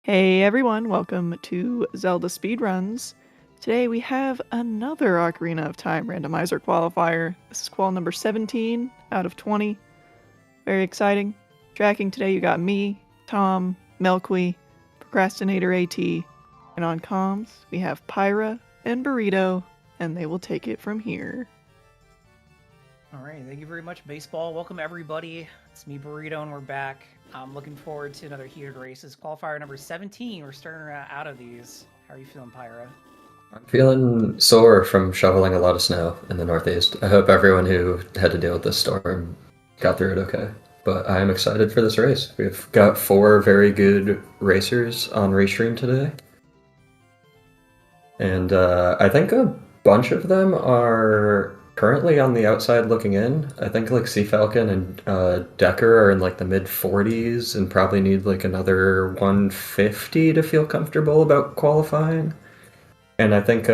Hey everyone, welcome to Zelda Speedruns. Today we have another Ocarina of Time Randomizer qualifier. This is qual number 17 out of 20. Very exciting. Tracking today you got me, Tom, Melqui, Procrastinator AT, and on comms we have Pyra and Burrito, and they will take it from here. All right, thank you very much, Baseball. Welcome, everybody. It's me, Burrito, and we're back. I'm looking forward to another heated races. Qualifier number 17. We're starting out of these. How are you feeling, Pyra? I'm feeling sore from shoveling a lot of snow in the Northeast. I hope everyone who had to deal with this storm got through it okay. But I am excited for this race. We've got 4 very good racers on Restream today. And I think a bunch of them are currently on the outside looking in. I think like Sea Falcon and Decker are in like the mid 40s and probably need like another 150 to feel comfortable about qualifying. And I think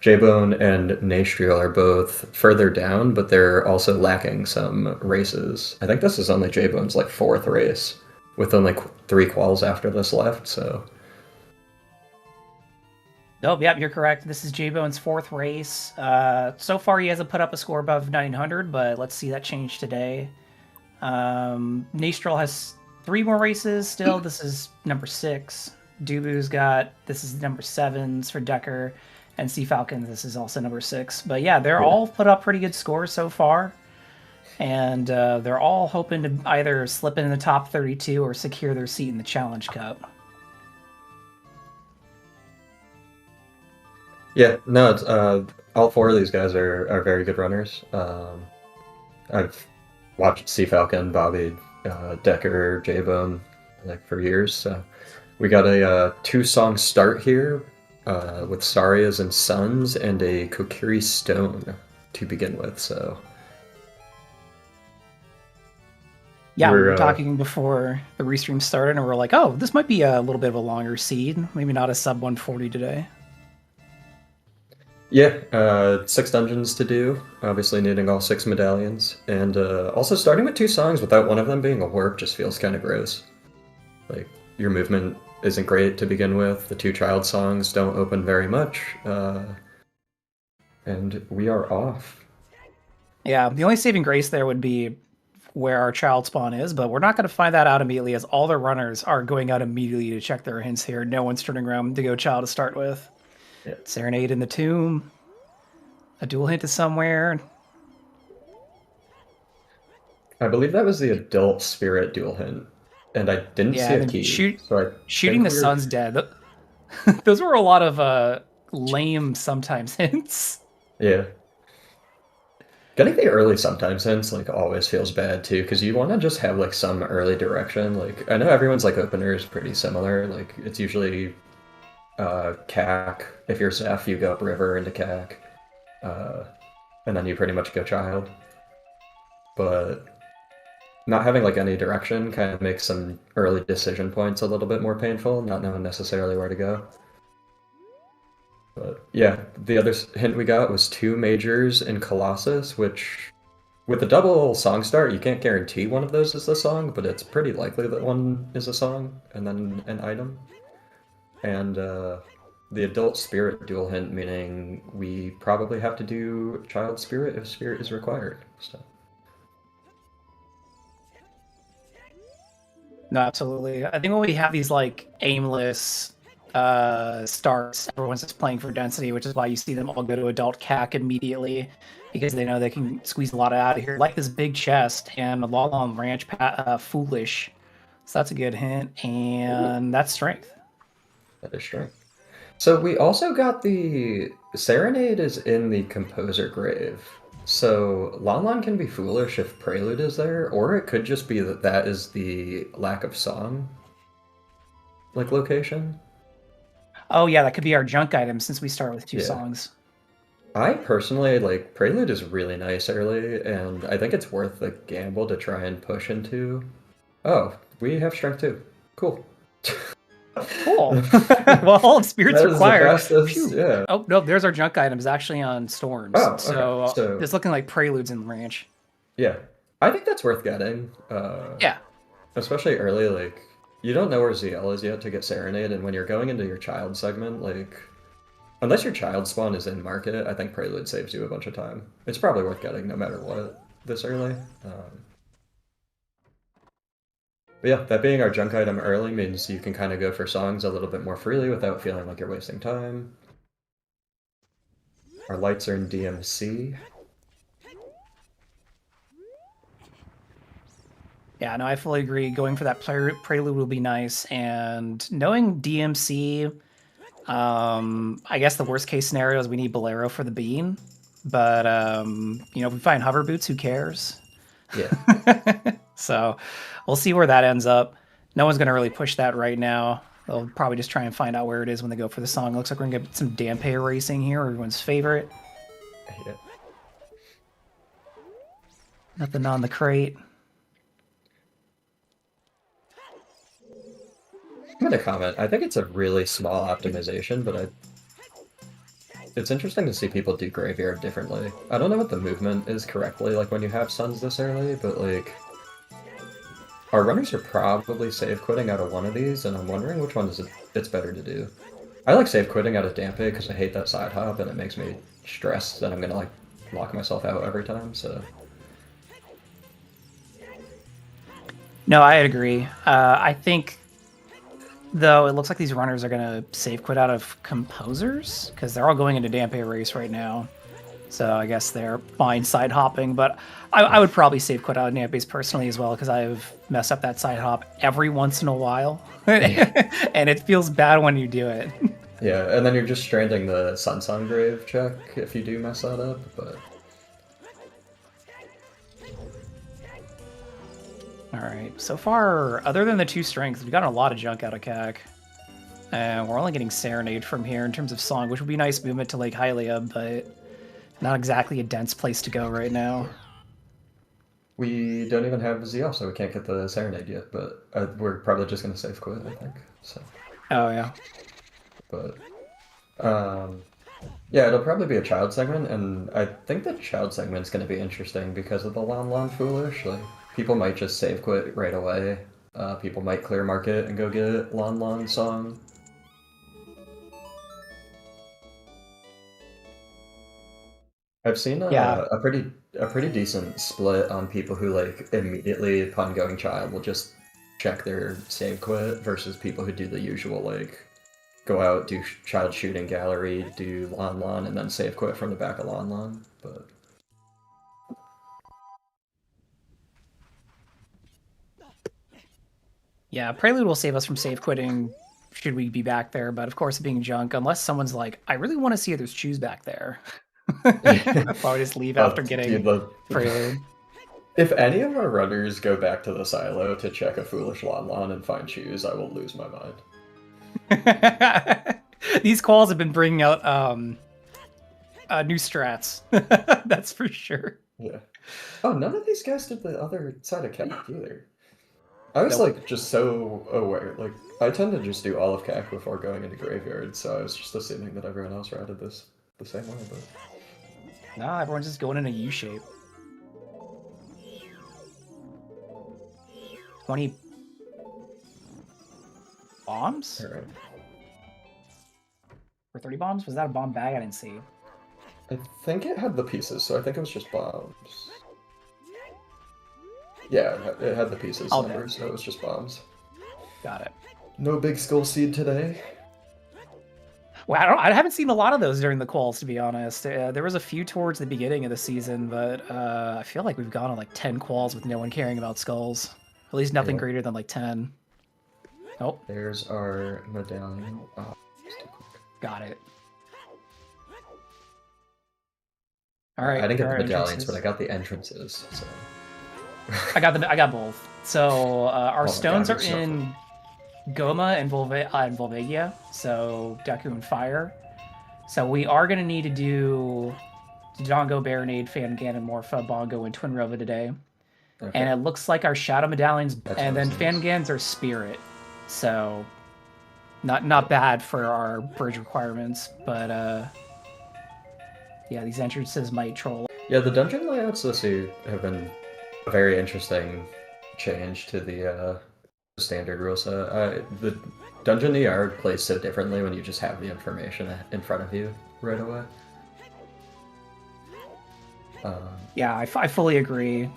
J-Bone and Nastriel are both further down, but they're also lacking some races. I think this is only J-Bone's like 4th race, with only 3 quals after this left, so... Oh, yep, you're correct. This is J-Bone's 4th race. So far, he hasn't put up a score above 900, but let's see that change today. Nastriel has 3 more races still. This is number 6. Dubu's got, this is number 7s for Decker, and Sea Falcon, this is also number 6. But yeah, they're all put up pretty good scores so far, and they're all hoping to either slip in the top 32 or secure their seat in the Challenge Cup. Yeah, no, it's, all 4 of these guys are very good runners. I've watched Sea Falcon, Bobby, Decker, J-Bone, like for years, so... We got a 2-song start here with Sarias and Sons and a Kokiri Stone to begin with, so... Yeah, we were talking before the restream started, and we're like, oh, this might be a little bit of a longer seed. Maybe not a sub 140 today. Yeah, 6 dungeons to do, obviously needing all 6 medallions, and also starting with 2 songs without one of them being a warp just feels kind of gross. Like, your movement isn't great to begin with. The 2 child songs don't open very much, and we are off. Yeah, the only saving grace there would be where our child spawn is, but we're not going to find that out immediately, as all the runners are going out immediately to check their hints here. No one's turning around to go child to start with. Yeah. Serenade in the tomb. A dual hint is somewhere. I believe that was the adult spirit dual hint. And I didn't see a key. Shooting the sun's dead. Those were a lot of lame sometimes hints. Yeah. Getting the early sometimes hints like always feels bad too, because you want to just have like some early direction. Like I know everyone's like opener is pretty similar. Like it's usually CAC. If you're Zeph, you go up river into CAC, and then you pretty much go child. But not having like any direction kind of makes some early decision points a little bit more painful, not knowing necessarily where to go. But yeah, the other hint we got was 2 majors in Colossus, which with a double song start, you can't guarantee one of those is the song, but it's pretty likely that one is a song and then an item. And the adult spirit dual hint, meaning we probably have to do child spirit if spirit is required. So. No, absolutely. I think when we have these like aimless starts, everyone's just playing for density, which is why you see them all go to adult CAC immediately, because they know they can squeeze a lot out of here. Like this big chest and a Lala on Ranch Foolish. So that's a good hint, and that's strength. That is strength. So we also got the Serenade is in the Composer Grave. So Lan can be foolish if Prelude is there, or it could just be that that is the lack of song, like, location. Oh yeah, that could be our junk item since we start with 2 songs. I personally, like, Prelude is really nice early, and I think it's worth the gamble to try and push into. Oh, we have strength too. Cool. Cool. Well, all of spirits required. Yeah. Oh no, there's our junk items actually on storms. Oh, okay. So it's looking like preludes in the ranch. Yeah, I think that's worth getting. Yeah, especially early. Like you don't know where ZL is yet to get Serenade, and when you're going into your child segment, like, unless your child spawn is in market, I think Prelude saves you a bunch of time. It's probably worth getting no matter what this early. But yeah, that being our junk item early means you can kind of go for songs a little bit more freely without feeling like you're wasting time. Our lights are in DMC. Yeah, no, I fully agree. Going for that prelude will be nice, and knowing DMC, I guess the worst case scenario is we need Bolero for the bean, but you know, if we find hover boots, who cares? Yeah. So we'll see where that ends up. No one's gonna really push that right now. They'll probably just try and find out where it is when they go for the song. Looks like we're gonna get some Dampe racing here, everyone's favorite. Yeah. Nothing on the crate. I'm gonna comment. I think it's a really small optimization, but it's interesting to see people do Graveyard differently. I don't know what the movement is correctly, like when you have Suns this early, but like our runners are probably save quitting out of one of these, and I'm wondering which one it's better to do. I like save quitting out of Dampe because I hate that side hop, and it makes me stressed that I'm gonna like lock myself out every time. So. No, I agree. I think, though, it looks like these runners are going to save quit out of Composers, because they're all going into Dampe race right now. So I guess they're fine side hopping, but I would probably save quit out of Dampes personally as well, because I've messed up that side hop every once in a while. And it feels bad when you do it. Yeah, and then you're just stranding the Sun Grave check if you do mess that up, but... Alright, so far, other than the 2 strengths, we've gotten a lot of junk out of CAC. And we're only getting Serenade from here in terms of song, which would be nice movement to Lake Hylia, but not exactly a dense place to go right now. We don't even have ZL, so we can't get the Serenade yet, but we're probably just going to save quit, I think. So. Oh, yeah. But, yeah, it'll probably be a child segment, and I think the child segment's going to be interesting because of the Lon Lon Foolish. Like, people might just save quit right away. People might clear market and go get Lon Lon song. I've seen a pretty decent split on people who like immediately upon going child will just check their save quit versus people who do the usual like go out, do child shooting gallery, do Lon Lon, and then save quit from the back of Lon Lon. But yeah, Prelude will save us from save quitting should we be back there, but of course being junk, unless someone's like, I really want to see if there's choose back there. I'll probably just leave after getting Prelude. If any of our runners go back to the silo to check a foolish Lon Lon and find choose, I will lose my mind. These calls have been bringing out new strats. That's for sure. Yeah. Oh, none of these guys did the other side of CAC either. I was like just so aware. Like I tend to just do all of CAC before going into Graveyard, so I was just assuming that everyone else routed this the same way. But nah, everyone's just going in a U shape. 20 bombs? all right. For 30 bombs? Was that a bomb bag? I didn't see. I think it had the pieces, so I think it was just bombs. Yeah, it had the pieces numbers, so it was just bombs. Got it. No big skull seed today. Well, I haven't seen a lot of those during the quals, to be honest. There was a few towards the beginning of the season, but I feel like we've gone on like 10 quals with no one caring about skulls. At least nothing greater than like 10. Oh. There's our medallion. Oh, it's too quick. Got it. All right. I didn't get the medallions, but I got the entrances. So. I got both. So our stones are in Goma and Volvagia, so Deku and Fire. So we are going to need to do Dongo, Baronade, Fangan, and Morpha, Bongo, and Twin Rova today. Okay. And it looks like our Shadow Medallions, and then Fangans are Spirit. So not bad for our bridge requirements, but yeah, these entrances might troll. Yeah, the dungeon layouts this year have been a very interesting change to the standard rule set. The Dungeon ER plays so differently when you just have the information in front of you right away. Yeah, I fully agree.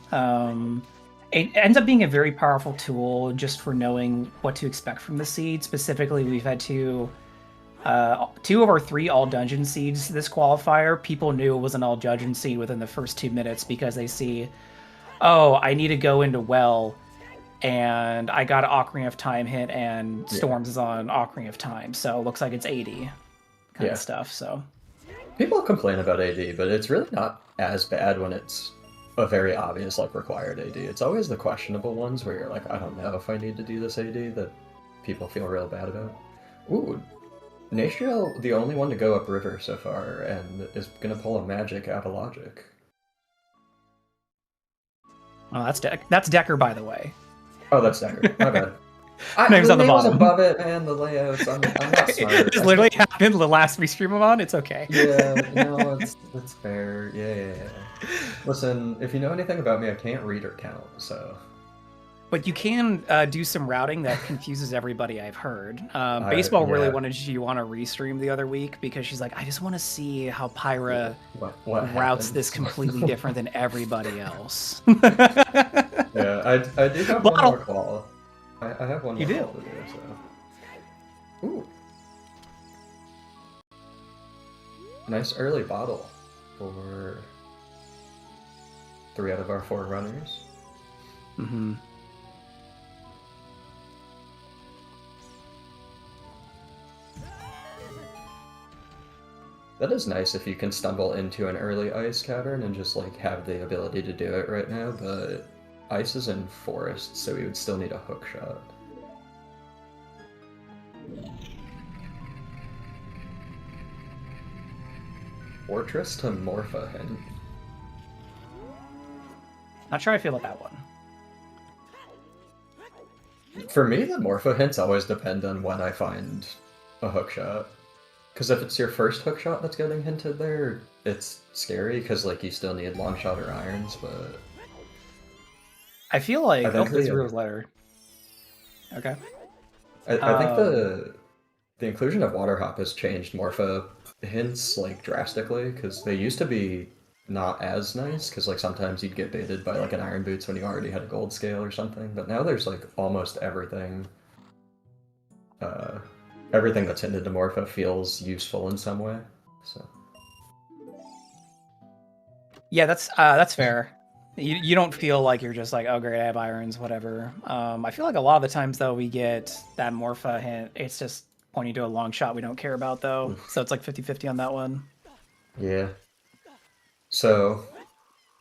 It ends up being a very powerful tool just for knowing what to expect from the seed. Specifically, we've had two of our 3 all dungeon seeds this qualifier. People knew it was an all dungeon seed within the first 2 minutes because they see, oh, I need to go into well, and I got an Ocarina of Time hit, and Storms is on Ocarina of Time, so it looks like it's 80 kind of stuff. So people complain about AD, but it's really not as bad when it's a very obvious like required AD. It's always the questionable ones where you're like, I don't know if I need to do this AD that people feel real bad about. Ooh, Natriel, the only one to go upriver so far, and is gonna pull a magic out of logic. Oh, that's Decker, by the way. Oh, that's Decker. My bad. Name's on the bottom. Above it, man. The layouts. I'm not smart. It just literally happened the last restream I'm on. It's okay. Yeah, no, it's fair. Yeah. Listen, if you know anything about me, I can't read or count, so. But you can do some routing that confuses everybody, I've heard. Baseball really wanted you on a restream the other week because she's like, I just want to see how Pyra what routes this completely different than everybody else. Yeah, I do have one more call. I have one more call to do, so. Ooh. Nice early bottle for 3 out of our 4 runners. Mm-hmm. That is nice if you can stumble into an early ice cavern and just like have the ability to do it right now, but ice is in forest, so we would still need a hook shot. Fortress to Morpha hint. Not sure how I feel about that one. For me, the Morpha hints always depend on when I find a hook shot. Because if it's your first hook shot that's getting hinted there, it's scary because like you still need long shot or irons, but I feel like this Rule's letter. Okay. I think the inclusion of Water Hop has changed Morpha hints like drastically because they used to be not as nice because like sometimes you'd get baited by like an Iron Boots when you already had a gold scale or something, but now there's like almost everything. Everything that's hinted to Morpha feels useful in some way. So. Yeah, that's fair. You don't feel like you're just like, oh great, I have irons, whatever. I feel like a lot of the times though we get that Morpha hint, it's just pointing to a long shot we don't care about though. So it's like 50-50 on that one. Yeah. So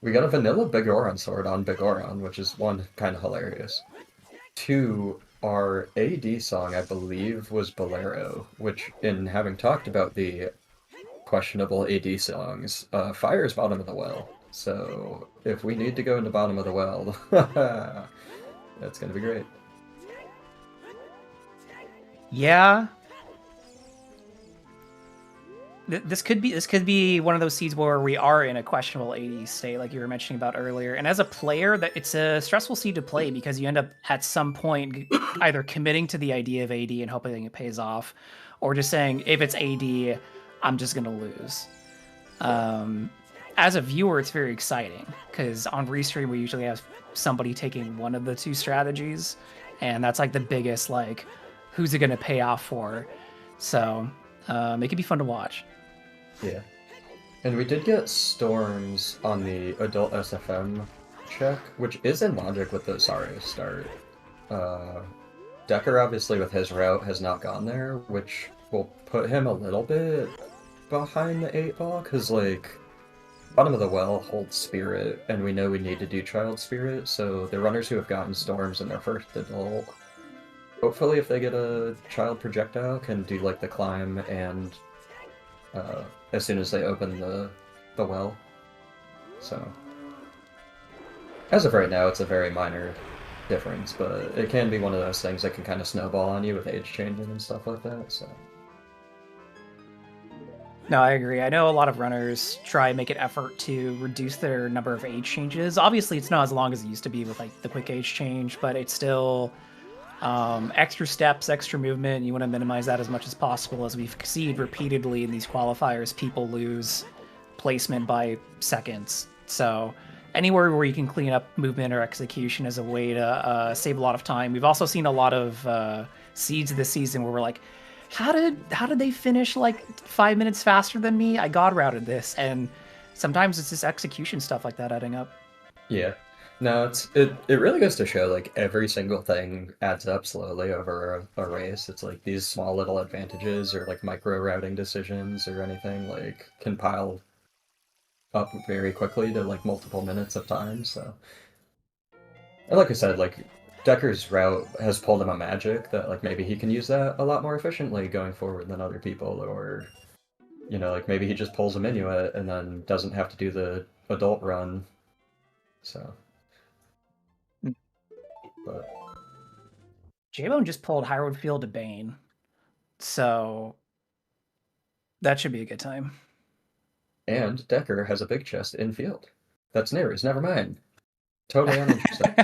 we got a vanilla Bigoron sword on Bigoron, which is 1, kind of hilarious. 2, our AD song, I believe, was Bolero, which, in having talked about the questionable AD songs, Fire is bottom of the well. So if we need to go into bottom of the well, that's going to be great. Yeah. This could be one of those seeds where we are in a questionable AD state, like you were mentioning about earlier. And as a player, that it's a stressful seed to play because you end up at some point either committing to the idea of AD and hoping it pays off, or just saying if it's AD, I'm just gonna lose. As a viewer, it's very exciting because on Restream we usually have somebody taking one of the 2 strategies, and that's like the biggest like, who's it gonna pay off for? So it could be fun to watch. Yeah. And we did get Storms on the adult SFM check, which is in logic with the Sario start. Decker, obviously, with his route, has not gone there, which will put him a little bit behind the 8 ball, because, like, bottom of the well holds Spirit, and we know we need to do Child Spirit, so the runners who have gotten Storms in their first adult, hopefully if they get a Child Projectile, can do, like, the climb and as soon as they open the well. So as of right now, it's a very minor difference, but it can be one of those things that can kind of snowball on you with age changing and stuff like that. So no, I agree. I know a lot of runners try and make an effort to reduce their number of age changes. Obviously, it's not as long as it used to be with like the quick age change, but it's still Extra steps, extra movement, you want to minimize that as much as possible. As we've seen repeatedly in these qualifiers, people lose placement by seconds. So anywhere where you can clean up movement or execution is a way to save a lot of time. We've also seen a lot of seeds this season where we're like, how did they finish like 5 minutes faster than me? I god routed this, and sometimes it's just execution stuff like that adding up. Yeah. No, it really goes to show like every single thing adds up slowly over a race. It's like these small little advantages or like micro routing decisions or anything like can pile up very quickly to like multiple minutes of time. So, and like I said, like Decker's route has pulled him a magic that like maybe he can use that a lot more efficiently going forward than other people, or you know, like maybe he just pulls a Minuet and then doesn't have to do the adult run. So. But J-Bone just pulled Hyrule Field to Bane, so that should be a good time. And Decker has a big chest in field. That's Nere's, never mind. Totally uninteresting.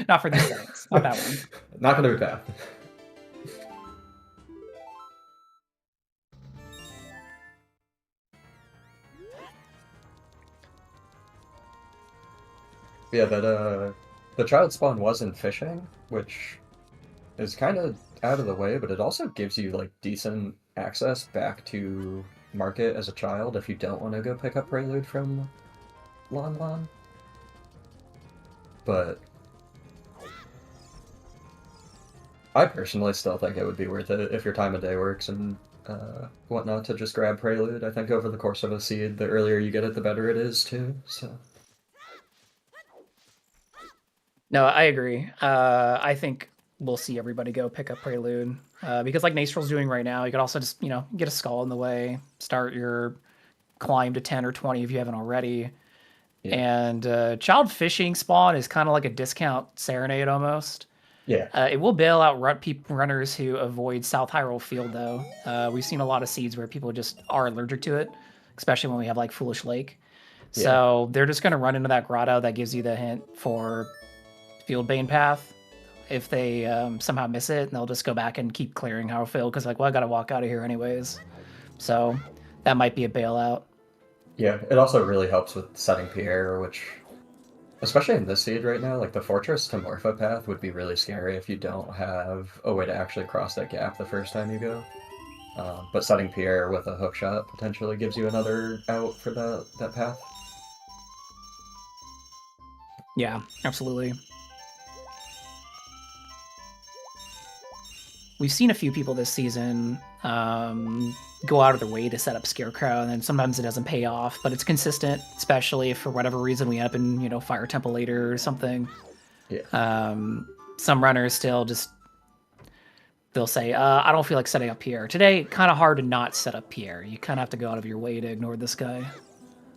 Not for these settings. Not that one. Not gonna be bad. Yeah, the child spawn was in fishing, which is kind of out of the way, but it also gives you like decent access back to market as a child if you don't want to go pick up Prelude from Lon Lon. But I personally still think it would be worth it if your time of day works and whatnot to just grab Prelude. I think over the course of a seed, the earlier you get it, the better it is too. So. No, I agree. I think we'll see everybody go pick up Prelude because like Nastrel's doing right now, you could also just, get a skull in the way, start your climb to 10 or 20 if you haven't already. Yeah. And child fishing spawn is kind of like a discount Serenade almost. Yeah. It will bail out runners who avoid South Hyrule Field though. We've seen a lot of seeds where people just are allergic to it, especially when we have like Foolish Lake. So they're just going to run into that grotto that gives you the hint for Field Bane path. If they somehow miss it, and they'll just go back and keep clearing Hyrule Field because like, well, I got to walk out of here anyways. So that might be a bailout. Yeah, it also really helps with setting Pierre, which, especially in this seed right now, like the Fortress to Morpha path would be really scary if you don't have a way to actually cross that gap the first time you go. But setting Pierre with a hook shot potentially gives you another out for that path. Yeah, absolutely. We've seen a few people this season go out of their way to set up Scarecrow, and then sometimes it doesn't pay off, but it's consistent, especially if for whatever reason we end up in, Fire Temple later or something. Yeah. Some runners still just, they'll say, I don't feel like setting up Pierre. Today, kind of hard to not set up Pierre. You kind of have to go out of your way to ignore this guy.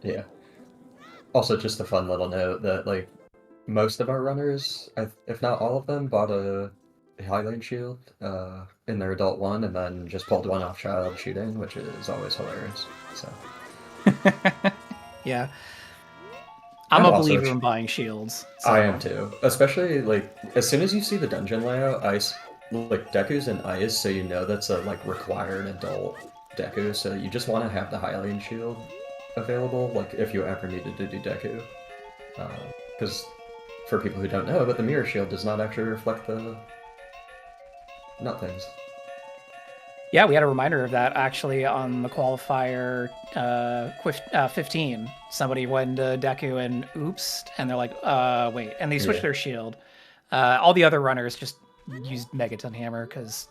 Yeah. Also, just a fun little note that, like, most of our runners, if not all of them, bought a Highland Shield in their adult one and then just pulled one off child shooting, which is always hilarious. So yeah, I'm a believer in buying shields. So. I am too, especially like as soon as you see the dungeon layout, like Deku's in ice, so you know that's a like required adult Deku, so you just want to have the Hylian Shield available, like if you ever needed to do Deku, because for people who don't know, but the Mirror Shield does not actually reflect the nut things. Yeah, we had a reminder of that actually on the qualifier 15. Somebody went into Deku and oops, and they're like, wait, and they switched their shield. All the other runners just used Megaton Hammer because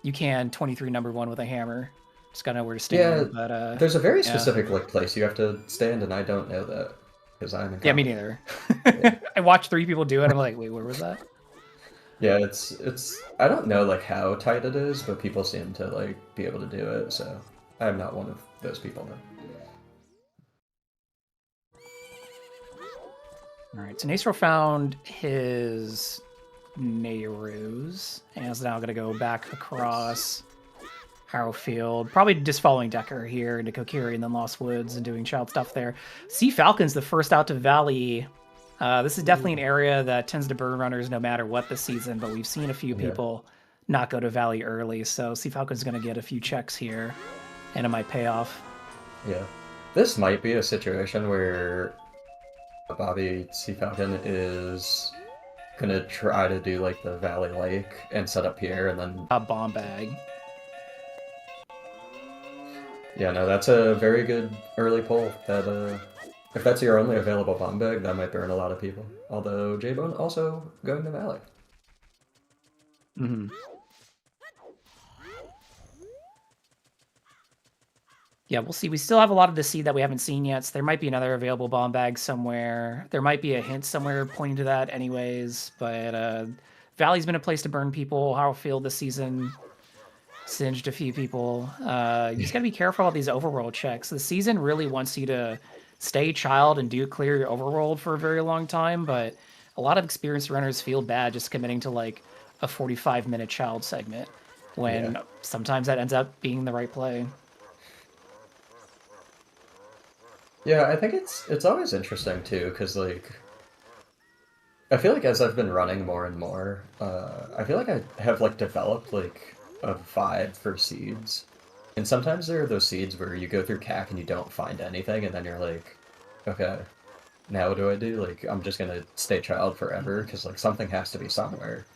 you can 23 number one with a hammer. Just gotta know where to stand. Yeah, but there's a very specific like place you have to stand, and I don't know that because I'm in. Yeah, me neither. I watched 3 people do it. And I'm like, wait, where was that? Yeah, it's I don't know like how tight it is, but people seem to like be able to do it, so I'm not one of those people though. Alright, so Nasro found his Nehrus, and is now gonna go back across Harrow Field, probably just following Decker here into Kokiri and then Lost Woods and doing child stuff there. Sea Falcon's the first out to Valley This is definitely an area that tends to burn runners no matter what the season, but we've seen a few people not go to Valley early, so Sea Falcon's going to get a few checks here, and it might pay off. Yeah. This might be a situation where Bobby Sea Falcon is gonna try to do like the Valley Lake and set up here and then... A bomb bag. Yeah, no, that's a very good early pull. That if that's your only available bomb bag, that might burn a lot of people. Although J-Bone also going to Valley. Mm-hmm. Yeah, we'll see. We still have a lot of the seed that we haven't seen yet, so there might be another available bomb bag somewhere. There might be a hint somewhere pointing to that anyways, but Valley's been a place to burn people. Harrowfield this season singed a few people. You just gotta be careful about these overworld checks. The season really wants you to stay child and do clear your overworld for a very long time, but a lot of experienced runners feel bad just committing to like a 45-minute child segment when sometimes that ends up being the right play. Yeah, I think it's always interesting too, because like I feel like as I've been running more and more, I feel like I have like developed like a vibe for seeds, and sometimes there are those seeds where you go through CAC and you don't find anything, and then you're like, okay, now what do I do? Like I'm just gonna stay child forever because like something has to be somewhere.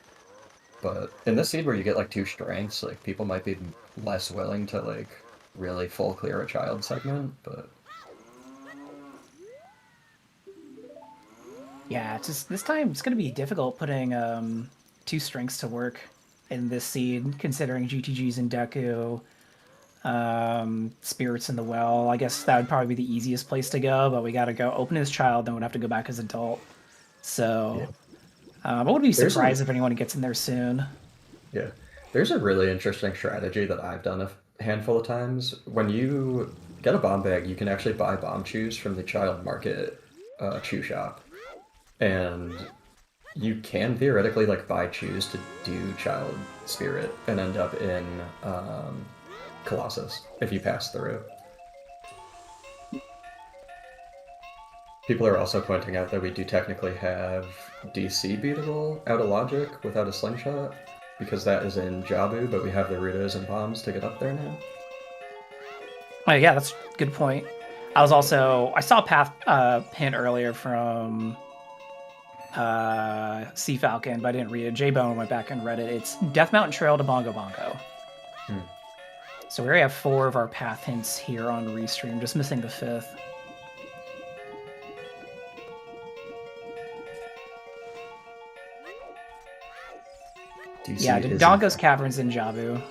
But in this seed where you get like 2 strengths, like people might be less willing to like really full clear a child segment, but. Yeah, it's just this time it's going to be difficult putting 2 strengths to work in this seed, considering GTGs and Deku, Spirits in the Well. I guess that would probably be the easiest place to go, but we got to go open as child, then we'd have to go back as adult. So I wouldn't be surprised if anyone gets in there soon. Yeah, there's a really interesting strategy that I've done a handful of times. When you get a bomb bag, you can actually buy bomb chews from the child market chew shop. And you can theoretically like buy chews to do child spirit and end up in Colossus if you pass through. People are also pointing out that we do technically have DC beatable out of logic without a slingshot, because that is in Jabu, but we have the Rudos and bombs to get up there now. Oh yeah, that's a good point. I saw a path hint earlier from Sea Falcon, but I didn't read it. J-Bone went back and read it. It's Death Mountain Trail to Bongo Bongo. So we already have 4 of our path hints here on Restream, just missing the 5th. Yeah, Dongo's Caverns in Jabu.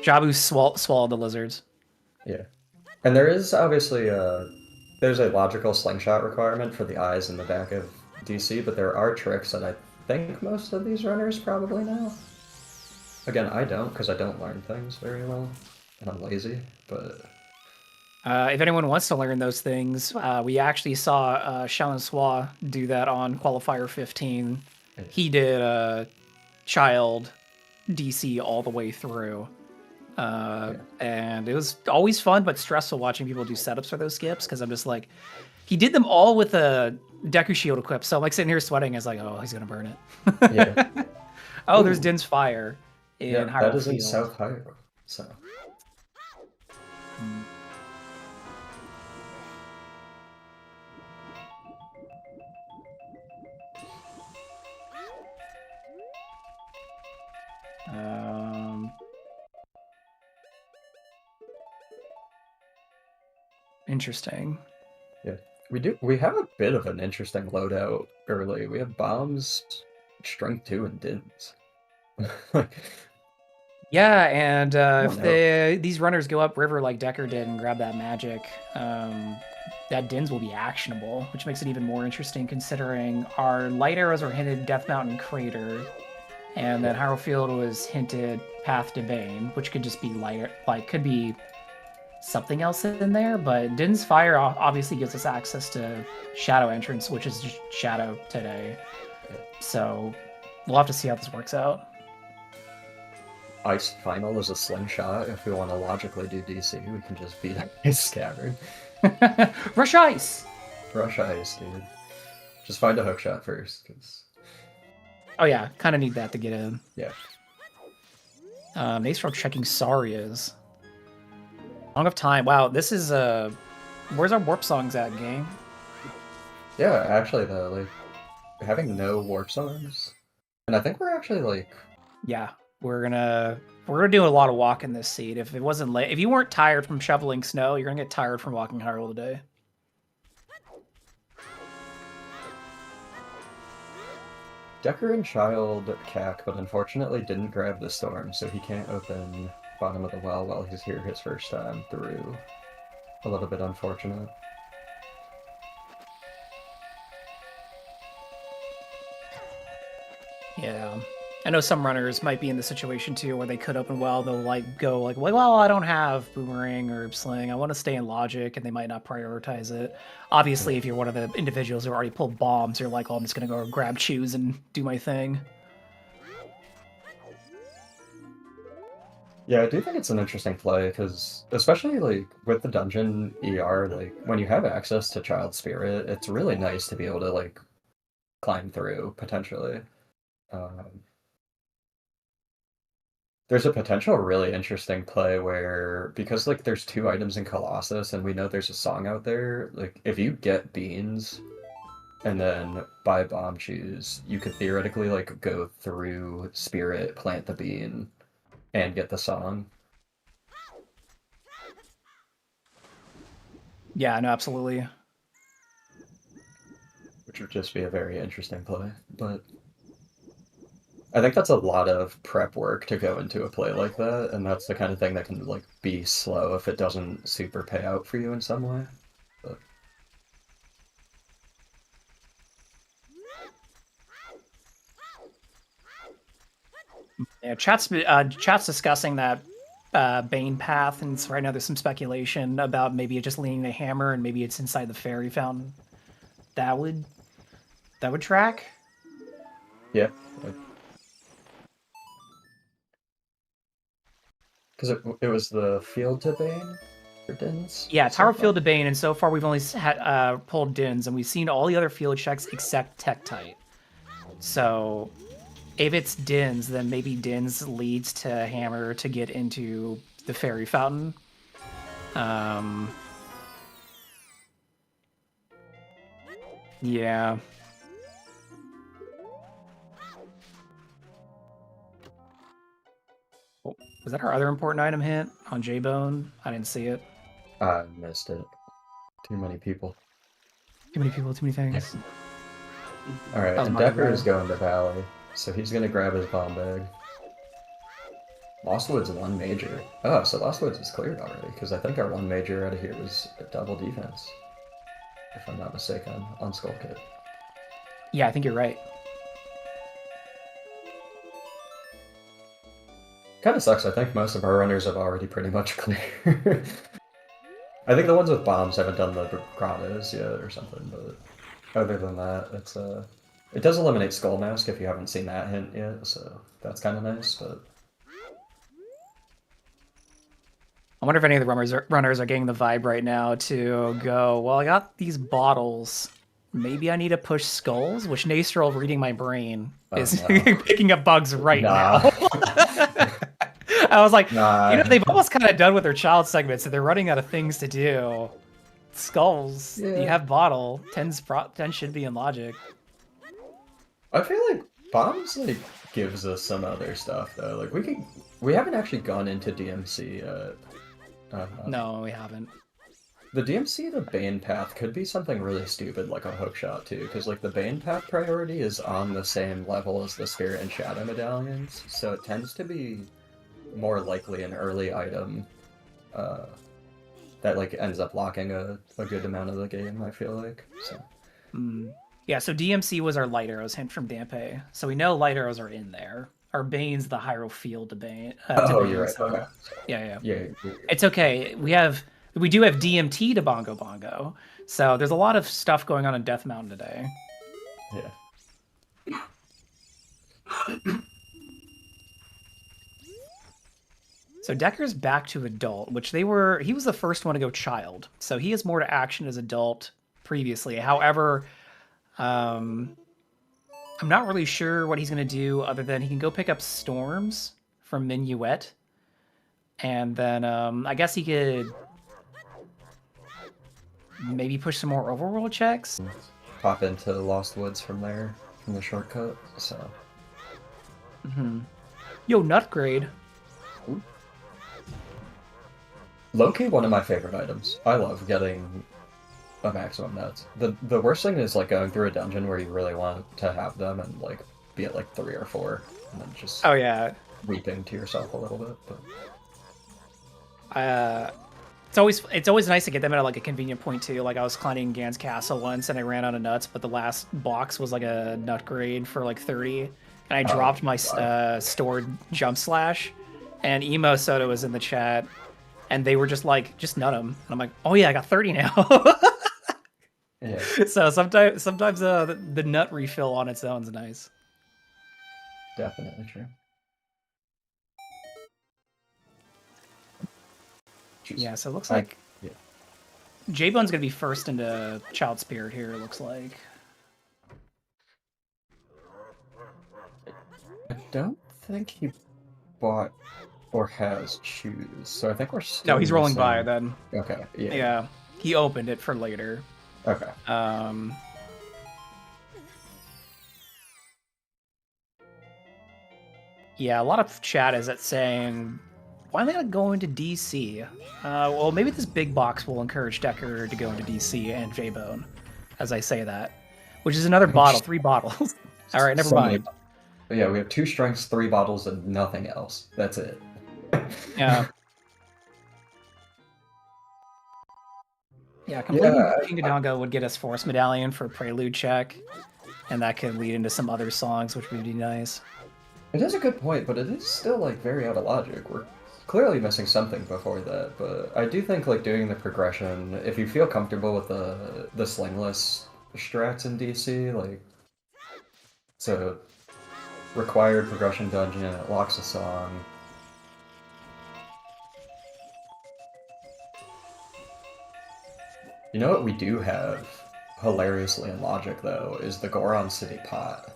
Jabu swallowed the lizards. Yeah. And there is obviously there's a logical slingshot requirement for the eyes in the back of DC, but there are tricks that I think most of these runners probably know. Again, I don't, because I don't learn things very well, and I'm lazy, but... if anyone wants to learn those things, we actually saw Shaolin Swa do that on Qualifier 15. He did child DC all the way through. And it was always fun but stressful watching people do setups for those skips, because I'm just like, he did them all with a Deku Shield equipped, so I'm like sitting here sweating. It's like, oh, he's gonna burn it. Yeah. Oh, there's Din's Fire in Hyrule that is in Field. South Hyrule, so... Interesting. Yeah, we have a bit of an interesting loadout early. We have bombs, strength 2, and dins. Yeah, and if these runners go up river like Decker did and grab that magic, that dins will be actionable, which makes it even more interesting considering our light arrows were hinted Death Mountain Crater, and then Harrowfield was hinted Path to Bane, which could just be could be something else in there, but Din's Fire obviously gives us access to Shadow Entrance, which is just Shadow today. So we'll have to see how this works out. Ice Final is a slingshot. If we want to logically do DC, we can just beat Ice Cavern. Rush Ice! Rush Ice, dude. Just find a hook shot first, because Oh yeah, kind of need that to get in. yeah. They start checking Sarias. Long of Time. Wow, this is where's our warp songs at, game? Yeah, actually though, like having no warp songs, and I think we're actually like Yeah, we're gonna do a lot of walking this seed. If it wasn't late, if you weren't tired from shoveling snow, you're gonna get tired from walking Hyrule today. Decker and Child Cack, but unfortunately didn't grab the storm, so he can't open bottom of the well while he's here his first time through. A little bit unfortunate. Yeah. I know some runners might be in the situation too where they could open well, they'll like go like, well, I don't have boomerang or sling. I want to stay in logic, and they might not prioritize it. Obviously, if you're one of the individuals who already pulled bombs, you're like, oh, I'm just gonna go grab choose and do my thing. Yeah, I do think it's an interesting play, because especially like with the dungeon ER, like when you have access to Child Spirit, it's really nice to be able to like climb through, potentially. There's a potential really interesting play where, because like there's 2 items in Colossus and we know there's a song out there, like if you get beans and then buy bomb shoes, you could theoretically like go through Spirit, plant the bean, and get the song. Yeah, no, absolutely. Which would just be a very interesting play, but I think that's a lot of prep work to go into a play like that, and that's the kind of thing that can like be slow if it doesn't super pay out for you in some way. But... Yeah, chat's discussing that Bane path, and so right now there's some speculation about maybe it just leaning the hammer and maybe it's inside the fairy fountain. That would track. Yeah. Because it was the field to Bane for Dins? Yeah, Tower Field to Bane, and so far we've only pulled Dins, and we've seen all the other field checks except Tektite. So if it's Dins, then maybe Dins leads to Hammer to get into the Fairy Fountain. Yeah. Oh, was that our other important item hit on J-Bone? I didn't see it. I missed it. Too many people. Too many people, too many things. Alright, and Decker is going to Valley, so he's going to grab his bomb bag. Lost Woods 1 major. Oh, so Lost Woods is cleared already, because I think our 1 major out of here was a double defense. If I'm not mistaken, on Skull Kid. Yeah, I think you're right. Kind of sucks. I think most of our runners have already pretty much cleared. I think the ones with bombs haven't done the grottos yet or something, but other than that, it's it does eliminate Skull Mask if you haven't seen that hint yet, so that's kind of nice, but... I wonder if any of the runners are getting the vibe right now to go, well, I got these bottles. Maybe I need to push skulls, which Nastrel, reading my brain, is picking up bugs right now. I was like, they've almost kind of done with their child segment, so they're running out of things to do. Skulls, you have bottle, 10 should be in logic. I feel like bombs like gives us some other stuff though. Like we haven't actually gone into DMC yet. No, we haven't. The DMC, the Bane path could be something really stupid like a hookshot too, because like the Bane path priority is on the same level as the Spirit and Shadow medallions, so it tends to be more likely an early item that like ends up locking a good amount of the game, I feel like. So. Yeah, so DMC was our light arrows hint from Dampe, so we know light arrows are in there. Our Bane's the Hyrule Field to Bane. You're right. So, okay. Yeah. Yeah. It's okay. We do have DMT to Bongo Bongo, so there's a lot of stuff going on in Death Mountain today. Yeah. So Decker's back to adult, which he was the first one to go child, so he has more to action as adult previously. However, I'm not really sure what he's going to do other than he can go pick up Storms from Minuet. And then I guess he could maybe push some more overworld checks. Pop into Lost Woods from there, from the shortcut, so. Yo, Nutgrade. Low-key, one of my favorite items. I love getting a maximum nuts. The worst thing is like going through a dungeon where you really want to have them and like be at like 3 or 4, and then just weeping to yourself a little bit. But it's always nice to get them at like a convenient point too. Like I was climbing Gan's castle once and I ran out of nuts, but the last box was like a nut grade for like 30, and I dropped my stored jump slash, and Emo Soda was in the chat, and they were just like, just nut them, and I'm like, oh yeah, I got 30 now. yeah. So sometimes the nut refill on its own is nice. Definitely true. Yeah, so it looks like J-Bone's gonna be first into Child Spirit here, it looks like. I don't think he bought or has shoes, so I think we're still No, he's rolling by then. Okay, yeah. Yeah, he opened it for later. Okay. Yeah, a lot of chat is saying, why am I not going to DC? Well, maybe this big box will encourage Decker to go into DC and J-Bone, as I say that. Which is another bottle, 3 bottles. Alright, never mind. Yeah, we have 2 strengths, 3 bottles, and nothing else. That's it. Yeah. Yeah, completing King Dongo would get us Force Medallion for Prelude check, and that could lead into some other songs, which would be nice. It is a good point, but it is still like very out of logic. We're clearly missing something before that, but I do think like doing the progression, if you feel comfortable with the slingless strats in DC, like it's a required progression dungeon, it locks a song. You know what we do have, hilariously in Logic though, is the Goron City pot.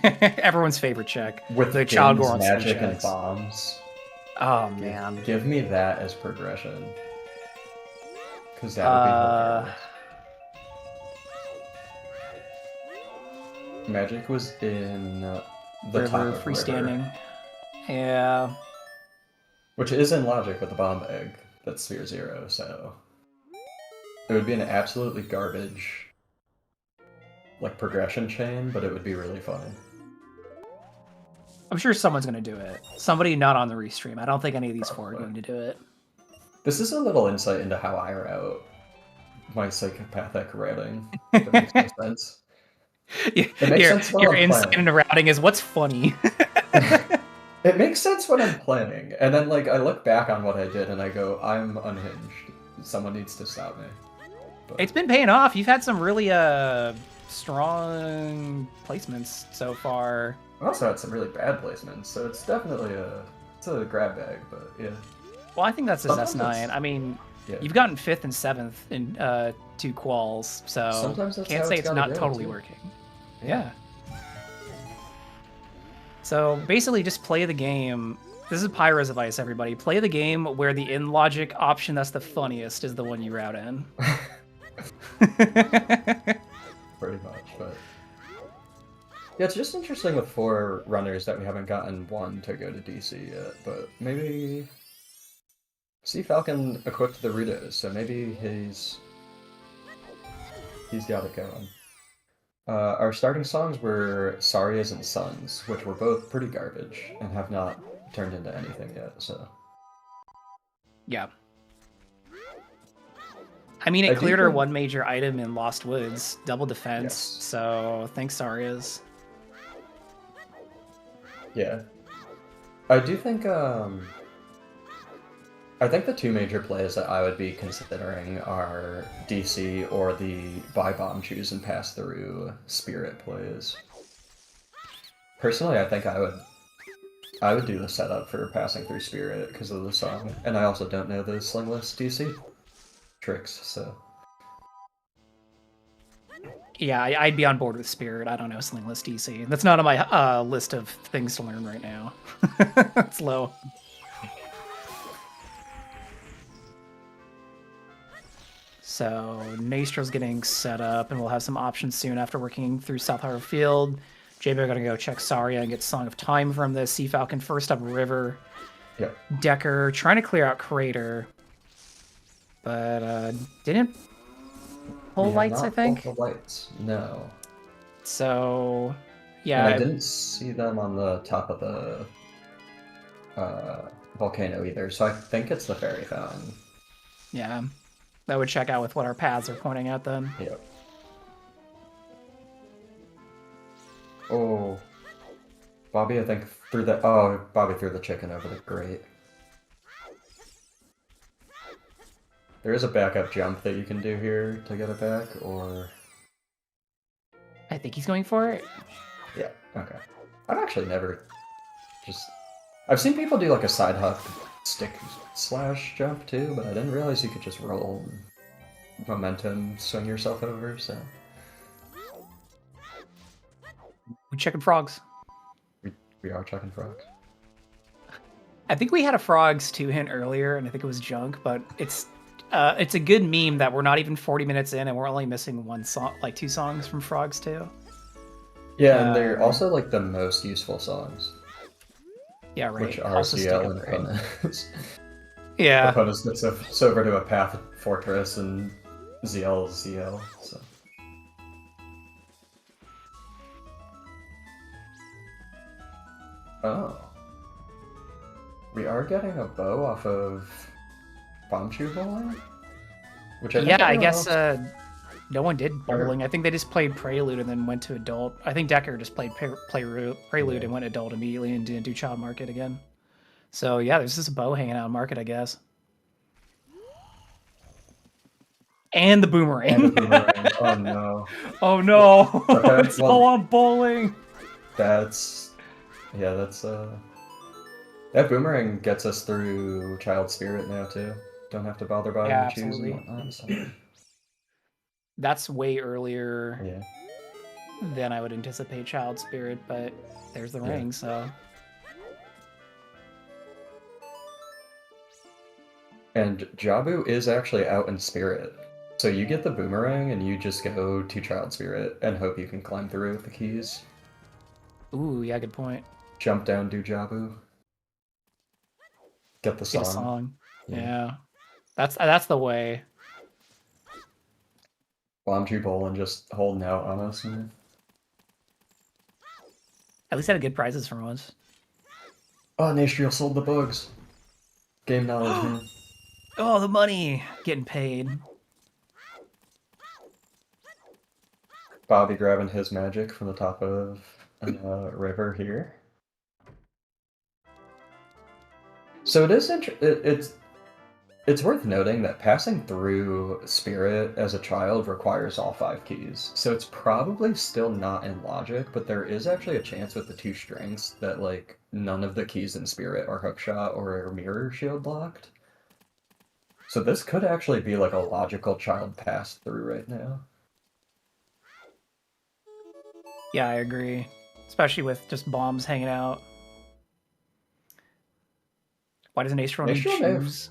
Everyone's favorite check. With the Child Goron magic City and bombs. Oh man. Give me that as progression. Because that would be hilarious. Magic was in the River, top of freestanding. River. Yeah. Which is in Logic with the bomb egg. That's Sphere 0, so it would be an absolutely garbage like progression chain, but it would be really funny. I'm sure someone's going to do it. Somebody not on the restream. I don't think any of these 4 are going to do it. This is a little insight into how I route my psychopathic routing. That makes no sense. It makes sense when your I'm insight playing. into routing is what's funny. It makes sense when I'm playing, and then like I look back on what I did and I go, I'm unhinged. Someone needs to stop me. But It's been paying off. You've had some really strong placements so far. I also had some really bad placements, so it's definitely a grab bag, but yeah. Well, I think that's his Sometimes S9. I mean, Yeah. you've gotten 5th and 7th in 2 quals, so Sometimes that's can't how say it's it's gotta not go, totally too. working. Yeah. So basically, just play the game. This is Pyro's advice, everybody. Play the game where the in-logic option that's the funniest is the one you route in. Pretty much, but yeah, it's just interesting with 4 runners that we haven't gotten 1 to go to DC yet, but maybe Sea Falcon equipped the Rudos, so maybe he's got it going. Our starting songs were Sarias and Sons, which were both pretty garbage and have not turned into anything yet, so. Yeah. I mean, I it do cleared our think- 1 major item in Lost Woods, double defense, Yes. so thanks, Sarias. Yeah. I do think, I think the 2 major plays that I would be considering are DC or the buy bomb, choose, and pass through Spirit plays. Personally, I think I would do the setup for passing through Spirit because of the song, and I also don't know the slingless DC tricks, so. Yeah, I'd be on board with Spirit. I don't know, Slingless DC. That's not on my list of things to learn right now. It's low. So Nastro's getting set up, and we'll have some options soon after working through South Harbor Field. JB are going to go check Saria and get Song of Time from the Sea Falcon. First up, River. Yep. Decker trying to clear out Crater, but didn't pull lights, I think. Pull the lights, no. So, yeah. And I didn't see them on the top of the volcano either, so I think it's the fairy fountain. Yeah. That would check out with what our paths are pointing at then. Yep. Oh. Bobby, I think, threw the... Oh, Bobby threw the chicken over the grate. There is a backup jump that you can do here to get it back, or... I think he's going for it. Yeah, okay. I've actually never just... I've seen people do like a side hop stick slash jump too, but I didn't realize you could just roll and momentum swing yourself over, so... We're checking frogs. We are checking frogs. I think we had a frogs 2 hint earlier, and I think it was junk, but it's a good meme that we're not even 40 minutes in, and we're only missing 1 song, like 2 songs from frogs too. Yeah, and they're also like the most useful songs. Yeah, right. Which are CL and Opponents. Yeah. Opponents gets over to a Path Fortress and ZL, so... Oh. We are getting a bow off of Bomb Chew Bowling? Which I think I guess no one did bowling. I think they just played Prelude and then went to Adult. I think Decker just played Prelude and went Adult immediately and didn't do Child Market again. So yeah, there's just a bow hanging out in Market, I guess. And the boomerang. And the boomerang. Oh no. Oh no. Okay, It's all on bowling. That's... Yeah, that's that boomerang gets us through Child Spirit now too. Don't have to bother buying the choose and whatnot. So. That's way earlier Yeah. than I would anticipate Child Spirit, but there's the ring, so. And Jabu is actually out in Spirit. So you get the boomerang and you just go to Child Spirit and hope you can climb through with the keys. Ooh, yeah, good point. Jump down, do Jabu. Get the song. Get a song. Yeah. That's the way. Bomb Chew Bowling just holding out on us. Man. At least had good prizes from us. Oh, Nastriel sold the bugs. Game knowledge, man. Oh, the money getting paid. Bobby grabbing his magic from the top of a river here. So it is it's worth noting that passing through Spirit as a child requires all 5 keys. So it's probably still not in logic, but there is actually a chance with the 2 strings that like none of the keys in Spirit are hookshot or mirror shield blocked. So this could actually be like a logical child pass through right now. Yeah, I agree. Especially with just bombs hanging out. Why doesn't Ace Ronin choose?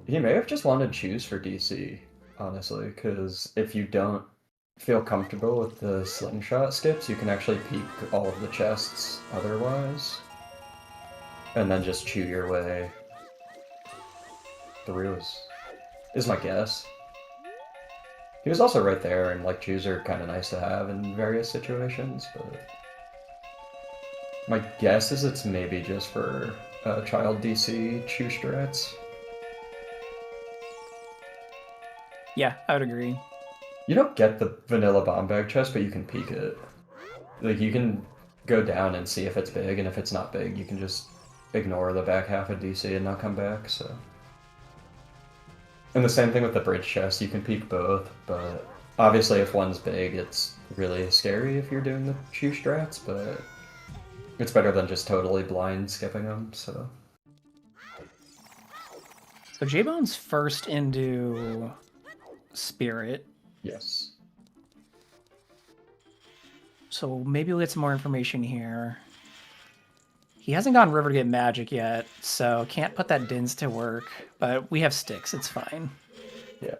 He may have just wanted to choose for DC, honestly, because if you don't feel comfortable with the slingshot skips, you can actually peek all of the chests otherwise. And then just chew your way through is my guess. He was also right there, and like chews are kind of nice to have in various situations, but my guess is it's maybe just for child DC chew strats. Yeah, I would agree. You don't get the vanilla bomb bag chest, but you can peek it. Like you can go down and see if it's big, and if it's not big, you can just ignore the back half of DC and not come back. So. And the same thing with the bridge chest, you can peek both, but obviously if one's big, it's really scary if you're doing the chew strats, but it's better than just totally blind skipping them, so. So J-Bone's first into Spirit. Yes. So maybe we'll get some more information here. He hasn't gone river to get magic yet, so can't put that Dins to work. But we have sticks, it's fine. Yeah.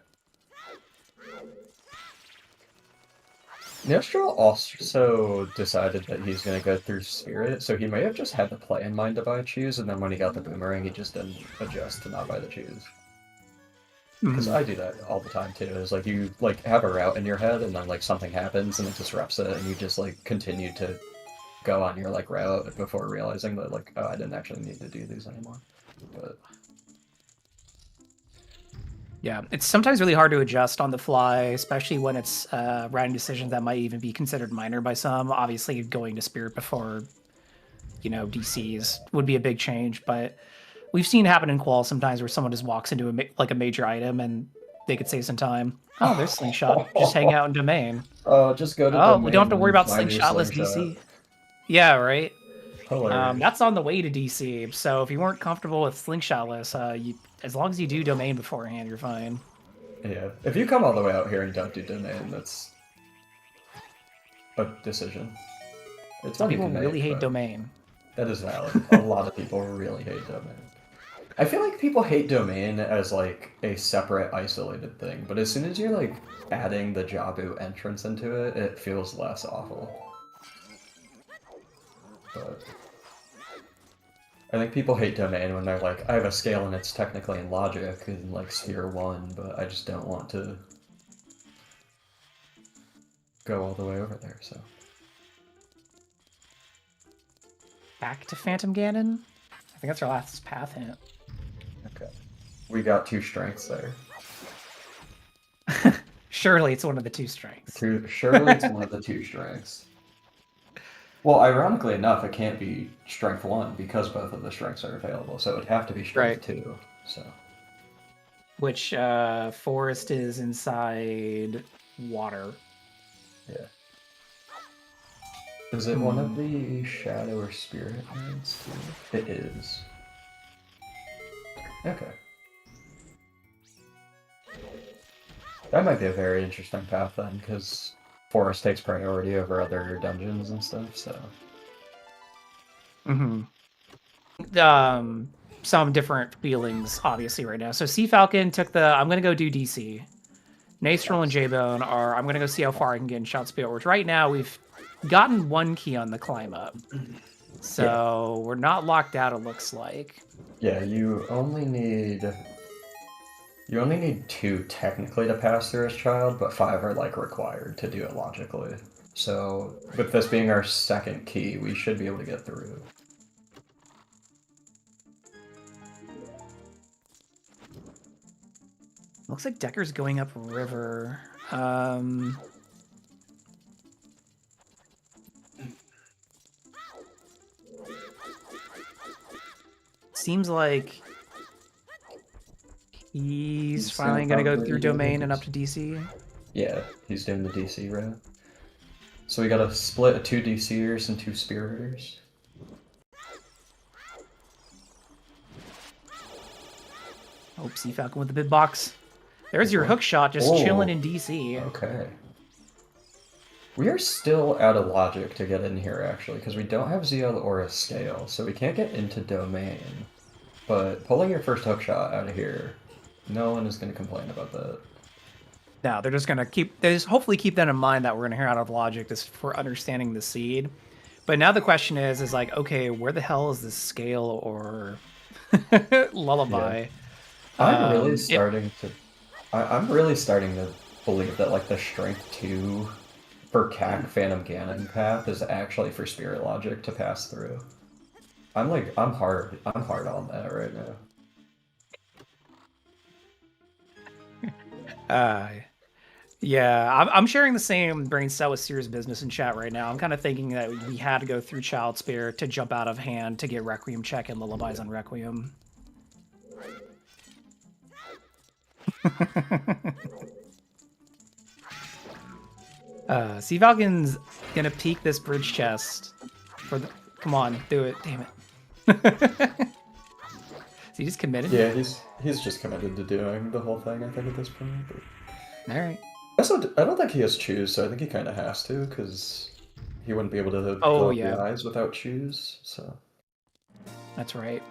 Neostral also decided that he's going to go through Spirit, so he may have just had the play in mind to buy a choose, and then when he got the Boomerang, he just didn't adjust to not buy the choose. Because I do that all the time too. Is like you like have a route in your head, and then like something happens and it disrupts it, and you just like continue to go on your like route before realizing that like, oh, I didn't actually need to do these anymore. But yeah, it's sometimes really hard to adjust on the fly, especially when it's riding decisions that might even be considered minor by some. Obviously, going to Spirit before, you know, DCs would be a big change, but we've seen happen in Qual sometimes where someone just walks into a major item and they could save some time. Oh, there's Slingshot. Just hang out in Domain. oh, just go to Oh, Domain we don't have to worry about find your Slingshotless DC. Yeah, right. Hilarious. That's on the way to DC. So if you weren't comfortable with Slingshotless, as long as you do Domain beforehand, you're fine. Yeah, if you come all the way out here and don't do Domain, that's a decision. It's Some one you people can really make, hate but Domain. That is valid. A lot of people really hate Domain. I feel like people hate Domain as like a separate, isolated thing, but as soon as you're like adding the Jabu entrance into it, it feels less awful. But I think people hate Domain when they're like, I have a scale and it's technically in logic in like Sphere 1, but I just don't want to go all the way over there, so. Back to Phantom Ganon? I think that's our last path hint. Okay. We got 2 strengths there. Surely it's one of the 2 strengths. Surely it's one of the 2 strengths. Well, ironically enough, it can't be strength 1 because both of the strengths are available, so it would have to be strength 2. So. Which forest is inside water. Yeah. Is it one of the Shadow or Spirit modes too? It is. Okay. That might be a very interesting path then, because Forest takes priority over other dungeons and stuff, so. Some different feelings, obviously, right now. So Sea Falcon took the, I'm going to go do DC. Nastrel and J-Bone are, I'm going to go see how far I can get in Shot Speed, which right now we've gotten 1 key on the climb up. So we're not locked out, it looks like. Yeah, you only need 2 technically to pass through as child, but 5 are like required to do it logically. So with this being our 2nd key, we should be able to get through. Looks like Decker's going up river. Seems like he's finally going to go through Domain and up to DC. Yeah, he's doing the DC route. So we got to split a 2 DCers and 2 Spiriters. Oh, Sea Falcon with the big box. There's your hook shot, just chilling in DC. Okay. We are still out of logic to get in here, actually, because we don't have ZL or a scale, so we can't get into Domain. But pulling your first hook shot out of here, no one is going to complain about that. No, they're just going to hopefully keep that in mind that we're going to hear out of logic just for understanding the seed. But now the question is like, okay, where the hell is this scale or lullaby? Yeah. I'm really starting to believe that like the strength 2 for CAC Phantom Ganon path is actually for Spirit Logic to pass through. I'm hard on that right now. Yeah, I'm sharing the same brain cell with Serious Business in chat right now. I'm kind of thinking that we had to go through Child Spirit to jump out of hand to get Requiem check and Lullabies on Requiem. Sea Falcon's gonna peek this bridge chest for the. Come on, do it! Damn it! Is he just committed? Yeah, he's just committed to doing the whole thing. I think at this point. But... All right. Also, I don't think he has choose, so I think he kind of has to because he wouldn't be able to Oh, glow up yeah. the eyes without shoes, so That's right.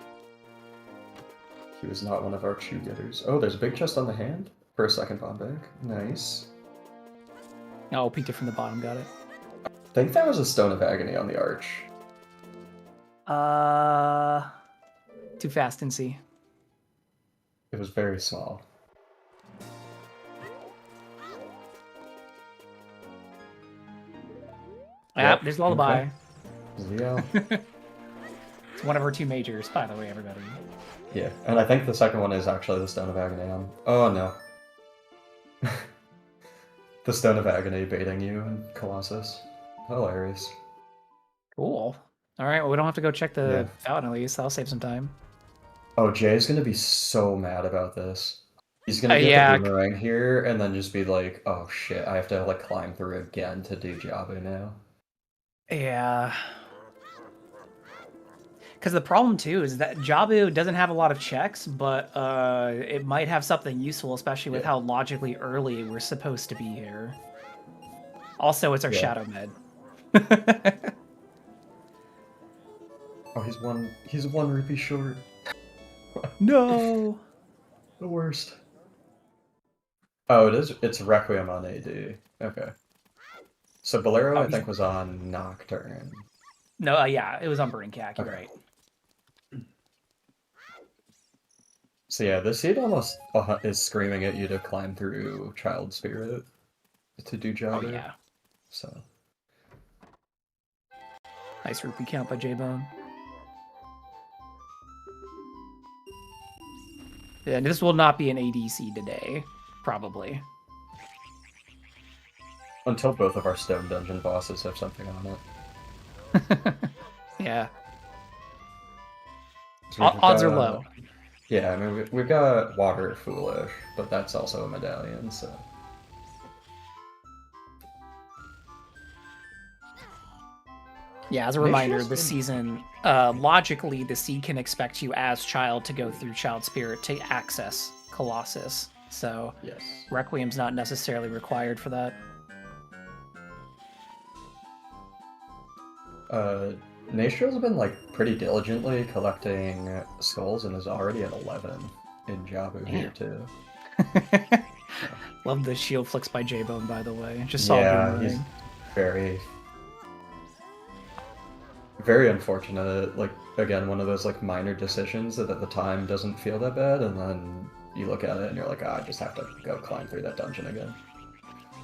he was not one of our shoe getters. Oh, there's a big chest on the hand for a second bomb bag. Nice. Oh, peeked it from the bottom, got it. I think that was a Stone of Agony on the arch. Too fast and see. It was very small. Yep, there's Lullaby. Okay. Zio. It's one of our 2 majors, by the way, everybody. Yeah, and I think the second one is actually the Stone of Agony on. Oh no. The Stone of Agony baiting you in Colossus. Hilarious. Cool. All right, well, we don't have to go check the Yeah. fountain at least. That'll save some time. Oh, Jay's gonna be so mad about this. He's gonna get yeah. the boomerang here and then just be like, oh shit, I have to like climb through again to do Jabu now. Yeah. Because the problem too is that Jabu doesn't have a lot of checks, but it might have something useful, especially with how logically early we're supposed to be here. Also, it's our Shadow Med. Oh, he's one rupee short. No. The worst. Oh, it's Requiem on AD. Okay. So Bolero, I think, was on Nocturne. No, yeah, it was on Brincac, you're right. So yeah, this seed almost is screaming at you to climb through Child Spirit to do Jabu. Oh, yeah. So. Nice rupee count by J-Bone. Yeah, this will not be an ADC today, probably. Until both of our Stone Dungeon bosses have something on it. Yeah. So Odds are low. Yeah, I mean, we've got Water Foolish, but that's also a medallion, so... Yeah, as a reminder, this season, logically, the seed can expect you as Child to go through Child Spirit to access Colossus. So, yes. Requiem's not necessarily required for that. Nastrel's been, like, pretty diligently collecting skulls and is already at 11 in Jabu here, too. Love the shield flicks by J-Bone, by the way. Just saw he's very... Very unfortunate, like, again, one of those, like, minor decisions that at the time doesn't feel that bad, and then you look at it and you're like, I just have to go climb through that dungeon again.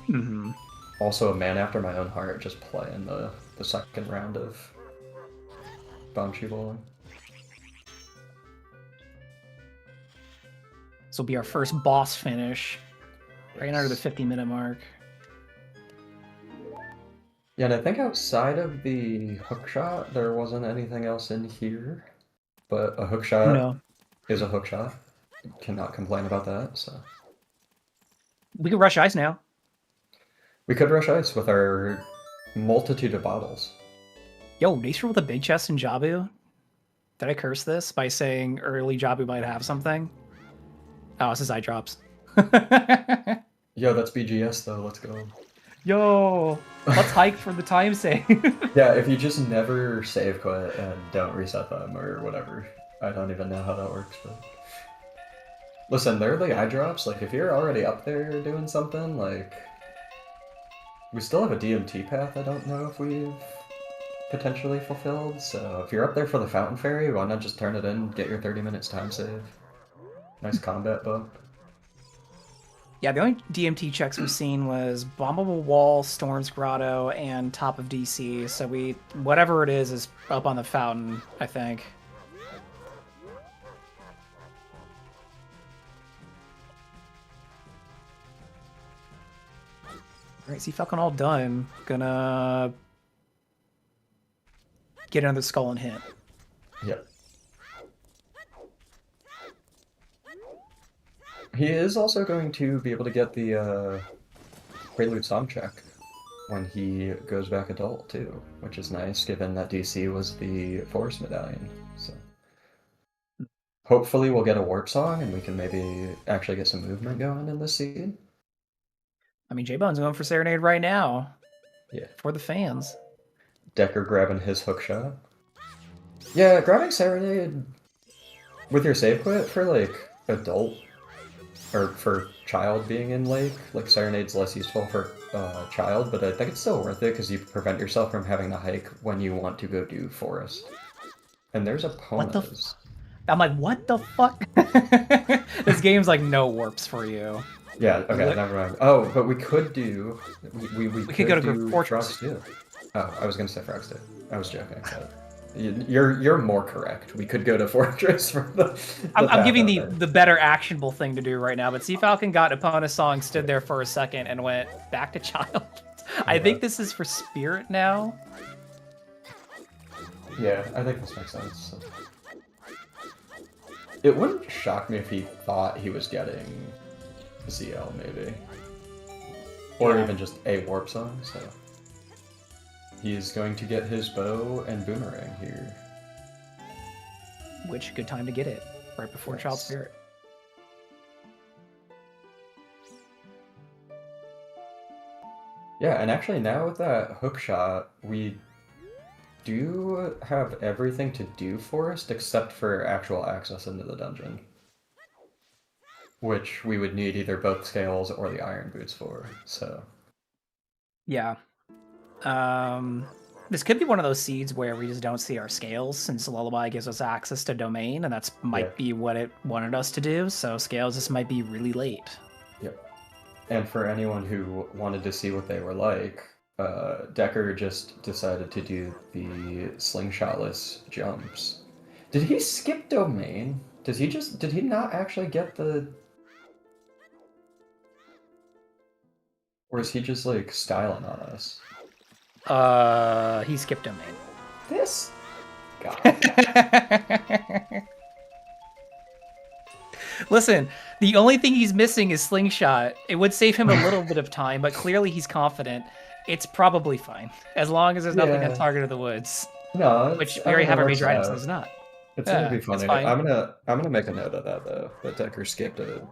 Mm-hmm. Also, a man after my own heart, just playing the second round of Banshee Bowling. This will be our first boss finish, right under the 50-minute mark. Yeah, and I think outside of the hookshot, there wasn't anything else in here. But a hookshot is a hookshot. Cannot complain about that, so. We can rush ice now. We could rush ice with our multitude of bottles. Yo, Nature with a big chest in Jabu? Did I curse this by saying early Jabu might have something? Oh, this is eye drops. Yo, that's BGS though, let's go. Yo, let's hike for the time save. Yeah, if you just never save quit and don't reset them or whatever. I don't even know how that works, but... Listen, they're the eye drops, like, if you're already up there doing something, like... We still have a DMT path I don't know if we've potentially fulfilled, so if you're up there for the Fountain Fairy, why not just turn it in, get your 30 minutes time save? Nice combat bump. Yeah, the only DMT checks we've seen was Bombable Wall, Storm's Grotto, and Top of DC, so whatever it is up on the fountain, I think. Alright, Sea Falcon all done. Gonna get another skull and hit. Yep. He is also going to be able to get the Prelude Song check when he goes back adult too, which is nice given that DC was the Forest Medallion. So hopefully we'll get a Warp Song and we can maybe actually get some movement going in this seed. I mean, J-Bone's going for Serenade right now. Yeah. For the fans. Decker grabbing his hook shot. Yeah, grabbing Serenade with your save quit for like adult or for child being in lake, like Serenade's less useful for child, but I think it's still worth it because you prevent yourself from having to hike when you want to go do forest. And there's Eponas. I'm like, what the fuck? This game's like no warps for you. Yeah, okay, never mind. Oh, but we could do... We could go to Fortress. Frogs too. Oh, I was going to say Frogs too. I was joking. But you're more correct. We could go to Fortress for the I'm giving the better actionable thing to do right now, but Sea Falcon got Epona's song, stood there for a second, and went back to child. I think this is for Spirit now. Yeah, I think this makes sense. So. It wouldn't shock me if he thought he was getting ZL, maybe. Or even just a warp song, so... He's going to get his bow and boomerang here. Which, good time to get it. Right before Child Spirit. Yeah, and actually now with that hook shot, we do have everything to do Forest except for actual access into the dungeon. Which we would need either both scales or the iron boots for, so... Yeah. This could be one of those seeds where we just don't see our scales, since Lullaby gives us access to domain, and that's might be what it wanted us to do, so scales just might be really late. Yep. And for anyone who wanted to see what they were like, Decker just decided to do the slingshotless jumps. Did he skip domain? Did he not actually get the... Or is he just, like, styling on us? He skipped domain. This guy. Listen, the only thing he's missing is Slingshot. It would save him a little bit of time, but clearly he's confident. It's probably fine, as long as there's nothing on Target of the Woods. No, which we already have our major items, so it's not. It's gonna be funny. I'm gonna make a note of that though. That Decker skipped it.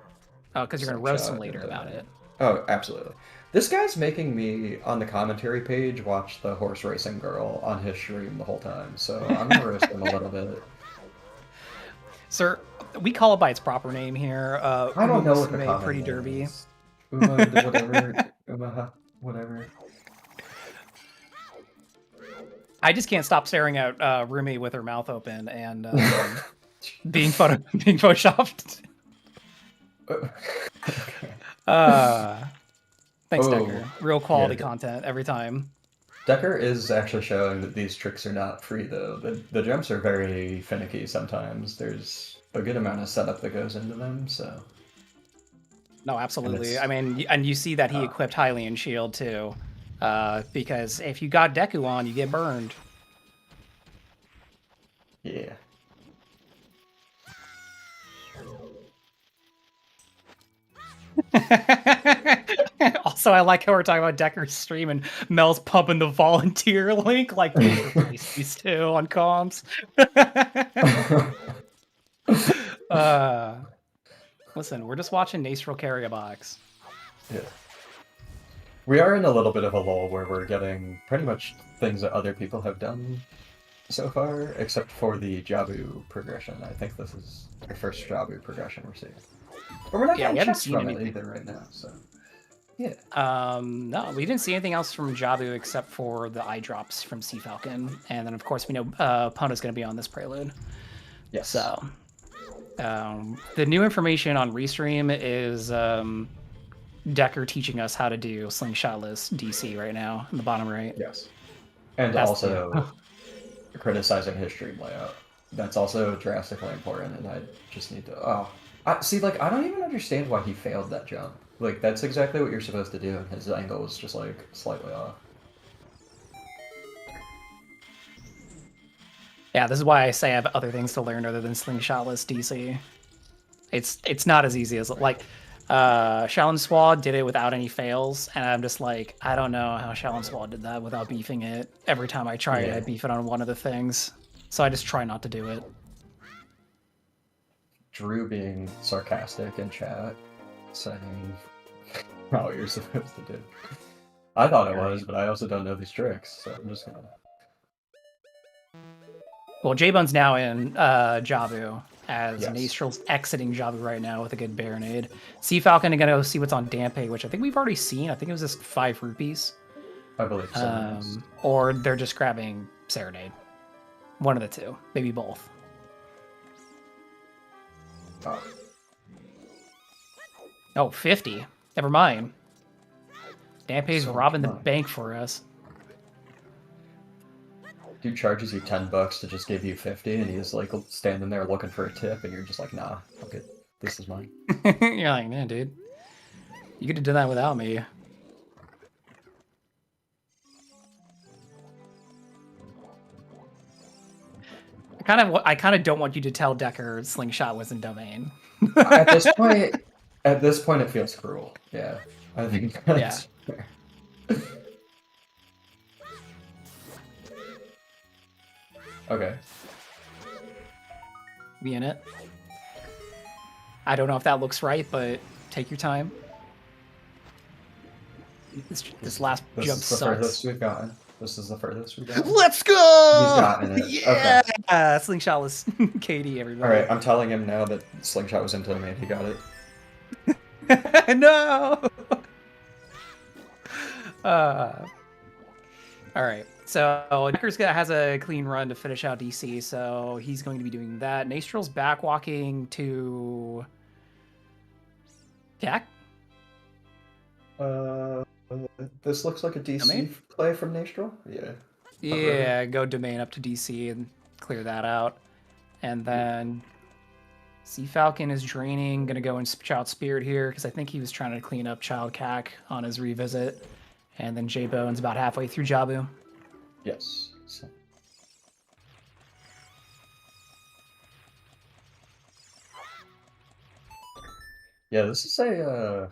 Oh, because you're gonna roast him later about it. Oh, absolutely. This guy's making me, on the commentary page, watch the horse racing girl on his stream the whole time, so I'm gonna roast him a little bit. Sir, we call it by its proper name here. I don't know what the common Pretty name Derby. is. Whatever. Whatever. I just can't stop staring at Rumi with her mouth open and being photoshopped. Thanks, Decker. Real quality content every time. Decker is actually showing that these tricks are not free, though. The jumps are very finicky sometimes. There's a good amount of setup that goes into them, so... No, absolutely. I mean, and you see that he equipped Hylian Shield, too. Because if you got Deku on, you get burned. Yeah. Also, I like how we're talking about Decker's stream and Mel's pumping the volunteer link like these two on comms. Listen, we're just watching Nastrel carry a box. Yeah. We are in a little bit of a lull where we're getting pretty much things that other people have done so far, except for the Jabu progression. I think this is the first Jabu progression we're seeing. But we're not getting checks from it either right now, so... Yeah. No, we didn't see anything else from Jabu except for the eye drops from Sea Falcon, and then of course we know Pono's going to be on this prelude. Yes. So, the new information on Restream is Decker teaching us how to do slingshotless DC right now in the bottom right. Yes. And that's also criticizing his stream layout. That's also drastically important, and I just need to... see, like, I don't even understand why he failed that jump. Like, that's exactly what you're supposed to do, and his angle was just, like, slightly off. Yeah, this is why I say I have other things to learn other than slingshotless DC. It's not as easy as, like, Shaolin Swad did it without any fails, and I'm just like, I don't know how Shaolin Swad did that without beefing it. Every time I try it, I beef it on one of the things. So I just try not to do it. Drew being sarcastic in chat, saying how you're supposed to do. I thought it was, but I also don't know these tricks, so I'm just gonna... Well, J-Bone's now in Jabu, as Yes. Nastral's exiting Jabu right now with a good Baronade. Sea Falcon are going to go see what's on Dampe, which I think we've already seen. I think it was just 5 rupees. I believe so. Yes. Or they're just grabbing Serenade. One of the two. Maybe both. Oh. Oh, 50. Never mind. Dampe's So robbing the much. bank for us. Dude charges you $10 to just give you 50, and he's like standing there looking for a tip, and you're just like, nah, okay, this is mine. You're like, man, dude. You could have done that without me. I kind of don't want you to tell Decker Slingshot was in Domain. At this point, it feels cruel. Yeah, I think that's fair. Okay. Be in it. I don't know if that looks right, but take your time. This last This jump is the sucks. furthest we've gotten. This is the furthest we've gotten. Let's go! He's gotten it. Yeah! Okay. Slingshot was Katie, everybody. Alright, I'm telling him now that Slingshot was into the main. He got it. No! Alright, so Decker's has a clean run to finish out DC, so he's going to be doing that. Nastral's backwalking to... Jack? This looks like a DC Domain? play from Nastral? Yeah. Yeah, go Domain up to DC and clear that out. And then Sea Falcon is draining, gonna go in Child Spirit here, because I think he was trying to clean up Child Cac on his revisit. And then J-Bone's about halfway through Jabu. Yes. So. Yeah, this is a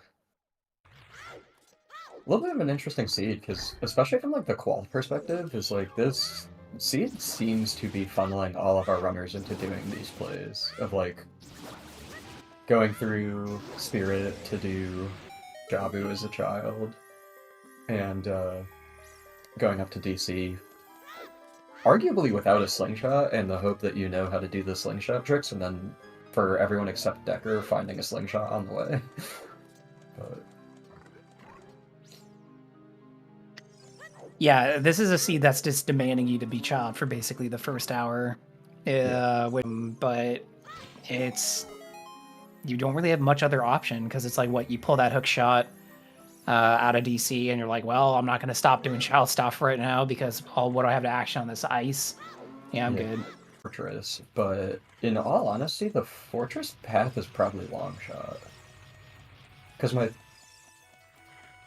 little bit of an interesting seed, because especially from like the qual perspective, is like this seed seems to be funneling all of our runners into doing these plays of like going through Spirit to do Jabu as a child, and going up to DC, arguably without a slingshot, and the hope that you know how to do the slingshot tricks, and then for everyone except Decker finding a slingshot on the way. But... Yeah, this is a seed that's just demanding you to be Child for basically the first hour. But it's... You don't really have much other option, because it's like, what, you pull that hook shot out of DC, and you're like, well, I'm not going to stop doing Child stuff right now, because what do I have to action on this ice? Yeah, I'm good. Fortress, but in all honesty, the Fortress path is probably long shot. Because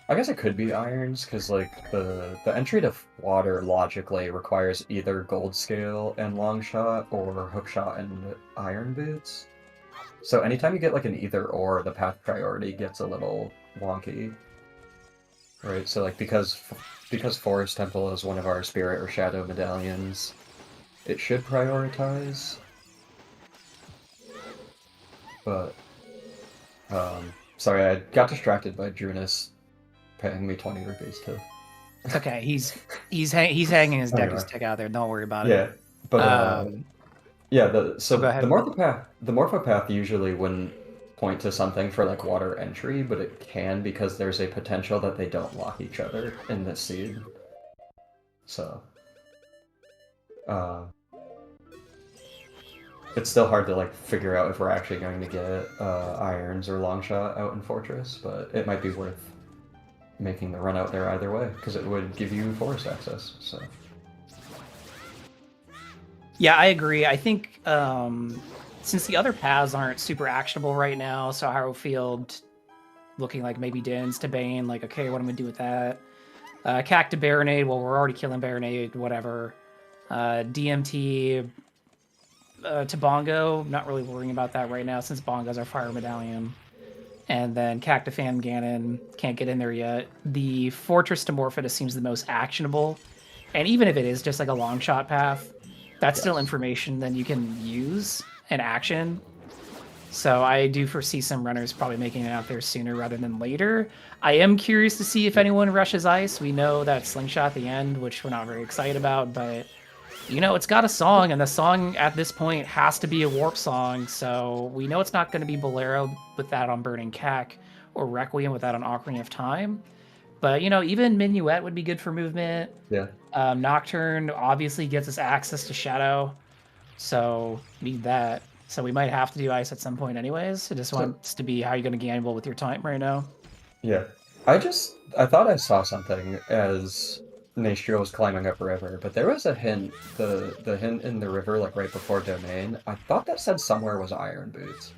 I guess it could be Irons, because like the entry to water logically requires either Gold Scale and long shot, or hook shot and Iron Boots. So anytime you get like an either or, the path priority gets a little wonky. Right, so like because Forest Temple is one of our Spirit or Shadow medallions, it should prioritize. But sorry, I got distracted by Drunus paying me 20 rupees too. It's okay. He's hanging his deck stick out there. Don't worry about it. Yeah, but yeah. The Morpho path usually wouldn't point to something for like water entry, but it can, because there's a potential that they don't lock each other in this seed. So it's still hard to like figure out if we're actually going to get Irons or Longshot out in Fortress, but it might be worth making the run out there either way, because it would give you forest access. So yeah, I agree. I think since the other paths aren't super actionable right now, so Harrowfield looking like maybe Din's to Bane, like, okay, what am I gonna do with that? Cac to Baronade, well, we're already killing Baronade, whatever. DMT to Bongo, not really worrying about that right now, since Bongo's our fire medallion. And then Cac to Fam Ganon, can't get in there yet. The Fortress to Morpheus seems the most actionable, and even if it is just like a long shot path, that's still information then you can use and action. So I do foresee some runners probably making it out there sooner rather than later. I am curious to see if anyone rushes ice. We know that Slingshot at the end, which we're not very excited about, but You know, it's got a song, and the song at this point has to be a warp song, so we know it's not going to be Bolero with that on Burning Cack, or Requiem with that on Ocarina of Time. But, you know, even Minuet would be good for movement. Yeah. Nocturne obviously gets us access to Shadow, so need that. So we might have to do Ice at some point anyways. It just wants to be how you're going to gamble with your time right now. Yeah. I thought I saw something as Naestro was climbing up river, but there was a hint, the hint in the river, like right before Domain. I thought that said somewhere was Iron Boots.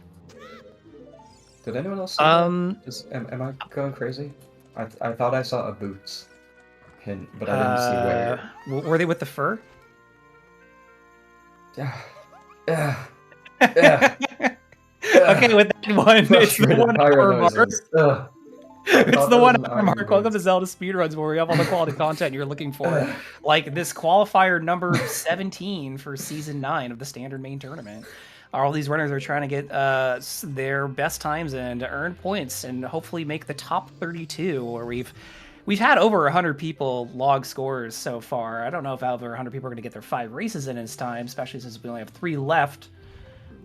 Did anyone else see that? Am I going crazy? I thought I saw a Boots hint, but I didn't see where. Were they with the fur? Yeah. Yeah. Yeah. Okay, with that one, it's the one from Mark. It's the one from Mark. Welcome to Zelda Speedruns, where we have all the quality content you're looking for. Like this qualifier number 17 for Season 9 of the Standard Main Tournament. All these runners are trying to get their best times in to earn points and hopefully make the top 32, where we've had over 100 people log scores so far. I don't know if over 100 people are going to get their 5 races in this time, especially since we only have 3 left.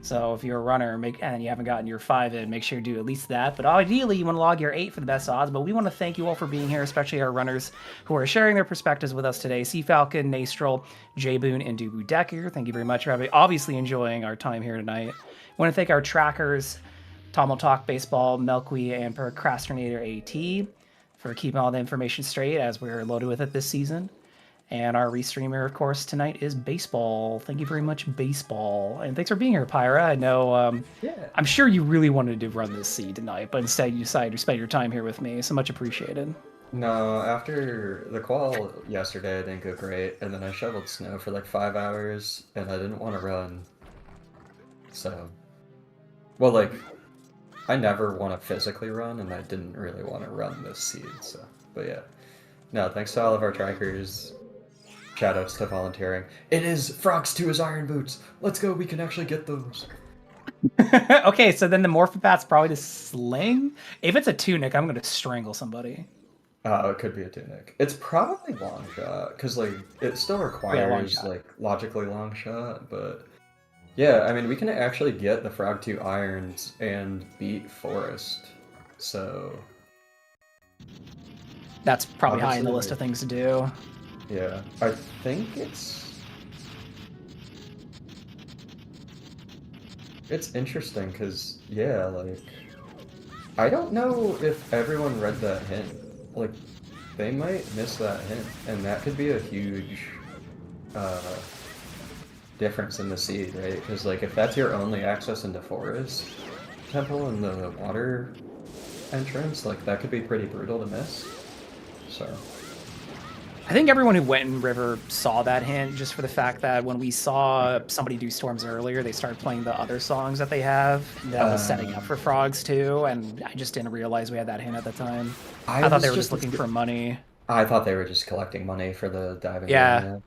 So if you're a runner and you haven't gotten your 5 in, make sure you do at least that. But ideally, you want to log your 8 for the best odds. But we want to thank you all for being here, especially our runners who are sharing their perspectives with us today. Sea Falcon, Nastrel, J Boone, and Dubu Decker. Thank you very much for obviously enjoying our time here tonight. I want to thank our trackers, Tom will Talk Baseball, Melqui, and Procrastinator AT for keeping all the information straight as we're loaded with it this season. And our restreamer, of course, tonight is Baseball. Thank you very much, Baseball. And thanks for being here, Pyra. I know, I'm sure you really wanted to run this seed tonight, but instead you decided to spend your time here with me, so much appreciated. No, after the qual yesterday, I didn't go great, and then I shoveled snow for like 5 hours, and I didn't want to run. So, well, like, I never want to physically run, and I didn't really want to run this seed, so, but yeah. No, thanks to all of our trackers. Shoutouts to volunteering. It is Frogs to his Iron Boots. Let's go, we can actually get those. Okay, so then the Morphopat's probably to Sling? If it's a Tunic, I'm going to strangle somebody. It could be a Tunic. It's probably Long Shot, because, like, it still requires, like, logically Long Shot, but... Yeah, I mean, we can actually get the Frog 2 Irons and beat Forest, so... That's probably high in the list of things to do. Yeah, I think it's interesting because, yeah, like, I don't know if everyone read that hint. Like, they might miss that hint, and that could be a huge difference in the seed, right? Because, like, if that's your only access into Forest Temple and the water entrance, like, that could be pretty brutal to miss. So... I think everyone who went in River saw that hint, just for the fact that when we saw somebody do Storms earlier, they started playing the other songs that they have that was setting up for Frogs too, and I just didn't realize we had that hint at the time. I thought they were just looking for money. I thought they were just collecting money for the diving. Yeah.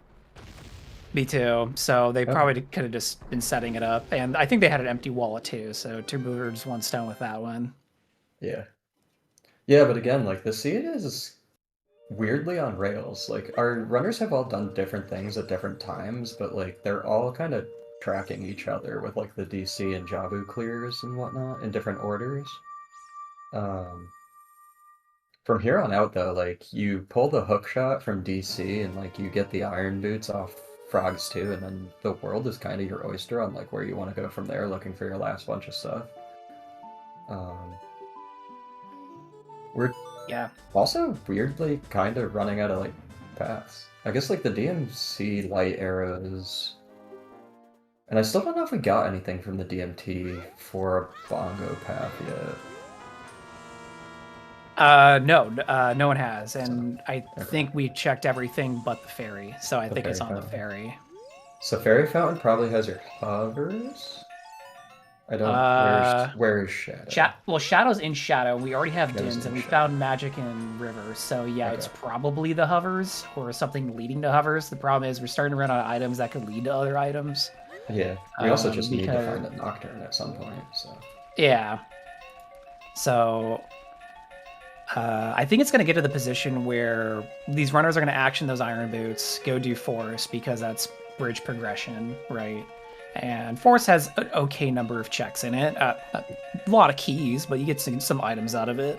Me too. So they probably could have just been setting it up, and I think they had an empty wallet too, so 2 birds, 1 stone with that one. Yeah. Yeah, but again, like, the seed is... weirdly on rails. Like, our runners have all done different things at different times, but, like, they're all kind of tracking each other with, like, the DC and Jabu clears and whatnot in different orders. From here on out, though, like, you pull the hook shot from DC and, like, you get the Iron Boots off Frogs too, and then the world is kind of your oyster on, like, where you want to go from there, looking for your last bunch of stuff. We're also weirdly kind of running out of, like, paths. I guess, like, the DMC light arrows... And I still don't know if we got anything from the DMT for a bongo path yet. No one has, and I think we checked everything but the ferry, so I think it's on the ferry. So Fairy Fountain probably has your hovers? I don't. Where is Shadow? Well, Shadow's in Shadow. We already have Dins, and we found Magic in River. So yeah, it's probably the hovers or something leading to hovers. The problem is we're starting to run out of items that could lead to other items. Yeah, we also just need to find a Nocturne at some point. So yeah. So I think it's going to get to the position where these runners are going to action those Iron Boots, go do Forest, because that's bridge progression, right? And Force has an okay number of checks in it. A lot of keys, but you get some items out of it.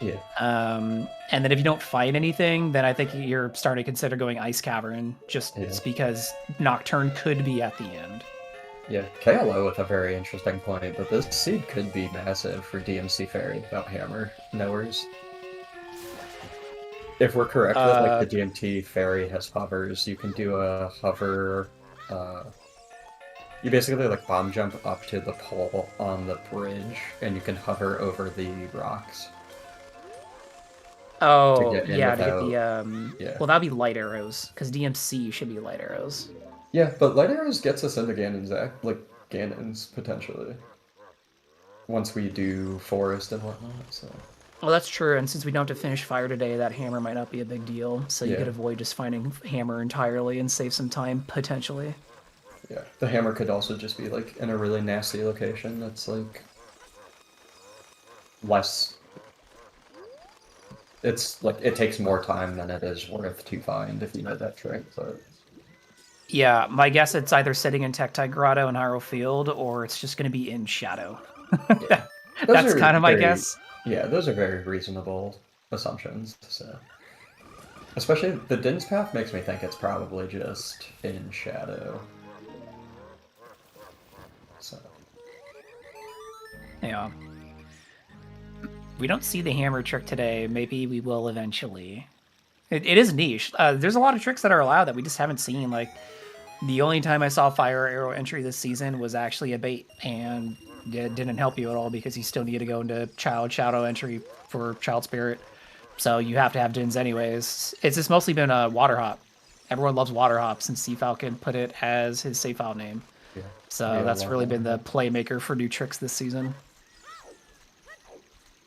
Yeah. And then if you don't find anything, then I think you're starting to consider going Ice Cavern, just because Nocturne could be at the end. Yeah, KLO with a very interesting point, but this seed could be massive for DMC Fairy without hammer knowers. If we're correct that like the DMT Fairy has hovers, you can do a hover. You basically like bomb jump up to the pole on the bridge, and you can hover over the rocks. Oh, to get the yeah. Well, that'd be light arrows, because DMC should be light arrows. Yeah, but light arrows gets us into Ganon's potentially. Once we do forest and whatnot, so. Well, that's true, and since we don't have to finish fire today, that hammer might not be a big deal, so you could avoid just finding hammer entirely and save some time, potentially. Yeah, the hammer could also just be, like, in a really nasty location that's, like, less... It's, like, it takes more time than it is worth to find, if you know that trick, so... Yeah, my guess it's either sitting in Tektite Grotto in Hyrule Field, or it's just going to be in Shadow. Yeah. That's kind of my guess. Yeah, those are very reasonable assumptions, so... Especially, the Din's Path makes me think it's probably just in Shadow. So... Yeah. We don't see the hammer trick today. Maybe we will eventually. It is niche. There's a lot of tricks that are allowed that we just haven't seen. Like, the only time I saw fire arrow entry this season was actually a bait, and it didn't help you at all because you still need to go into Child Shadow entry for Child Spirit. So you have to have Dins anyways. It's just mostly been a Water Hop. Everyone loves Water Hop since Sea Falcon put it as his save file name. Yeah. So that's really been the playmaker for new tricks this season.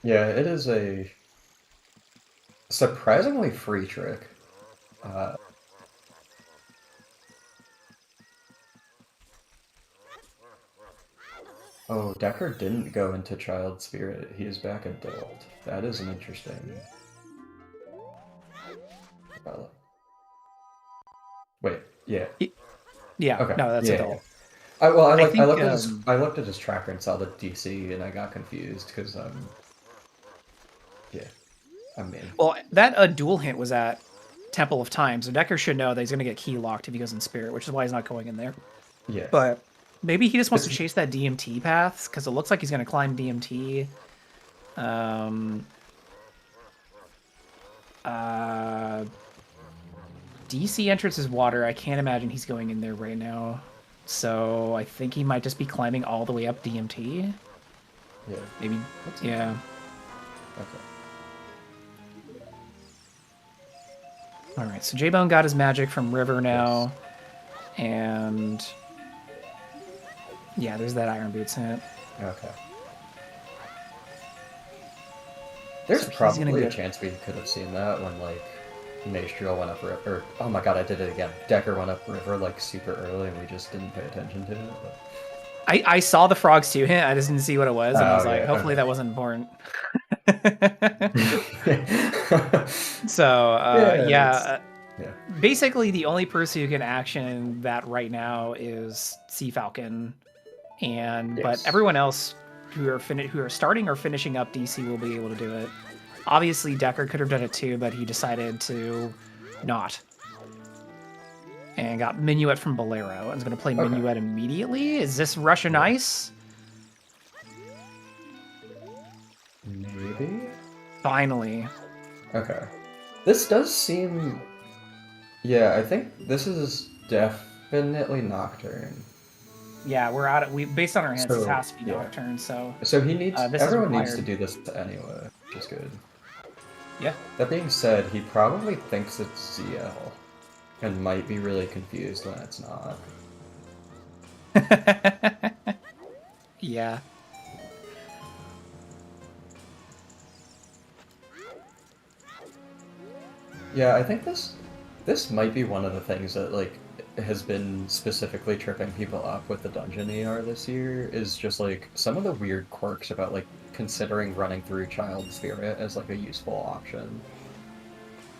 Yeah, it is a surprisingly free trick. Oh, Decker didn't go into Child Spirit. He is back adult. That is an interesting... Wait, yeah. Yeah, okay. No, that's adult. I looked at his tracker and saw the DC, and I got confused, because, yeah. I mean... Well, that dual hint was at Temple of Time, so Decker should know that he's going to get key locked if he goes in Spirit, which is why he's not going in there. Yeah. But maybe he just wants to chase that DMT path, because it looks like he's going to climb DMT. DC entrance is water. I can't imagine he's going in there right now. So I think he might just be climbing all the way up DMT. Yeah. Maybe. Yeah. Okay. Alright, so J-Bone got his magic from River now. Yes. And... yeah, there's that Iron Boots hint. Okay. There's probably a chance we could have seen that when, like, Maestro went up river. Oh my god, I did it again. Decker went up river, like, super early, and we just didn't pay attention to it. But... I saw the Frogs 2 hint, I just didn't see what it was, and I was like, hopefully that wasn't important. So, yeah. Basically, the only person who can action that right now is Sea Falcon, and but everyone else who are starting or finishing up DC will be able to do it. Obviously, Decker could have done it too, but he decided to not. And got Minuet from Bolero, and is going to play Minuet immediately. Is this Russian Ice? Maybe? Finally. Okay. This does seem... yeah, I think this is definitely Nocturne. Yeah, we're out. Based on our hints, it has to be Nocturne. So he needs. Everyone needs to do this anyway, which is good. Yeah. That being said, he probably thinks it's ZL, and might be really confused when it's not. Yeah. Yeah, I think this might be one of the things that, like, has been specifically tripping people up with the Dungeon ER this year, is just, like, some of the weird quirks about, like, considering running through Child Spirit as, like, a useful option.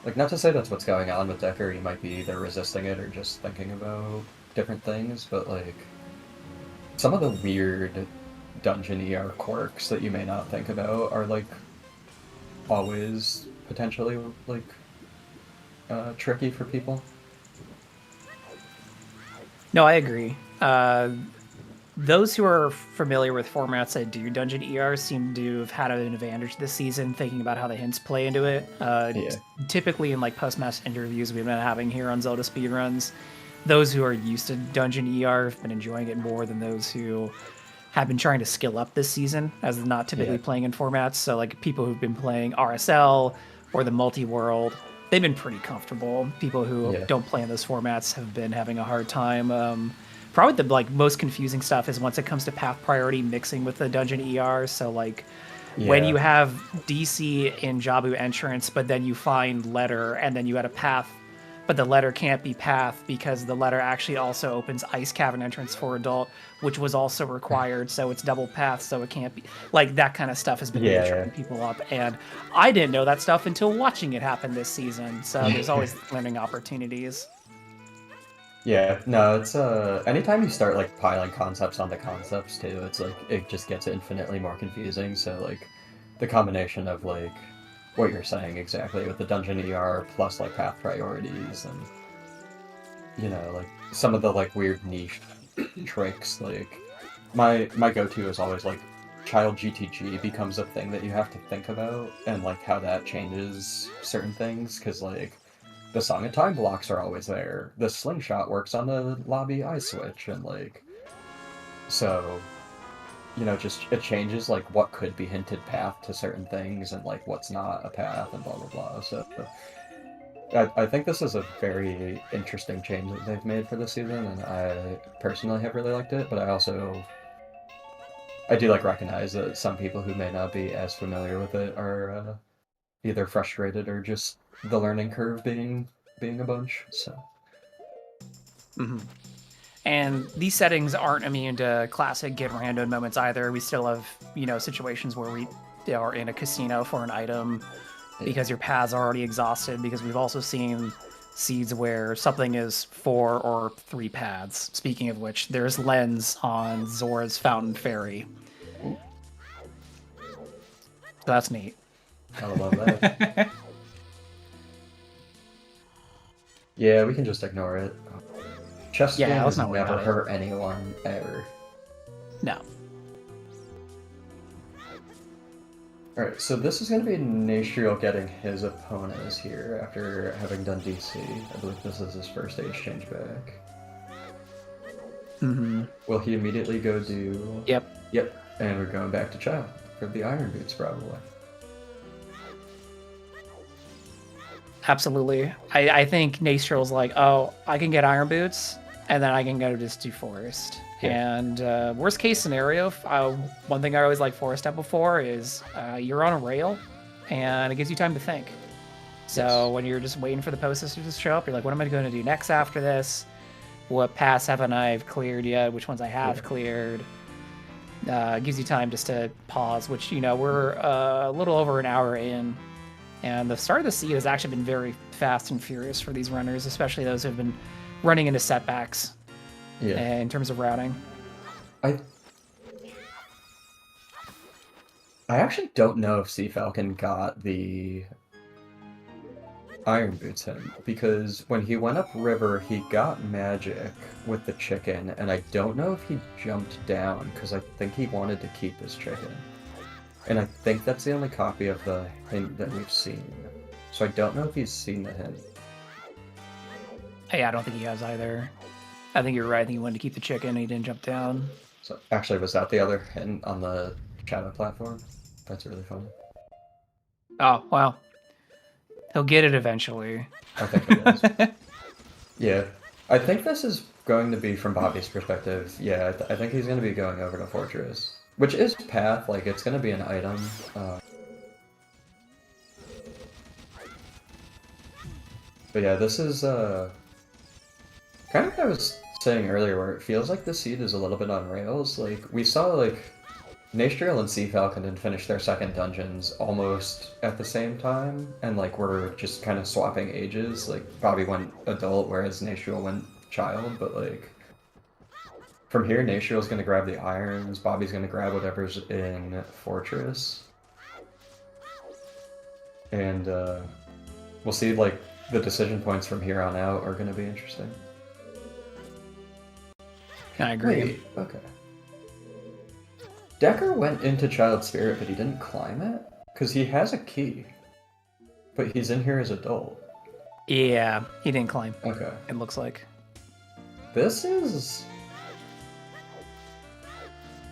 Like, not to say that's what's going on with Decker, he might be either resisting it or just thinking about different things, but like some of the weird dungeon ER quirks that you may not think about are like always potentially like tricky for people. No, I agree. Those who are familiar with formats that do dungeon ER seem to have had an advantage this season, thinking about how the hints play into it. Yeah. Typically, in like post-match interviews we've been having here on Zelda Speedruns, those who are used to dungeon ER have been enjoying it more than those who have been trying to skill up this season, as they're not typically playing in formats. So, like people who've been playing RSL or the multi-world, they've been pretty comfortable. People who don't play in those formats have been having a hard time. Probably the like most confusing stuff is once it comes to path priority mixing with the dungeon ER. So like when you have DC in Jabu entrance, but then you find letter and then you had a path, but the letter can't be path because the letter actually also opens ice cavern entrance for adult, which was also required. So it's double path, so it can't be like that kind of stuff has been really tripping people up. And I didn't know that stuff until watching it happen this season. So there's always learning opportunities. Yeah, no, it's anytime you start like piling concepts onto concepts too, it's like it just gets infinitely more confusing. So like the combination of like what you're saying exactly with the dungeon ER plus like path priorities and you know, like some of the like weird niche tricks, like my go-to is always like child GTG becomes a thing that you have to think about and like how that changes certain things, because like the Song of Time blocks are always there. The slingshot works on the lobby eye switch, and like, so, you know, just it changes like what could be hinted path to certain things, and like what's not a path, and blah blah blah. So, I think this is a very interesting change that they've made for this season, and I personally have really liked it. But I do like recognize that some people who may not be as familiar with it are either frustrated or just the learning curve being a bunch. So and these settings aren't immune to classic get random moments either. We still have, you know, situations where we are in a casino for an item because your paths are already exhausted, because we've also seen seeds where something is 4 or 3 paths. Speaking of which, there's lens on Zora's Fountain Fairy. So that's neat. I love that. Yeah, we can just ignore it. Chest game has never hurt anyone, ever. No. Alright, so this is going to be Nasriel getting his opponents here after having done DC. I believe this is his first age change back. Will he immediately go do... Yep. Yep, and we're going back to Child for the Iron Boots, probably. Absolutely. I think Nasriel's like, oh, I can get Iron Boots, and then I can go just do Forest. Yeah. And worst case scenario, one thing I always like Forest Temple for is you're on a rail, and it gives you time to think. So when you're just waiting for the post to show up, you're like, what am I going to do next after this? What paths haven't I cleared yet? Which ones I have cleared? It gives you time just to pause, which, you know, we're a little over an hour in. And the start of the seed has actually been very fast and furious for these runners, especially those who have been running into setbacks in terms of routing. I actually don't know if Sea Falcon got the Iron Boots him, because when he went up river, he got magic with the chicken, and I don't know if he jumped down, because I think he wanted to keep his chicken. And I think that's the only copy of the hint that we've seen. So I don't know if he's seen the hint. Hey, I don't think he has either. I think you're right. I think he wanted to keep the chicken and he didn't jump down. So actually, was that the other hint on the Shadow platform? That's really funny. Oh, wow. He'll get it eventually. I think he does. Yeah. I think this is going to be, from Bobby's perspective, yeah, I think he's going to be going over to Fortress. Which is path, like, it's gonna be an item. But yeah, this is, kind of what I was saying earlier, where it feels like the seed is a little bit on rails. Like, we saw, like, Nasriel and Sea Falcon had finished their second dungeons almost at the same time, and, like, we're just kind of swapping ages. Like, Bobby went adult, whereas Nasriel went child, but, like, From here, Naciel's going to grab the irons. Bobby's going to grab whatever's in Fortress. And we'll see, like, the decision points from here on out are going to be interesting. I agree. Wait, okay. Decker went into Child Spirit, but he didn't climb it? Because he has a key. But he's in here as adult. Yeah, he didn't climb. Okay. It looks like. This is...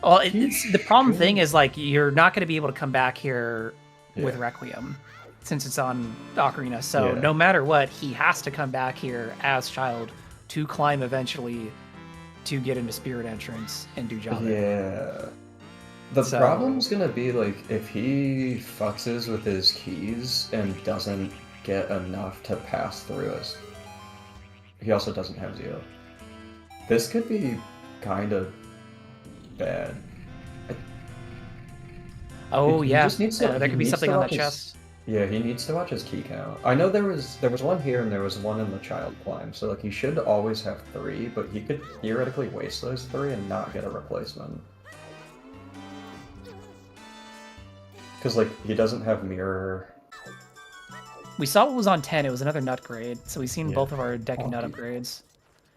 Well, the problem thing is, like, you're not going to be able to come back here with Requiem, since it's on Ocarina. So no matter what, he has to come back here as Child to climb eventually to get into Spirit Entrance and do Java. Yeah. The problem's going to be, like, if he fuckses with his keys and doesn't get enough to pass through us. He also doesn't have Zeo. This could be kind of bad. Oh, he yeah. Just needs to, there could be something on that chest. Yeah, he needs to watch his key count. I know there was one here and there was one in the Child climb, so like he should always have 3, but he could theoretically waste those 3 and not get a replacement. Because like he doesn't have mirror. We saw what was on 10. It was another nut grade, so we've seen both of our deck and nut upgrades.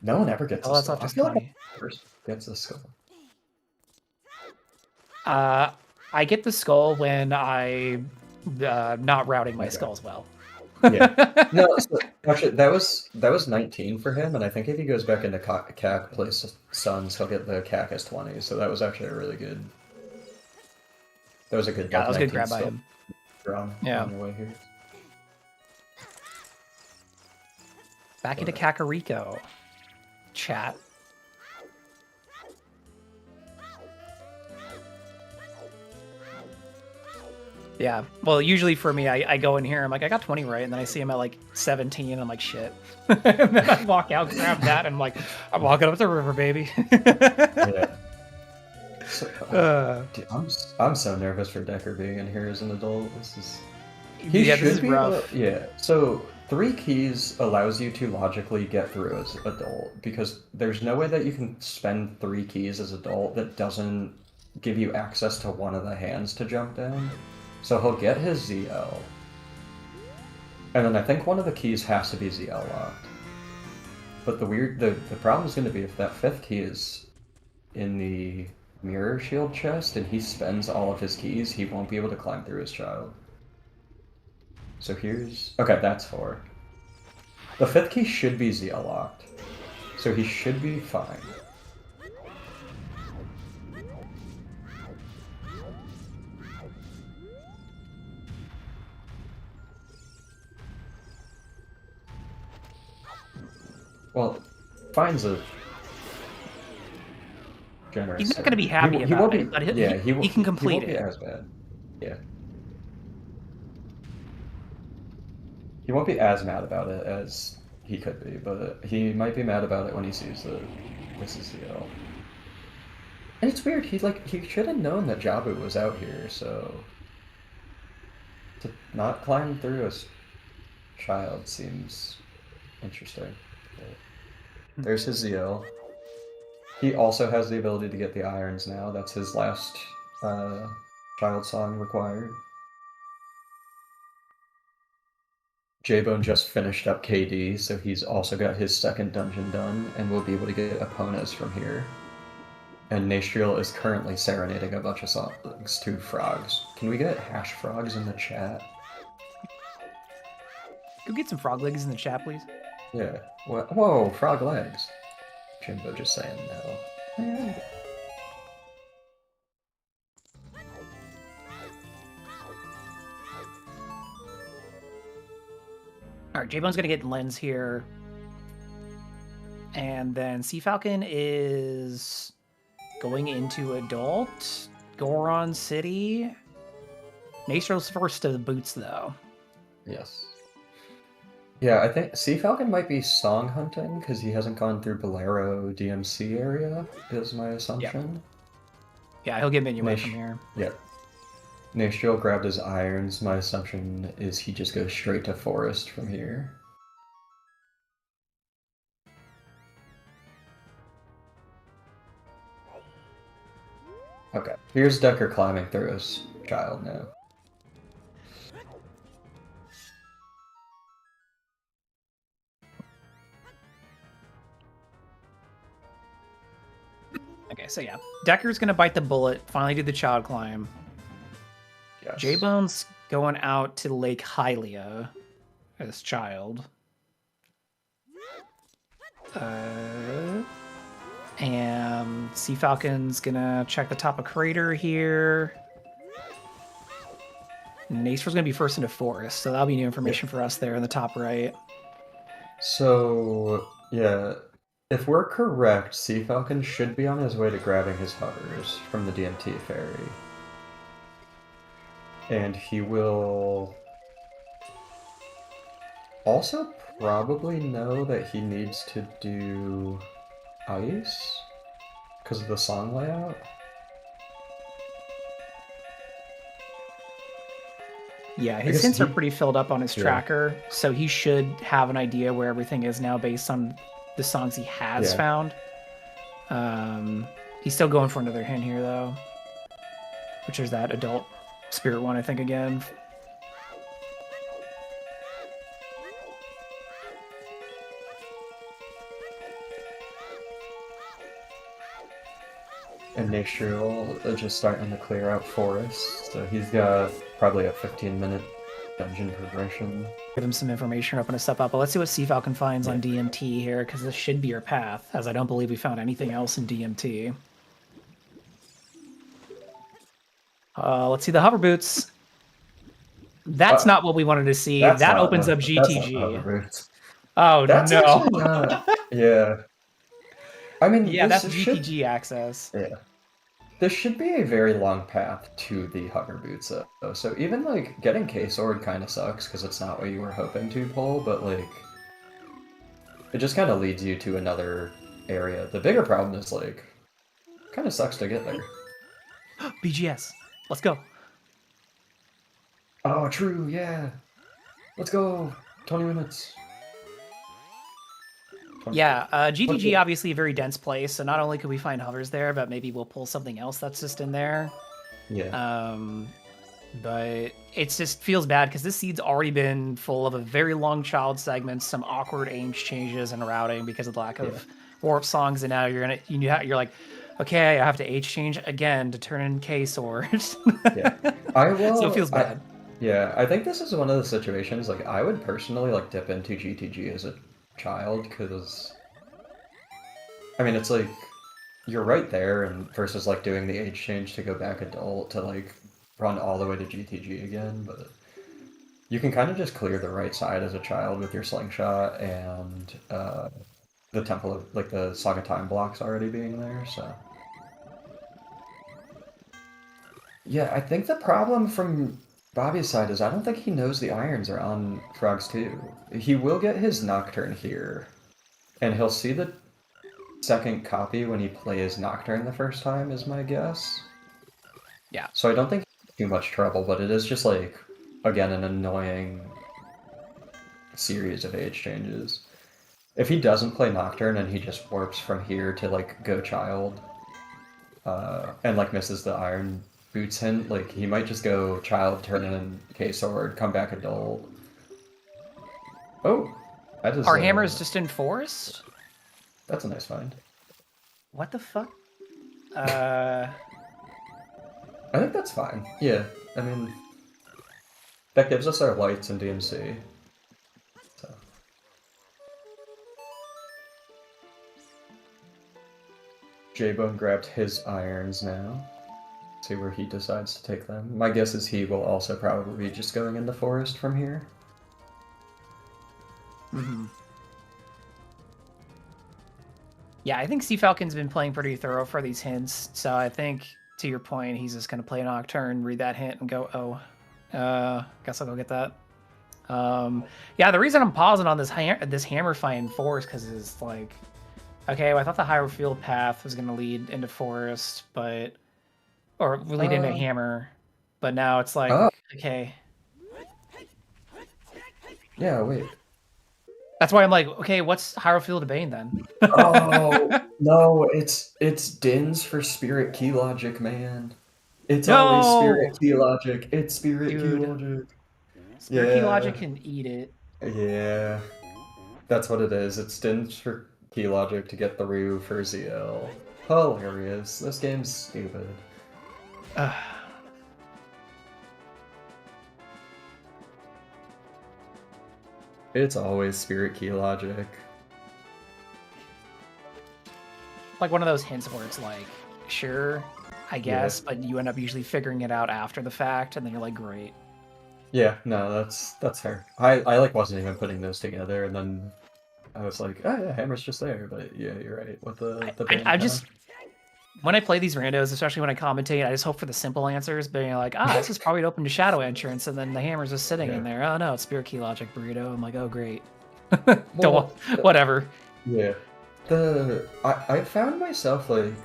No one ever gets a skull. That's I feel 20. like first gets a skull. I get the skull when I not routing my skulls well. Yeah. No, so, actually, that was 19 for him, and I think if he goes back into CAC, plays Suns, he'll get the CAC as 20. So that was actually a really good. That was a good. Yeah, that was a good grab by him. On the way here. Back into Kakariko. Chat. Yeah, well, usually for me, I go in here, I'm like, I got 20 right, and then I see him at like 17, and I'm like, shit. And then I walk out, grab that, and I'm like, I'm walking up the river, baby. Yeah. So, dude, I'm so nervous for Decker being in here as an adult. This is this is rough. So 3 keys allows you to logically get through as adult, because there's no way that you can spend 3 keys as adult that doesn't give you access to one of the hands to jump down. So he'll get his ZL. And then I think one of the keys has to be ZL locked. But the problem is going to be if that 5th key is in the mirror shield chest and he spends all of his keys, he won't be able to climb through his Child. So here's... Okay, that's 4. The 5th key should be ZL locked. So he should be fine. Well, fine's a generous. He's not going to be happy about it, but he can complete it. He won't be as bad. Yeah. He won't be as mad about it as he could be, but he might be mad about it when he sees the SSCL. And it's weird, he should have known that Jabu was out here, so to not climb through a Child seems interesting. There's his ZL. He also has the ability to get the irons now. That's his last Child song required. J-Bone just finished up KD, so he's also got his 2nd dungeon done, and will be able to get Eponas from here. And Nastriel is currently serenading a bunch of songs to frogs. Can we get hash frogs in the chat? Go get some frog legs in the chat, please. Yeah. Whoa, frog legs. Jimbo just saying no. Alright, J-Bone's gonna get Lens here. And then Sea Falcon is going into Adult. Goron City. Nastriel's first to the boots, though. Yes. Yeah, I think Sea Falcon might be song hunting because he hasn't gone through Bolero DMC area, is my assumption. Yeah, he'll get Minuet from here. Yep. Nastriel grabbed his irons. My assumption is he just goes straight to Forest from here. Here's Decker climbing through his child now. Okay, so yeah. Decker's gonna bite the bullet, finally do the child climb. Yes. J-Bone's going out to Lake Hylia as child. And Sea Falcon's gonna check the top of crater here. Nacer's gonna be first into forest, so that'll be new information for us there in the top right. So, yeah, if we're correct, Sea Falcon should be on his way to grabbing his hovers from the DMT ferry. And he will also probably know that he needs to do ice because of the song layout. Yeah, his hints are pretty filled up on his tracker, so he should have an idea where everything is now based on the songs he has found. He's still going for another hint here, though, which is that adult spirit one, I think, again. And Nature will just starting to clear out forest, so he's got probably a 15-minute dungeon progression. Give him some information, open a step up, but let's see what Sea Falcon finds on DMT here, because this should be your path, as I don't believe we found anything else in DMT. Let's see the hover boots. That's not what we wanted to see. That opens up GTG. Oh, that's no. Not, yeah. I mean, yeah, that's GTG access. Yeah. This should be a very long path to the hover boots, though. So even, like, getting K-Sword kind of sucks, because it's not what you were hoping to pull, but, like, it just kind of leads you to another area. The bigger problem is, like, kind of sucks to get there. BGS. Let's go. Oh, true, yeah. Let's go. 20 minutes. Yeah, GTG obviously a very dense place, so not only could we find hovers there, but maybe we'll pull something else that's just in there. Yeah. But it just feels bad because this seed's already been full of a very long child segment, some awkward aim changes and routing because of the lack of warp songs, and now you're like, okay, I have to H change again to turn in K swords. I will. So it feels bad. I think this is one of the situations, like, I would personally, like, dip into GTG as a child, because I mean, it's like you're right there, and versus like doing the age change to go back adult to like run all the way to GTG again, but you can kind of just clear the right side as a child with your slingshot and the Temple of, like, the Song of Time blocks already being there, so yeah. I think the problem from Bobby's side is I don't think he knows the irons are on Frogs 2. He will get his Nocturne here, and he'll see the second copy when he plays Nocturne the first time, is my guess. Yeah. So I don't think he's too much trouble, but it is just, like, again, an annoying series of age changes. If he doesn't play Nocturne and he just warps from here to, like, go child, and, like, misses the Iron Boots hint, like, he might just go child, turn in K-Sword, come back adult. Oh! That is, our hammer is just in forest? That's a nice find. What the fuck? I think that's fine. Yeah, I mean, that gives us our lights in DMC. So. J-Bone grabbed his irons now. See where he decides to take them. My guess is he will also probably be just going in the forest from here. Yeah, I think Sea Falcon's been playing pretty thorough for these hints, so I think, to your point, he's just going to play Nocturne, read that hint, and go, guess I'll go get that. Yeah, the reason I'm pausing on this hammer find forest because it's like, okay, well, I thought the higher field path was going to lead into forest, but... or lead into hammer, but now it's like, okay. Yeah, wait. That's why I'm like, okay, what's Hierophil to Bane then? Oh, no, it's Dins for Spirit Key Logic, man. It's always No! spirit key logic. It's spirit key Dude. logic. Spirit Key Yeah. Logic can eat it. Yeah. That's what it is. It's stinged for key logic to get through for ZL. Hilarious. This game's stupid. It's always spirit key logic. Like one of those hints where it's like, sure, I guess, but you end up usually figuring it out after the fact, and then you're like, great. Yeah, no, that's fair. I like wasn't even putting those together, and then I was like, oh yeah, hammer's just there. But yeah, you're right. With the I just when I play these randos, especially when I commentate, I just hope for the simple answers, being like, this is probably open to shadow entrance, and then the hammer's just sitting in there. Oh no, it's Spirit Key Logic burrito. I'm like, oh great. Whatever. Yeah. I found myself like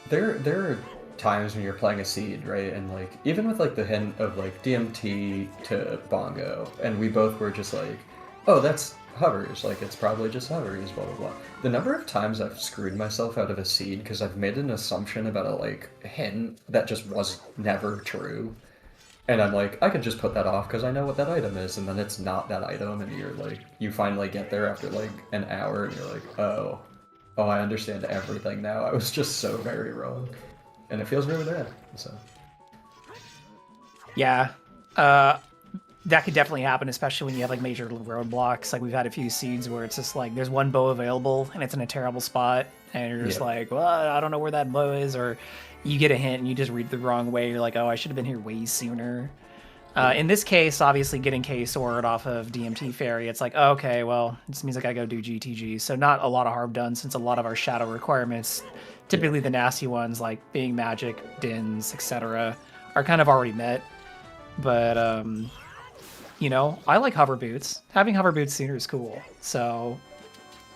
there are times when you're playing a seed, right? And like even with like the hint of like DMT to bongo, and we both were just like, oh, that's hovers, like it's probably just hovers, blah blah blah. The number of times I've screwed myself out of a seed because I've made an assumption about a like hint that just was never true. And I'm like, I could just put that off because I know what that item is, and then it's not that item, and you're like, you finally get there after like an hour, and you're like, oh, I understand everything now. I was just so very wrong, and it feels really bad. So, yeah, that could definitely happen, especially when you have like major roadblocks. Like we've had a few seeds where it's just like there's one bow available, and it's in a terrible spot, and you're just like, well, I don't know where that bow is, or you get a hint and you just read the wrong way. You're like, oh, I should have been here way sooner. In this case, obviously getting K-Sword off of DMT Fairy, it's like, oh, okay, well, this means I gotta go do GTG. So not a lot of harm done, since a lot of our shadow requirements, typically the nasty ones like being magic, dins, etc., are kind of already met. But, you know, I like hover boots. Having hover boots sooner is cool. So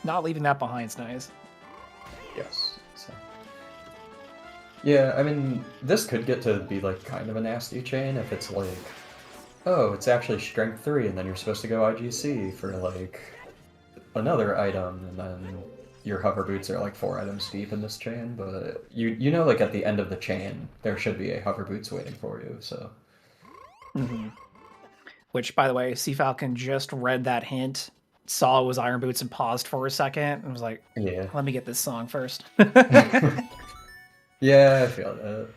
not leaving that behind is nice. yes. So. Yeah, I mean, this could get to be like kind of a nasty chain if it's like, oh, it's actually strength 3, and then you're supposed to go IGC for like another item, and then your hover boots are like 4 items deep in this chain. But you know, like at the end of the chain, there should be a hover boots waiting for you. So. Mm-hmm. Which, by the way, Sea Falcon just read that hint, saw it was Iron Boots, and paused for a second, and was like, yeah, let me get this song first. Yeah, I feel that.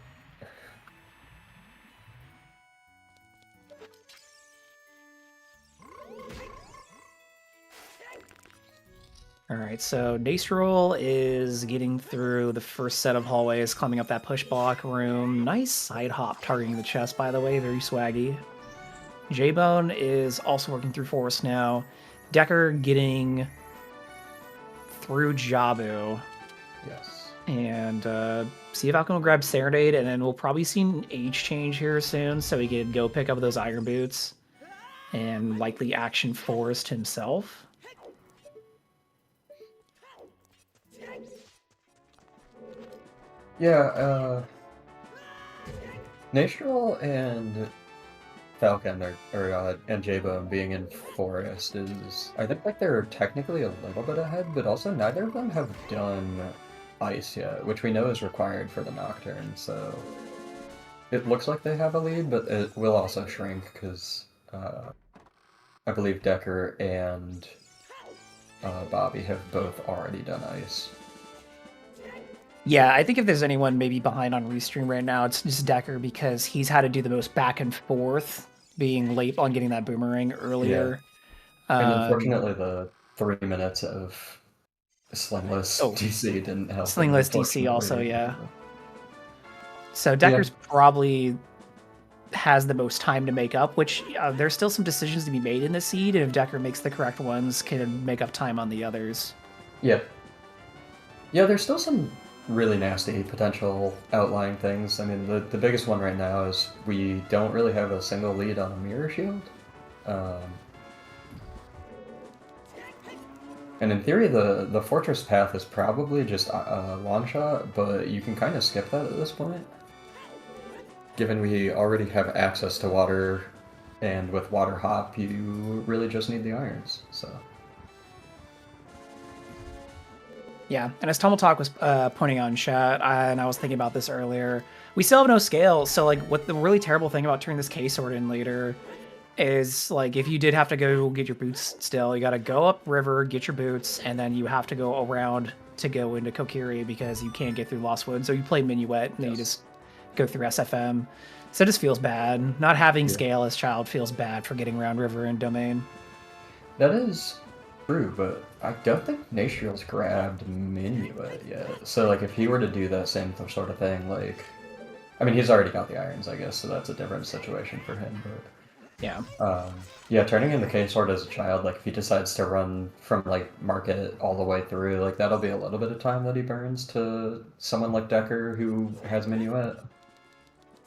Alright, so Dacerol is getting through the first set of hallways, climbing up that push block room. Nice side hop targeting the chest, by the way, very swaggy. J-Bone is also working through Forest now. Decker getting through Jabu. Yes. And Sea Falcon will grab Serenade, and then we'll probably see an age change here soon, so he could go pick up those Iron Boots and likely action Forest himself. Yeah, National and Falcon and J-Bone being in Forest is, I think, like they're technically a little bit ahead, but also neither of them have done Ice yet, which we know is required for the Nocturne, so it looks like they have a lead, but it will also shrink because I believe Decker and Bobby have both already done Ice. Yeah, I think if there's anyone maybe behind on Restream right now, it's just Decker, because he's had to do the most back and forth, being late on getting that boomerang earlier. Yeah. And unfortunately, the 3 minutes of Slingless DC didn't help. Slingless DC also, yeah. So Decker's probably has the most time to make up, which there's still some decisions to be made in the seed, and if Decker makes the correct ones, can make up time on the others. Yeah. Yeah, there's still some really nasty potential outlying things. I mean, the biggest one right now is we don't really have a single lead on a mirror shield. And in theory, the fortress path is probably just a long shot, but you can kind of skip that at this point. Given we already have access to water, and with water hop, you really just need the irons, so. Yeah, and as Tumble was pointing out in chat, and I was thinking about this earlier, we still have no scale. So like, what the really terrible thing about turning this K sword in later is like, if you did have to go get your boots, still you got to go up river, get your boots, and then you have to go around to go into Kokiri because you can't get through Lost Wood. So you play Minuet, and then you just go through SFM. So it just feels bad. Not having scale as child feels bad for getting around river and domain. That is true, but I don't think Nastriel's grabbed Minuet yet. So, like, if he were to do that same sort of thing, like... I mean, he's already got the irons, I guess, so that's a different situation for him, but... Yeah. Yeah, turning in the K-Sword as a child, like, if he decides to run from, like, Market all the way through, like, that'll be a little bit of time that he burns to someone like Decker who has Minuet.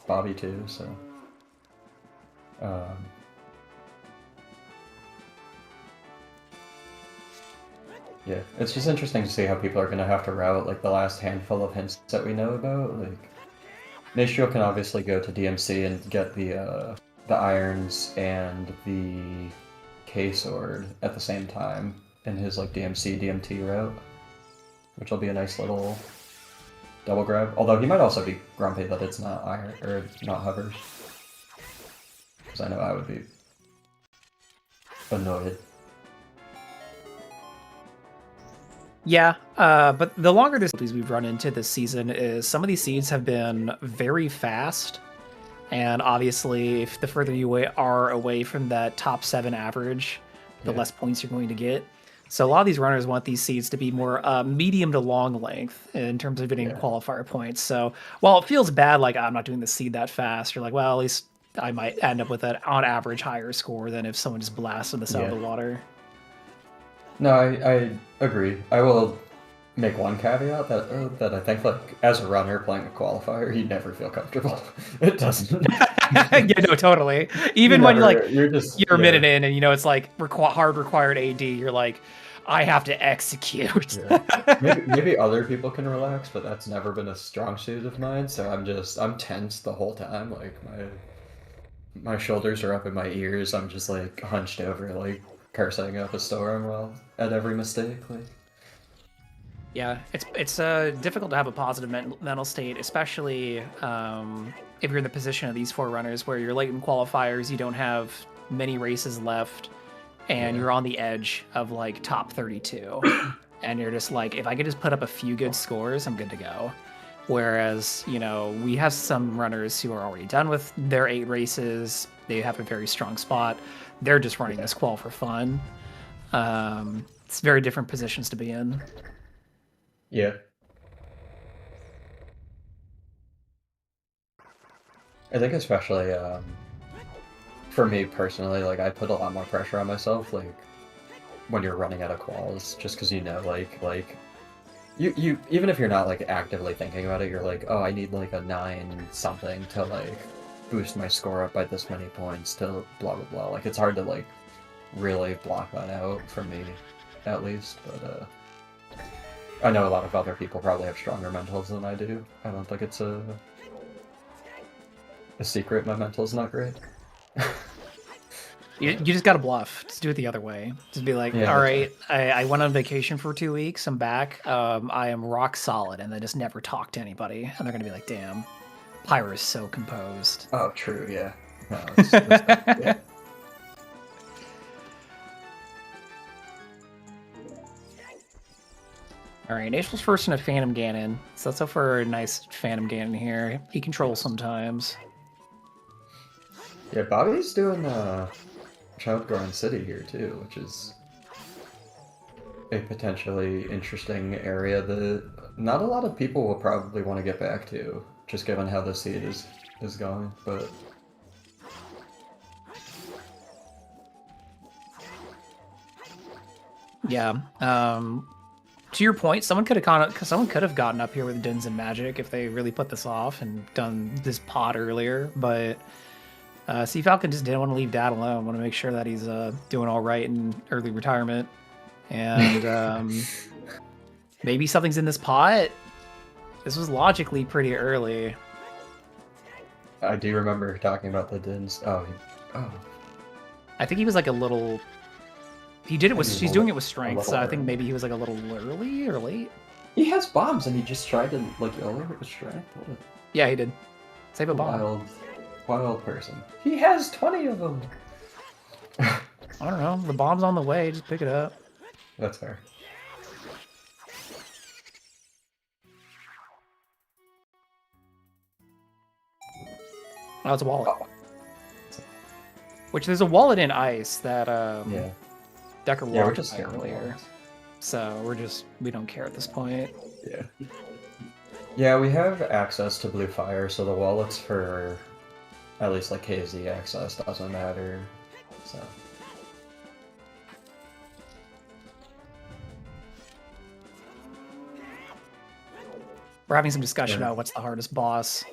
Bobby, too, so... Yeah, it's just interesting to see how people are going to have to route, like, the last handful of hints that we know about. Like, Nastriel can obviously go to DMC and get the irons and the K-Sword at the same time in his, like, DMC-DMT route, which will be a nice little double grab. Although he might also be grumpy that it's not iron, or not hovers. Because I know I would be annoyed. Yeah, but the longer we've run into this season is some of these seeds have been very fast, and obviously if the further you are away from that top 7 average, the less points you're going to get. So a lot of these runners want these seeds to be more medium to long length in terms of getting qualifier points. So while it feels bad, like I'm not doing the seed that fast, you're like, well, at least I might end up with an on average higher score than if someone just blasted this out of the water. No, I agree. I will make one caveat that I think, like, as a runner playing a qualifier, you never feel comfortable. It doesn't. Yeah, no, totally. Even when you're a minute in and, you know, it's like hard required AD, you're like, I have to execute. Maybe other people can relax, but that's never been a strong suit of mine, so I'm tense the whole time. Like, my shoulders are up in my ears. I'm just, like, hunched over, like, cursing up a storm well at every mistake. Like, yeah, it's difficult to have a positive mental state, especially if you're in the position of these 4 runners where you're late in qualifiers, you don't have many races left, and you're on the edge of like top 32, and you're just like, if I could just put up a few good scores, I'm good to go. Whereas, you know, we have some runners who are already done with their 8 races. They have a very strong spot. They're just running this qual for fun. It's very different positions to be in. Yeah. I think especially for me personally, like, I put a lot more pressure on myself, like, when you're running out of quals, just because, you know, like you even if you're not, like, actively thinking about it, you're like, oh, I need, like, a 9 something to, like, boost my score up by this many points to blah blah blah. Like, it's hard to, like, really block that out for me, at least, but I know a lot of other people probably have stronger mentals than I do. I don't think it's a secret my mental's not great. You just gotta bluff. Just do it the other way. Just be like, all right, I went on vacation for 2 weeks. I'm back. I am rock solid, and then just never talk to anybody. And they're gonna be like, damn, Pyro is so composed. Oh, true, yeah. No, it's yeah. All right, National's first in a Phantom Ganon. So let's go for a nice Phantom Ganon here. He controls sometimes. Yeah, Bobby's doing Child Grown City here too, which is a potentially interesting area that not a lot of people will probably want to get back to, just given how the seed is going, but... Yeah, to your point, someone could have gotten up here with Dins and Magic if they really put this off and done this pod earlier, but Sea Falcon just didn't want to leave Dad alone. Want to make sure that he's doing all right in early retirement, and maybe something's in this pot. This was logically pretty early. I do remember talking about the Dins. Oh. I think he was like a little. He did it with. She's doing it with strength, so I think maybe he was like a little early or late. He has bombs, and he just tried to like YOLO his strength. What Yeah, he did. Save a a bomb. wild person. He has 20 of them. I don't know. The bomb's on the way. Just pick it up. That's fair. Oh, it's a wallet. Oh. Which there's a wallet in ice that Yeah. Decker Yeah, we're walked just by scaring earlier. wallets. So we don't care at this point. Yeah. Yeah, we have access to Blue Fire, so the wallets for at least like KZ access doesn't matter. So. We're having some discussion Yeah. about what's the hardest boss.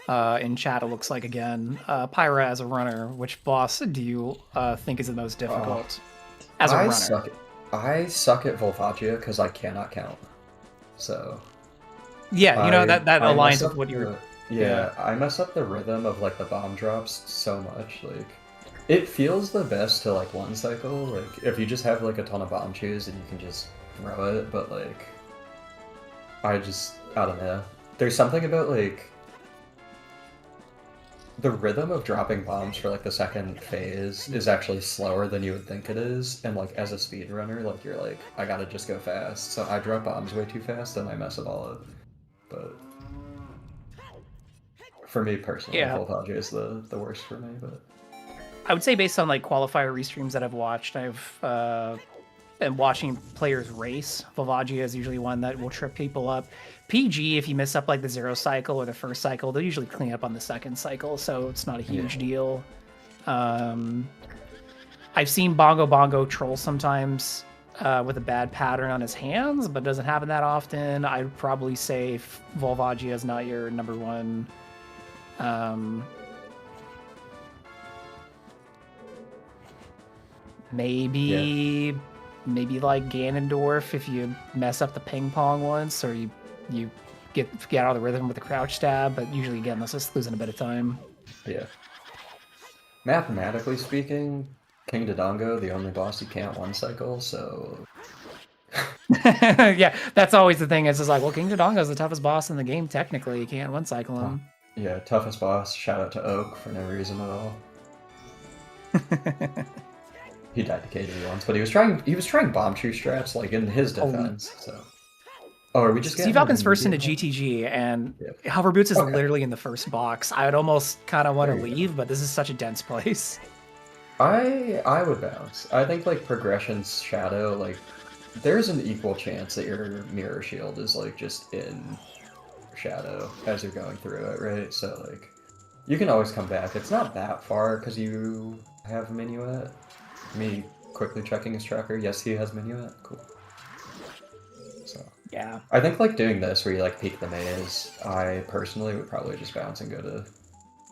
In chat, it looks like again, Pyra as a runner. Which boss do you think is the most difficult as a runner? I suck at Volvagia because I cannot count. So. Yeah, you know that I aligns mess with up what you're. Yeah, I mess up the rhythm of like the bomb drops so much. Like, it feels the best to like one cycle. Like, if you just have like a ton of bomb chews and you can just throw it, but like, I don't know. There's something about like the rhythm of dropping bombs for like the second phase is actually slower than you would think it is, and like as a speedrunner, like you're like, I gotta just go fast. So I drop bombs way too fast and I mess it all up. But for me personally, Yeah. Voltagia is the worst for me, but I would say based on like qualifier restreams that I've watched, I've been watching players race. Volvagia is usually one that will trip people up. PG, if you miss up like the 0 cycle or the first cycle, they'll usually clean up on the second cycle, so it's not a huge deal. I've seen Bongo troll sometimes with a bad pattern on his hands, but doesn't happen that often. I'd probably say Volvagia is not your number one. Maybe like Ganondorf if you mess up the ping pong once, or you get out of the rhythm with the crouch stab, but usually again that's just losing a bit of time. yeah. Mathematically speaking, King Dodongo, the only boss you can't one cycle, so Yeah, that's always the thing. It's just like, well, King Dodongo is the toughest boss in the game. Technically, you can't one cycle him. Yeah, toughest boss. Shout out to Oak for no reason at all. He died to KG once, but he was trying bomb tree straps like in his defense. So, are we just getting Falcon's first into GTG, and Hover Boots is literally in the first box. I would almost kind of want to leave, but this is such a dense place. I would bounce. I think like progression's shadow, like there's an equal chance that your mirror shield is like just in shadow as you're going through it, right? So like you can always come back. It's not that far because you have Minuet. Me quickly checking his tracker. Yes, he has Minuet. Cool. So yeah, I think like doing this where you like peek the maze, I personally would probably just bounce and go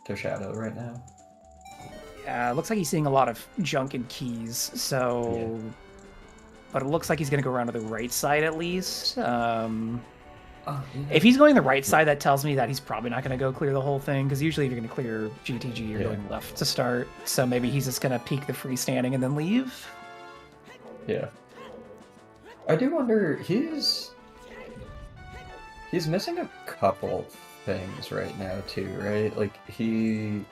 to shadow right now. Yeah, it looks like he's seeing a lot of junk and keys, so... Yeah. But it looks like he's going to go around to the right side at least. If he's going the right side, that tells me that he's probably not going to go clear the whole thing, because usually if you're going to clear GTG, you're going left to start. So maybe he's just going to peek the freestanding and then leave. Yeah. I do wonder, he's missing a couple things right now too, right? Like he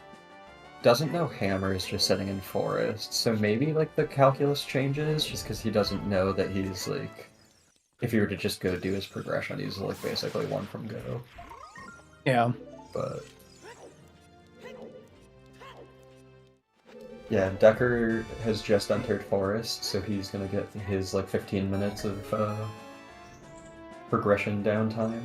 doesn't know Hammer is just sitting in Forest, so maybe like the calculus changes just because he doesn't know that he's like, if he were to just go do his progression, he's like basically one from go. Yeah. But yeah, Decker has just entered Forest, so he's gonna get his like 15 minutes of progression downtime.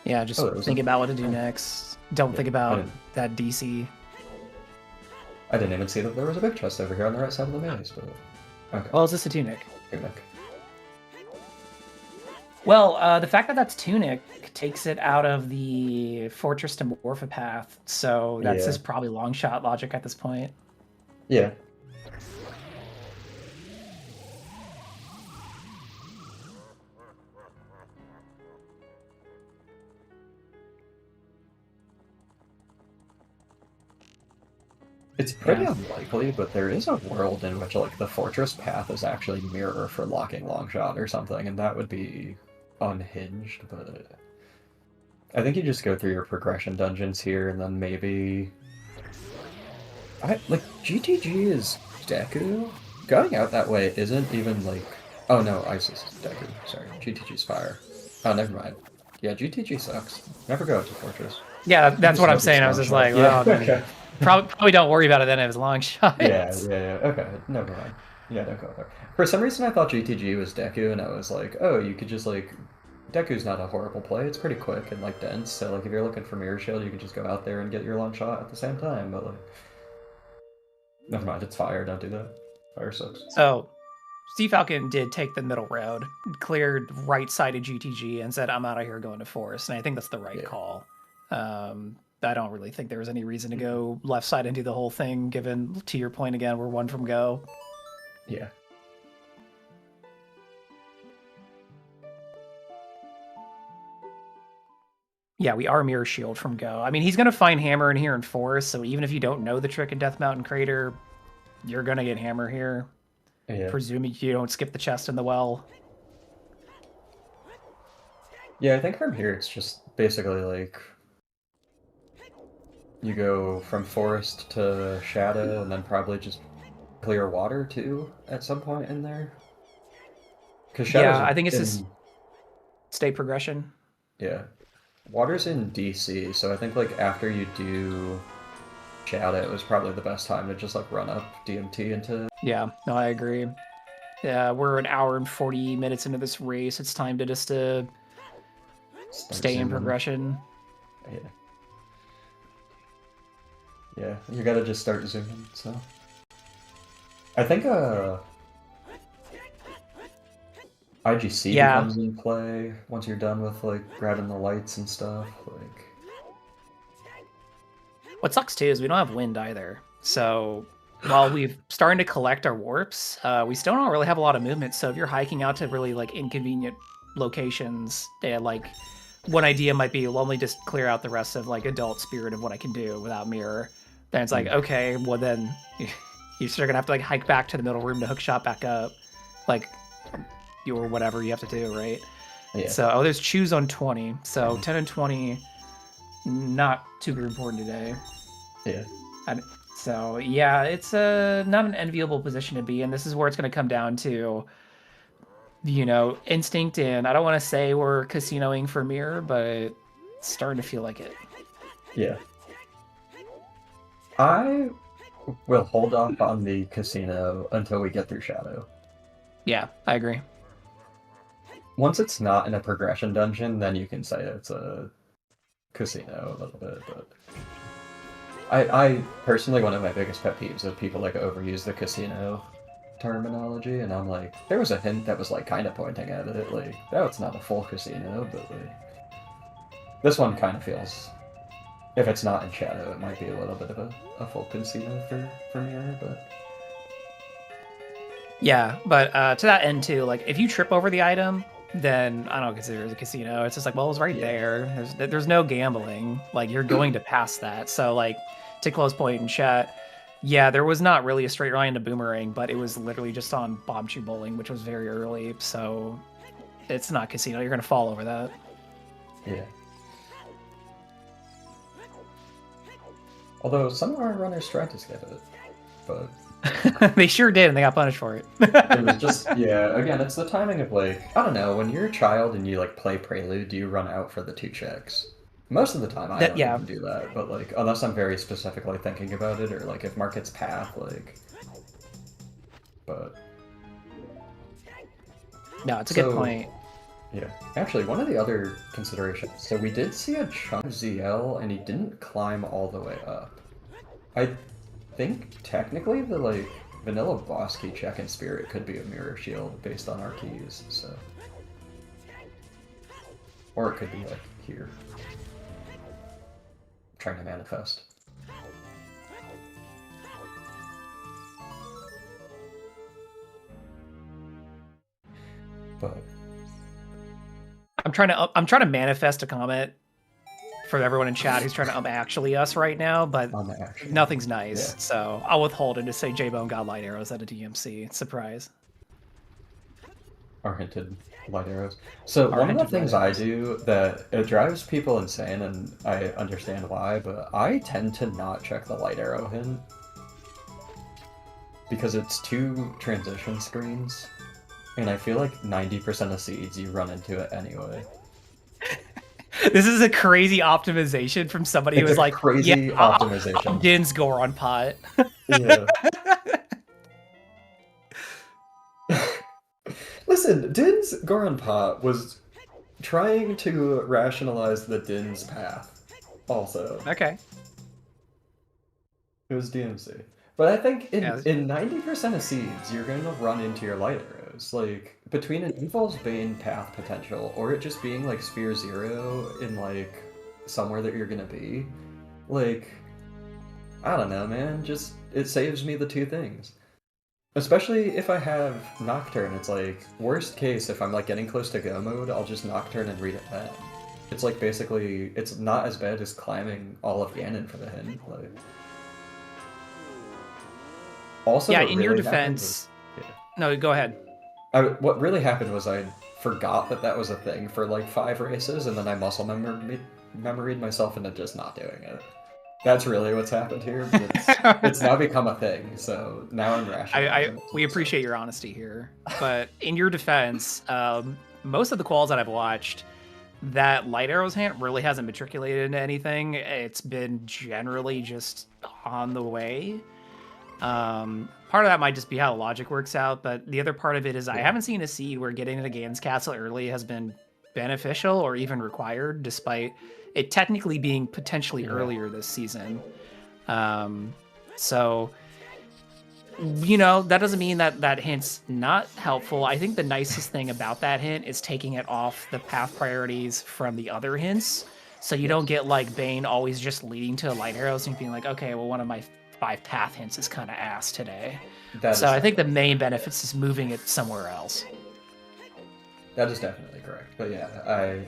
Yeah, just think about what to do next. Don't think about that DC. I didn't even see that there was a big chest over here on the right side of the maze, but okay. Well, is this a Tunic? Tunic. Well, the fact that that's Tunic takes it out of the Fortress to Morphopath, so that's just probably long shot logic at this point. Yeah. It's pretty unlikely, but there is a world in which like the fortress path is actually mirror for locking long shot or something, and that would be unhinged, but I think you just go through your progression dungeons here and then maybe like GTG is Deku. Going out that way isn't even like oh no, Isis is Deku. Sorry. GTG's fire. Oh never mind. Yeah, GTG sucks. Never go out to fortress. Yeah, that's what I'm saying. I was just like, well, okay. probably don't worry about it then if it's long shot. Yeah. Okay, never mind. Yeah, don't go there. For some reason, I thought GTG was Deku, and I was like, oh, you could just like, Deku's not a horrible play. It's pretty quick and like dense. So like, if you're looking for Mirror Shield, you could just go out there and get your long shot at the same time. But like, never mind. It's fire. Don't do that. Fire sucks. So, Sea Falcon did take the middle road, cleared right side of GTG, and said, "I'm out of here going to Forest." And I think that's the right call. I don't really think there was any reason to go left side and do the whole thing, given, to your point again, we're one from go. Yeah. Yeah, we are Mirror Shield from go. I mean, he's going to find Hammer in here in Forest, so even if you don't know the trick in Death Mountain Crater, you're going to get Hammer here. Yeah. Presuming you don't skip the chest in the well. Yeah, I think from here it's just basically like you go from Forest to Shadow and then probably just clear water too at some point in there. Because I think it's just state progression. Yeah. Water's in DC, so I think like after you do Shadow, it was probably the best time to just like run up DMT into. Yeah, no, I agree. Yeah, we're an hour and 40 minutes into this race. It's time to just stay in progression. Yeah. Yeah, you gotta just start zooming, so. I think IGC comes in play once you're done with like grabbing the lights and stuff. Like, what sucks too is we don't have wind either. So while we've starting to collect our warps, we still don't really have a lot of movement. So if you're hiking out to really like inconvenient locations, like one idea might be, well, let me just clear out the rest of like adult spirit of what I can do without mirror. Then it's like, okay, well then you're still gonna have to like hike back to the middle room to hook shot back up, like or whatever you have to do, right? Yeah. So there's choose on 20. So 10 and 20, not too important today. Yeah. So yeah, it's not an enviable position to be in. This is where it's going to come down to, instinct, and I don't want to say we're casinoing for mirror, but it's starting to feel like it. Yeah. I will hold off on the casino until we get through Shadow. Yeah, I agree. Once it's not in a progression dungeon, then you can say it's a casino a little bit, but I personally, one of my biggest pet peeves is people like overuse the casino terminology, and I'm like, there was a hint that was like kind of pointing at it, like, oh, it's not a full casino, but like, this one kind of feels, if it's not in Shadow, it might be a little bit of a full casino for Mirror, but... Yeah, but to that end too, like, if you trip over the item, then I don't consider it a casino. It's just like, well, it's right there. There's no gambling. Like, you're going to pass that. So, like, to close point in chat, yeah, there was not really a straight line to Boomerang, but it was literally just on Bob Chew Bowling, which was very early. So, it's not casino. You're going to fall over that. Yeah. Although some of our runners tried to skip it, but... They sure did, and they got punished for it. It was just, yeah, again, it's the timing of, like, I don't know, when you're a child and you, like, play Prelude, do you run out for the 2 checks? Most of the time, I don't even do that, but, like, unless I'm very specifically thinking about it, or, like, if Mark gets path, like... But... No, it's a good point. Yeah. Actually, one of the other considerations, so we did see a chunk of ZL, and he didn't climb all the way up. I think technically the like vanilla boss key check in Spirit could be a mirror shield based on our keys, so or it could be like here. I'm trying to manifest. But I'm trying to manifest a comment from everyone in chat who's trying to actually us right now, but nothing's nice. Yeah. So I'll withhold and just say J-Bone got light arrows at a DMC. Surprise. Or hinted light arrows. So one of the things I do that it drives people insane, and I understand why, but I tend to not check the light arrow hint. Because it's 2 transition screens, and I feel like 90% of seeds you run into it anyway. This is a crazy optimization from somebody who was like, crazy optimization. Din's Goron pot. Yeah. Listen, Din's Goron pot was trying to rationalize the Din's path, also. Okay. It was DMC. But I think in 90% of seeds, you're going to run into your light arrows. Like, between an Evil's Bane path potential, or it just being, like, Sphere 0 in, like, somewhere that you're going to be, like, I don't know, man. Just, it saves me the 2 things. Especially if I have Nocturne, it's like, worst case, if I'm, like, getting close to go mode, I'll just Nocturne and read it then. It's, like, basically, it's not as bad as climbing all of Ganon for the hint, like... Also, yeah, in really your defense... No, go ahead. What really happened was I forgot that was a thing for like 5 races, and then I muscle memoried myself into just not doing it. That's really what's happened here, but it's now become a thing, so now I'm rational. We appreciate your honesty here, but in your defense, most of the quals that I've watched, that light arrows hint really hasn't matriculated into anything. It's been generally just on the way. Part of that might just be how the logic works out, but the other part of it is I haven't seen a seed where getting into Ganon's Castle early has been beneficial or even required, despite it technically being potentially earlier this season. So, you know, that doesn't mean that hint's not helpful. I think the nicest thing about that hint is taking it off the path priorities from the other hints, so you don't get like Bane always just leading to light arrows and being like, okay, well, one of my 5 path hints is kind of ass today. So I think the main benefits is moving it somewhere else. That is definitely correct. But yeah,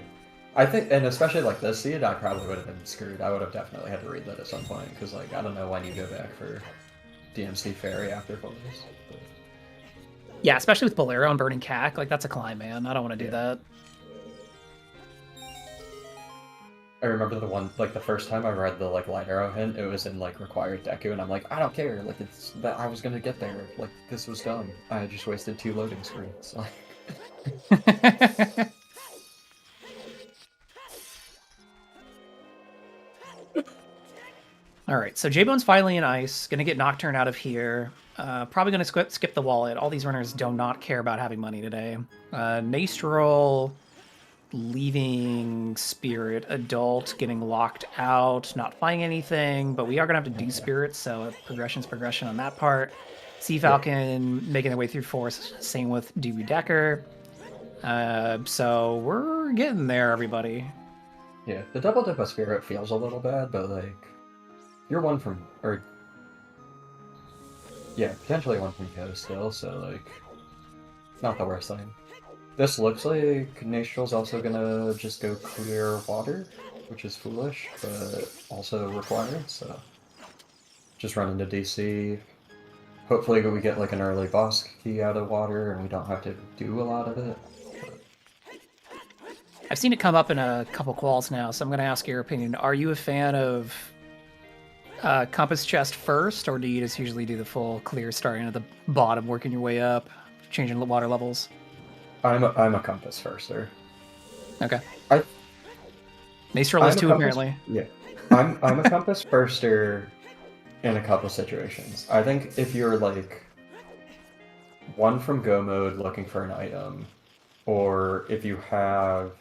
I think, and especially like this seed, I probably would have been screwed. I would have definitely had to read that at some point, because like, I don't know when you go back for DMC Fairy after Focus. But... yeah, especially with Bolero and Burning Cack, like that's a climb, man. I don't want to do that. I remember the one, like the first time I read the like light arrow hint, it was in like required Deku, and I'm like, I don't care, like it's that I was gonna get there, like this was dumb. I just wasted 2 loading screens. All right, so J-Bone's finally in ice, gonna get Nocturne out of here. Probably gonna skip the wallet. All these runners do not care about having money today. Nastrel leaving Spirit, Adult getting locked out, not finding anything, but we are gonna have to do Spirit, so progression's progression on that part. Sea Falcon making their way through Forest, same with Dooby Decker. So we're getting there, everybody. Yeah, the double dip of Spirit feels a little bad, but like, you're 1 from, or yeah, potentially 1 from KO still, so like, not the worst thing. This looks like Nastrel's also gonna just go clear water, which is foolish, but also required, so just run into DC. Hopefully we get like an early boss key out of water and we don't have to do a lot of it. But... I've seen it come up in a couple quals now, so I'm gonna ask your opinion. Are you a fan of Compass Chest first, or do you just usually do the full clear starting at the bottom, working your way up, changing the water levels? I'm a Compass firster. Okay. Nastrel is too, apparently. Yeah. I'm a Compass firster in a couple situations. I think if you're like 1 from go mode looking for an item, or if you have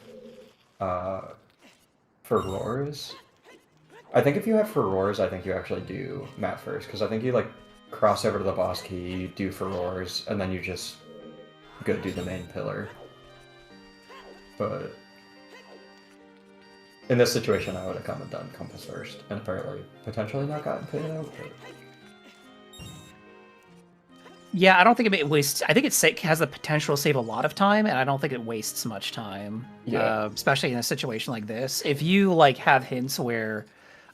Furores. I think if you have Furores, I think you actually do map first, because I think you like cross over to the boss key, do Furores, and then you just go do the main pillar. But in this situation, I would have come and done Compass first, and apparently potentially not gotten paid out. But... Yeah, I don't think it wastes. I think it has the potential to save a lot of time, and I don't think it wastes much time. Yeah. Especially in a situation like this. If you like have hints where,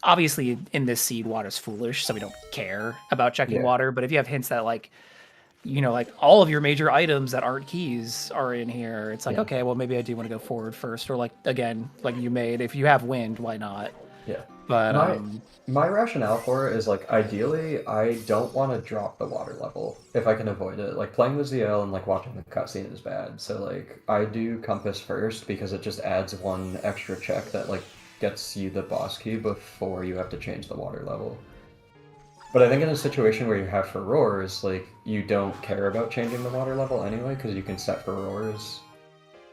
obviously in this seed, water's foolish, so we don't care about checking Yeah. water. But if you have hints that like, like all of your major items that aren't keys are in here, it's like, Yeah. okay, well maybe I do want to go forward first, or like again, like you made. If you have wind, why not? Yeah. But My rationale for it is like ideally I don't want to drop the water level if I can avoid it. Like playing the ZL and like watching the cutscene is bad. So like I do compass first because it just adds one extra check that like gets you the boss key before you have to change the water level. But I think in a situation where you have furores, like you don't care about changing the water level anyway because you can set furores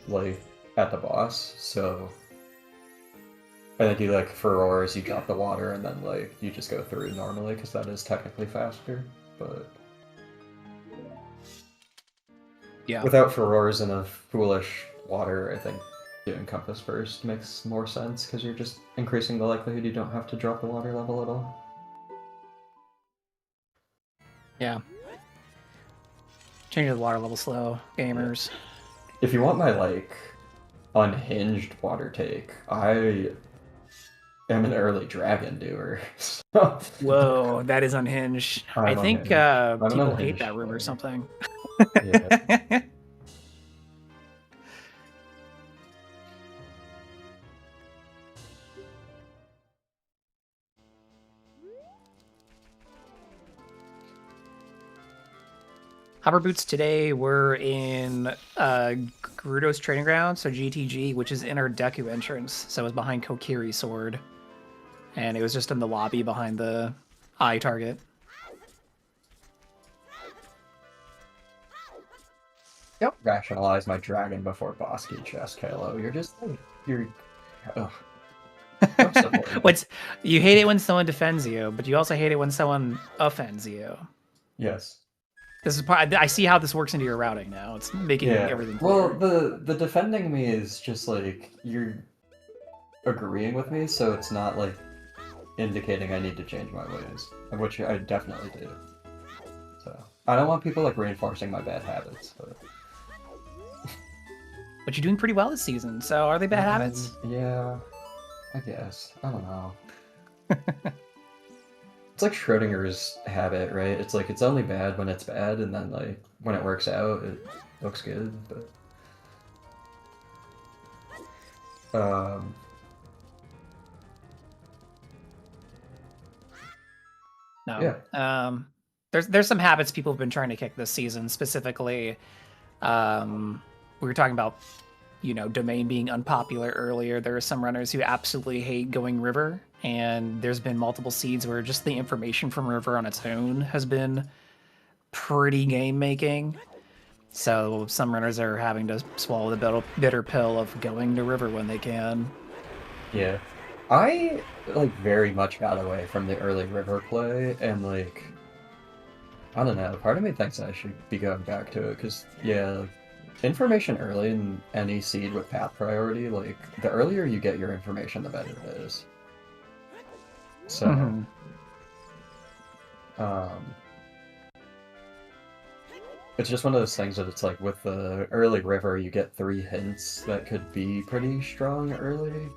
like at the boss. So I think you like furores, you drop the water, and then like you just go through normally because that is technically faster. But yeah, without furores and a foolish water, I think doing compass first makes more sense because you're just increasing the likelihood you don't have to drop the water level at all. yeah. Changing the water level slow, gamers. If you want my like unhinged water take, I am an early dragon doer. So Whoa, that is unhinged. I I'm think unhinged. I'm an people hate unhinged that room or player. something. Yeah. Hover boots today were in Gerudo's training ground, so GTG, which is in our Deku entrance. So it was behind Kokiri's sword. And it was just in the lobby behind the eye target. Don't rationalize my dragon before boss key chest, Kalo. You're just like you're. Ugh. I'm supporting it. You hate it when someone defends you, but you also hate it when someone offends you. Yes. This is I see how this works into your routing now. It's making everything clear. Well, the defending me is just like you're agreeing with me, so it's not like indicating I need to change my ways, which I definitely do. So I don't want people like reinforcing my bad habits. But you're doing pretty well this season, so are they bad habits? Yeah, I guess. I don't know. It's like Schrodinger's habit, right? It's like it's only bad when it's bad, and then like when it works out, it looks good. But No. yeah. There's some habits people have been trying to kick this season. Specifically, we were talking about domain being unpopular earlier. There are some runners who absolutely hate going river, and there's been multiple seeds where just the information from river on its own has been pretty game making. So some runners are having to swallow the bitter pill of going to river when they can. Yeah. I like very much got away from the early river play, and like I don't know, part of me thinks I should be going back to it because yeah, information early in any seed with path priority, like the earlier you get your information, the better it is. So, it's just one of those things that it's like with the early river, you get 3 hints that could be pretty strong early.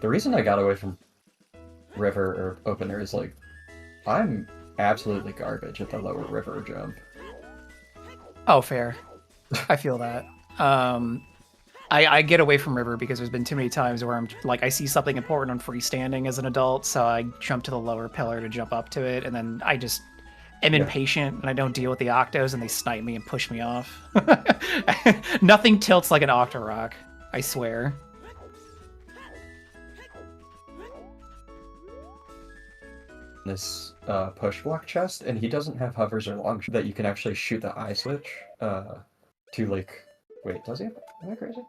The reason I got away from river or opener is like I'm absolutely garbage at the lower river jump. Oh, fair. I feel that. I get away from river because there's been too many times where I'm like I see something important on freestanding as an adult, so I jump to the lower pillar to jump up to it, and then I just am impatient and I don't deal with the octos, and they snipe me and push me off. Nothing tilts like an Octorok, I swear. This push block chest, and he doesn't have hovers or long that you can actually shoot the eye switch to like. Wait, does he? Am I crazy?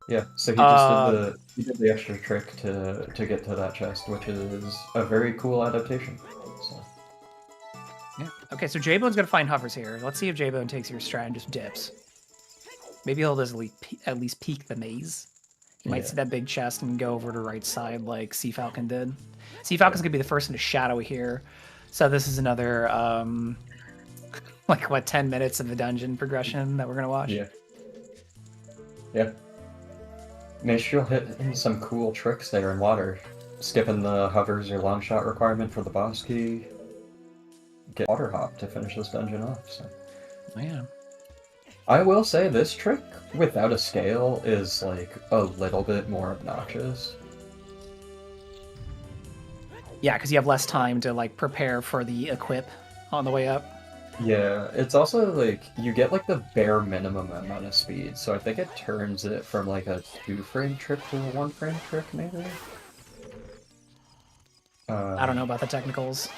Yeah. So he just did the extra trick to get to that chest, which is a very cool adaptation. So. Yeah. Okay, so J-Bone's gonna find hovers here. Let's see if J-Bone takes your strat and just dips. Maybe he'll just at least peek the maze. You might see that big chest and go over to right side like Sea Falcon did. Sea Falcon's gonna be the first in to shadow here. So this is another like what 10 minutes of the dungeon progression that we're gonna watch. Yeah. Yeah. Make sure you'll hit in some cool tricks there in water. Skipping the hovers or long shot requirement for the boss key. Get water hop to finish this dungeon off. So. Oh, yeah. I will say this trick without a scale is like a little bit more obnoxious. Yeah, because you have less time to like prepare for the equip on the way up. Yeah, it's also like you get like the bare minimum amount of speed, so I think it turns it from like a 2-frame trick to a 1-frame trick, maybe. I don't know about the technicals.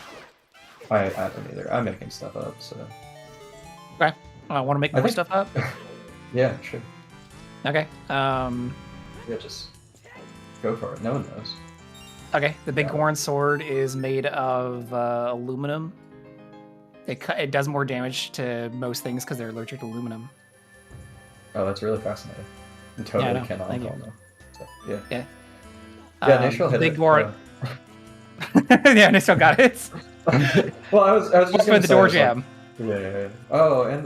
I don't either. I'm making stuff up, so. Okay, I want to make more stuff up. Yeah, sure. Okay. Yeah, just go for it. No one knows. Okay, the big Goron sword is made of aluminum. It does more damage to most things because they're allergic to aluminum. Oh, that's really fascinating. I totally Yeah, cannot thank you. know. So, yeah. Yeah. Yeah, Nashville hit big it. Goron. Yeah, I still got it. Well, I was just For gonna the say, door it's like- jam. Yeah. Oh, and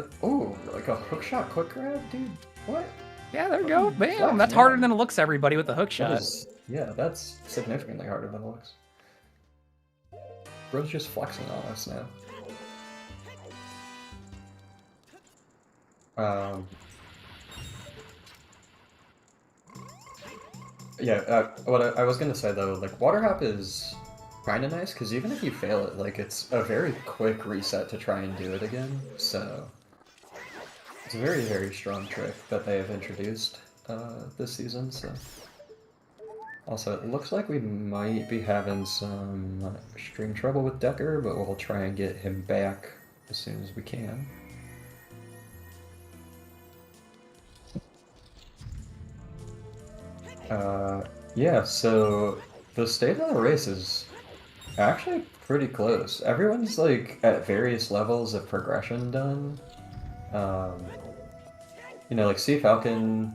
like a hookshot quick grab, dude. What? Yeah, there you go. Bam, Flex, that's man. harder than it looks, everybody, with the hook shot. Yeah, that's significantly harder than it looks. Bro's just flexing on us now. Yeah, what I was gonna say though, like water hop is kind of nice because even if you fail it, like it's a very quick reset to try and do it again. So it's a very, very strong trick that they have introduced this season. So also, it looks like we might be having some stream trouble with Decker, but we'll try and get him back as soon as we can. Yeah, so the state of the race is actually pretty close. Everyone's like at various levels of progression done. You know, like Sea Falcon,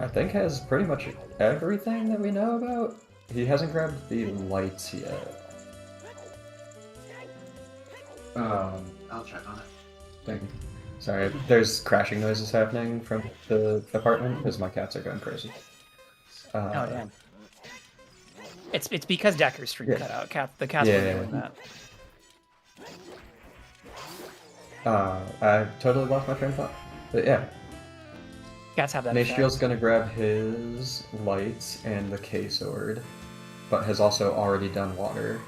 I think has pretty much everything that we know about. He hasn't grabbed the lights yet. I'll check on it. Thank you. Sorry, there's crashing noises happening from the apartment because my cats are going crazy. Oh damn! It's because Decker's stream cut out. The cats were doing that. I totally lost my train of thought, but yeah. Cats have that. Nashville's gonna grab his lights and the K-sword, but has also already done water.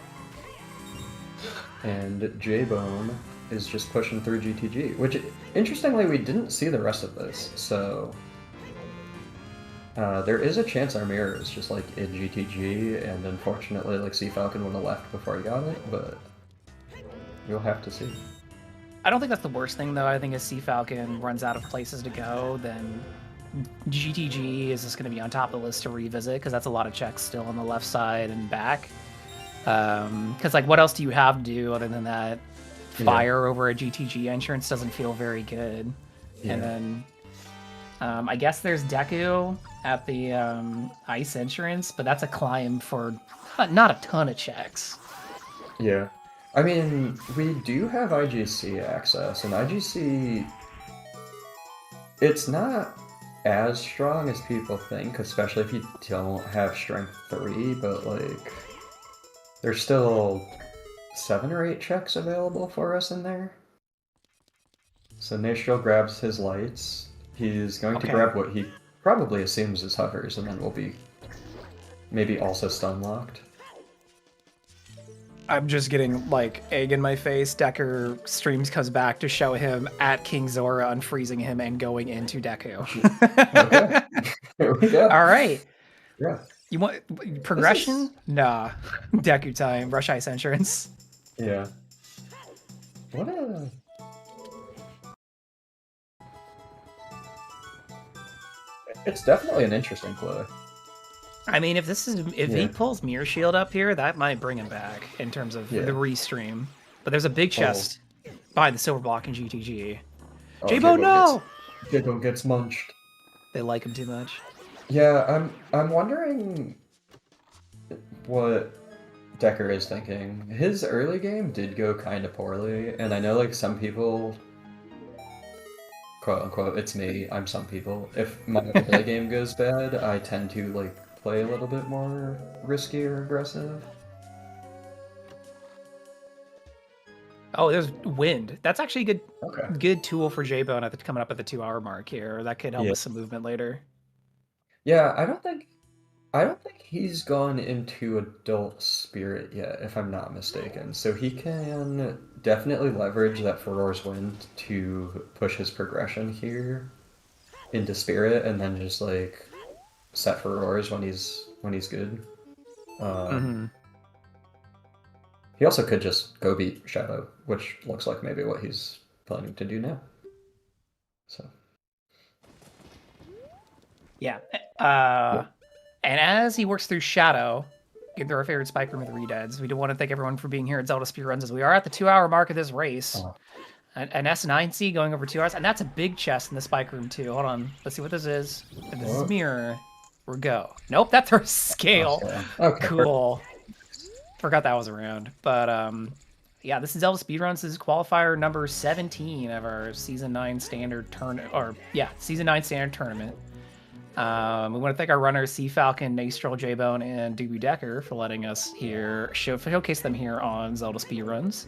And J-Bone is just pushing through GTG, which, interestingly, we didn't see the rest of this, so... there is a chance our mirror is just, like, in GTG, and unfortunately, like, Sea Falcon would have left before he got it, but... You'll have to see. I don't think that's the worst thing, though. I think if Sea Falcon runs out of places to go, then GTG is just going to be on top of the list to revisit, because that's a lot of checks still on the left side and back. Because, like, what else do you have to do other than that? Fire over a GTG entrance doesn't feel very good. Yeah. And then I guess there's Deku at the ice entrance, but that's a climb for not a ton of checks. Yeah. I mean, we do have IGC access, and IGC... It's not as strong as people think, especially if you don't have Strength 3, but, like... There's still 7 or 8 checks available for us in there. So Nashville grabs his lights. He's going to grab what he probably assumes is hovers, and then we'll be maybe also stun locked. I'm just getting like egg in my face. Decker streams comes back to show him at King Zora unfreezing him and going into Deku. Okay. Here we go. All right. Yeah. You want progression? Nah. Deku time. Rush ice entrance. Yeah. What a... It's definitely an interesting play. I mean, if he pulls Mirror Shield up here, that might bring him back in terms of the restream. But there's a big chest behind the silver block in GTG. Oh, J-Bo, no! J-Bo gets munched. They like him too much. Yeah, I'm wondering what Decker is thinking. His early game did go kind of poorly, and I know like some people, quote unquote, it's me, I'm some people. If my early game goes bad, I tend to like play a little bit more risky or aggressive. Oh, there's wind. That's actually a Okay. good tool for J-Bone coming up at the 2-hour mark here. That could help with some movement later. Yeah, I don't think he's gone into adult spirit yet, if I'm not mistaken. So he can definitely leverage that Furor's Wind to push his progression here into spirit, and then just like set Furor's when he's good. He also could just go beat Shadow, which looks like maybe what he's planning to do now. So. Yeah. And as he works through Shadow, get through our favorite spike room of the Redeads, we do want to thank everyone for being here at Zelda Speedruns, as we are at the 2-hour mark of this race. An S9C going over 2 hours, and that's a big chest in the spike room too. Hold on, let's see what this is. If this is mirror, we'll go. Nope, that's our scale. Okay. Cool. Forgot that was around. But yeah, this is Zelda Speedruns. This is qualifier number 17 of our Season 9 standard Season 9 standard tournament. We want to thank our runners, Sea Falcon, Nastrel, J-Bone, and Doobie Decker for letting us showcase them here on Zelda Speedruns.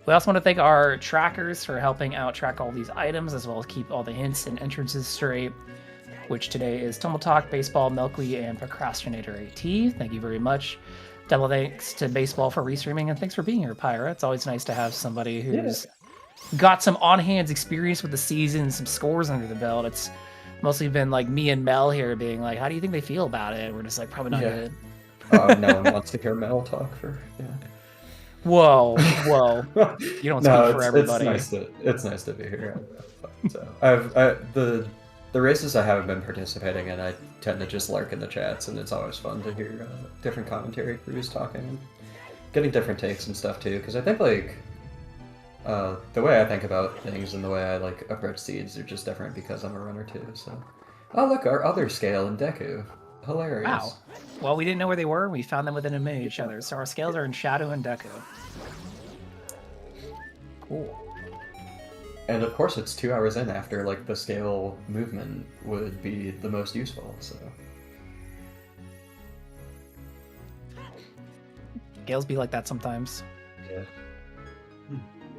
We also want to thank our trackers for helping out track all these items, as well as keep all the hints and entrances straight, which today is Tumble Talk, Baseball, Milkweed, and Procrastinator AT. Thank you very much. Double thanks to Baseball for restreaming, and thanks for being here, Pyra. It's always nice to have somebody who's got some on-hands experience with the season, some scores under the belt. It's mostly been like me and Mel here being like, how do you think they feel about it? We're just like, probably not good. No one wants to hear Mel talk for... Yeah. Whoa. You don't speak for everybody. It's nice to be here. So the races I haven't been participating in, I tend to just lurk in the chats, and it's always fun to hear different commentary crews talking and getting different takes and stuff too. Because I think like the way I think about things and the way I like approach seeds are just different because I'm a runner too. So, oh look, our other scale in Deku, hilarious. Wow. Well, we didn't know where they were. We found them within a minute of each other. So our scales are in Shadow and Deku. Cool. And of course, it's 2 hours in after like the scale movement would be the most useful. So scales be like that sometimes. Yeah.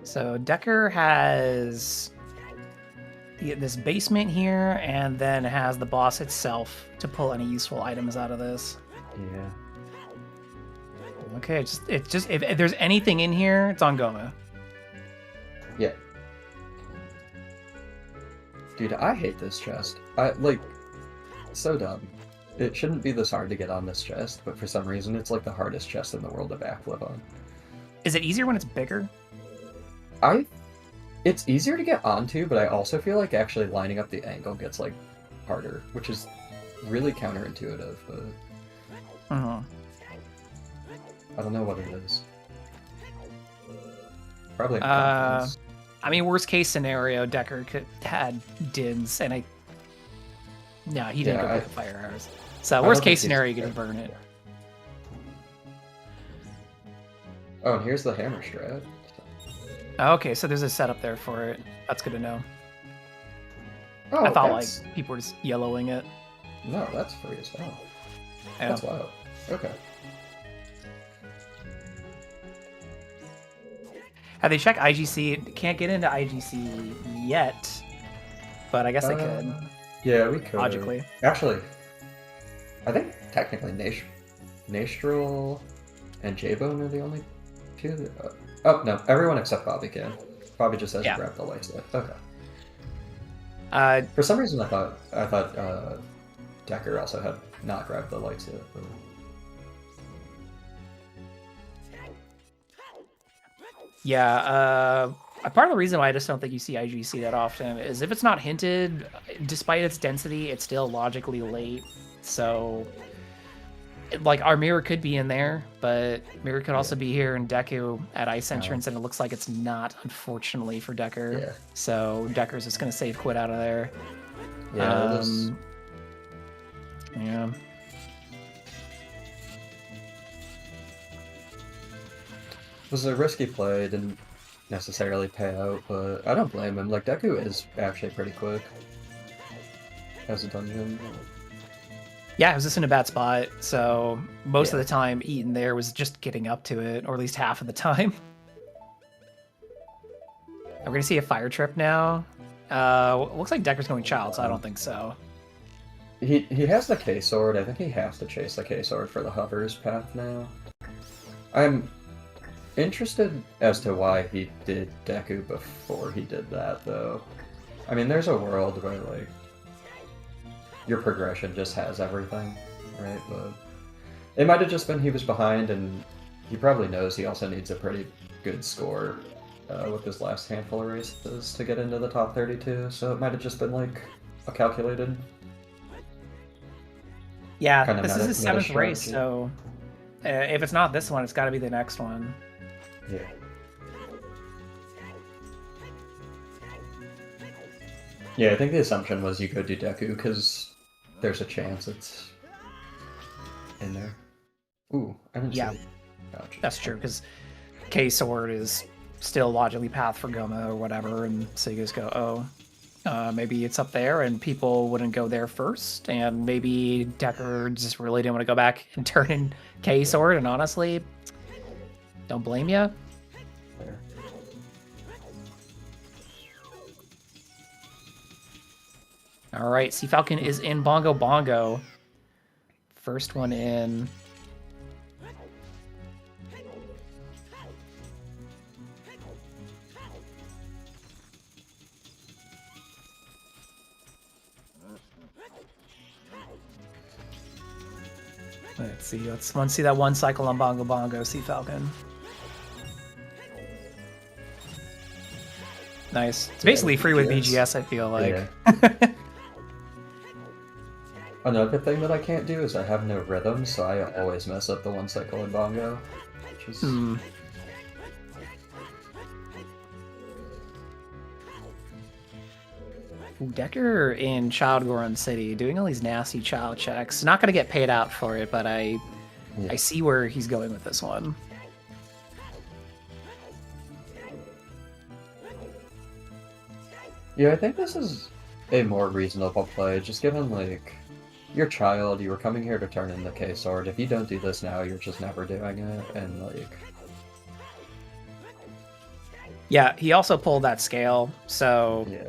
So Decker has this basement here, and then has the boss itself to pull any useful items out of this. Yeah. Okay, it's just if there's anything in here, it's on Goma. Yeah. Dude, I hate this chest. So dumb. It shouldn't be this hard to get on this chest, but for some reason it's like the hardest chest in the world to backflip on. Is it easier when it's bigger? It's easier to get onto, but I also feel like actually lining up the angle gets like harder, which is really counterintuitive. I don't know what it is. Probably confidence. I mean, worst case scenario, Decker had Dins, and he didn't go with the fire arrows. So worst case scenario, you could burn it. Oh, and here's the hammer strat. Okay, so there's a setup there for it. That's good to know. Oh, I thought like people were just yellowing it. No, that's free as hell. Yeah. That's wild. Okay. Have they checked IGC? Can't get into IGC yet, but I guess they could. Yeah, we could. Logically. Actually, I think technically Nastrel and J-Bone are the only two that... Oh, no, everyone except Bobby can. Bobby just hasn't grabbed the lights yet. Okay. For some reason, I thought Decker also had not grabbed the lights yet. But... Yeah, part of the reason why I just don't think you see IGC that often is if it's not hinted, despite its density, it's still logically late. So, like, our mirror could be in there, but mirror could also be here in Deku at Ice Entrance, and it looks like it's not, unfortunately, for Decker. Yeah. So Decker's just going to save quit out of there. Yeah, Yeah. was a risky play, didn't necessarily pay out, but I don't blame him. Like, Deku is actually pretty quick as a dungeon. Yeah, it was just in a bad spot, so most of Yeah. the time Eaton there was just getting up to it, or at least half of the time. Are we gonna see a fire trip now? Looks like Decker's going child, so I don't think so. He has the K-Sword. I think he has to chase the K-Sword for the hovers path now. I'm interested as to why he did Deku before he did that, though. I mean, there's a world where, like, your progression just has everything, right? But it might have just been he was behind, and he probably knows he also needs a pretty good score with his last handful of races to get into the top 32, so it might have just been, like, a calculated... Yeah, Kinda this is meta- his meta 7th race, strategy. so if it's not this one, it's got to be the next one. Yeah. Yeah, I think the assumption was you go do Deku, because there's a chance it's in there. Ooh, I didn't Yeah. see it. Gotcha. That's true, because K-Sword is still logically path for Goma or whatever, and so you just go, oh, maybe it's up there, and people wouldn't go there first, and maybe Decker just really didn't want to go back and turn in K-Sword, and honestly, don't blame you. There. All right, Sea Falcon is in Bongo Bongo. First one in. Let's see. Let's see that one cycle on Bongo Bongo, Sea Falcon. Nice. It's basically free with BGS, I feel like. Yeah. Another thing that I can't do is I have no rhythm, so I always mess up the one cycle in Bongo. Which is... Ooh, Decker in Child Goron City doing all these nasty child checks. Not going to get paid out for it, but I see where he's going with this one. Yeah, I think this is a more reasonable play, just given, like, you're a child, you were coming here to turn in the K-Sword. If you don't do this now, you're just never doing it, and, like... Yeah, he also pulled that scale, so Yeah.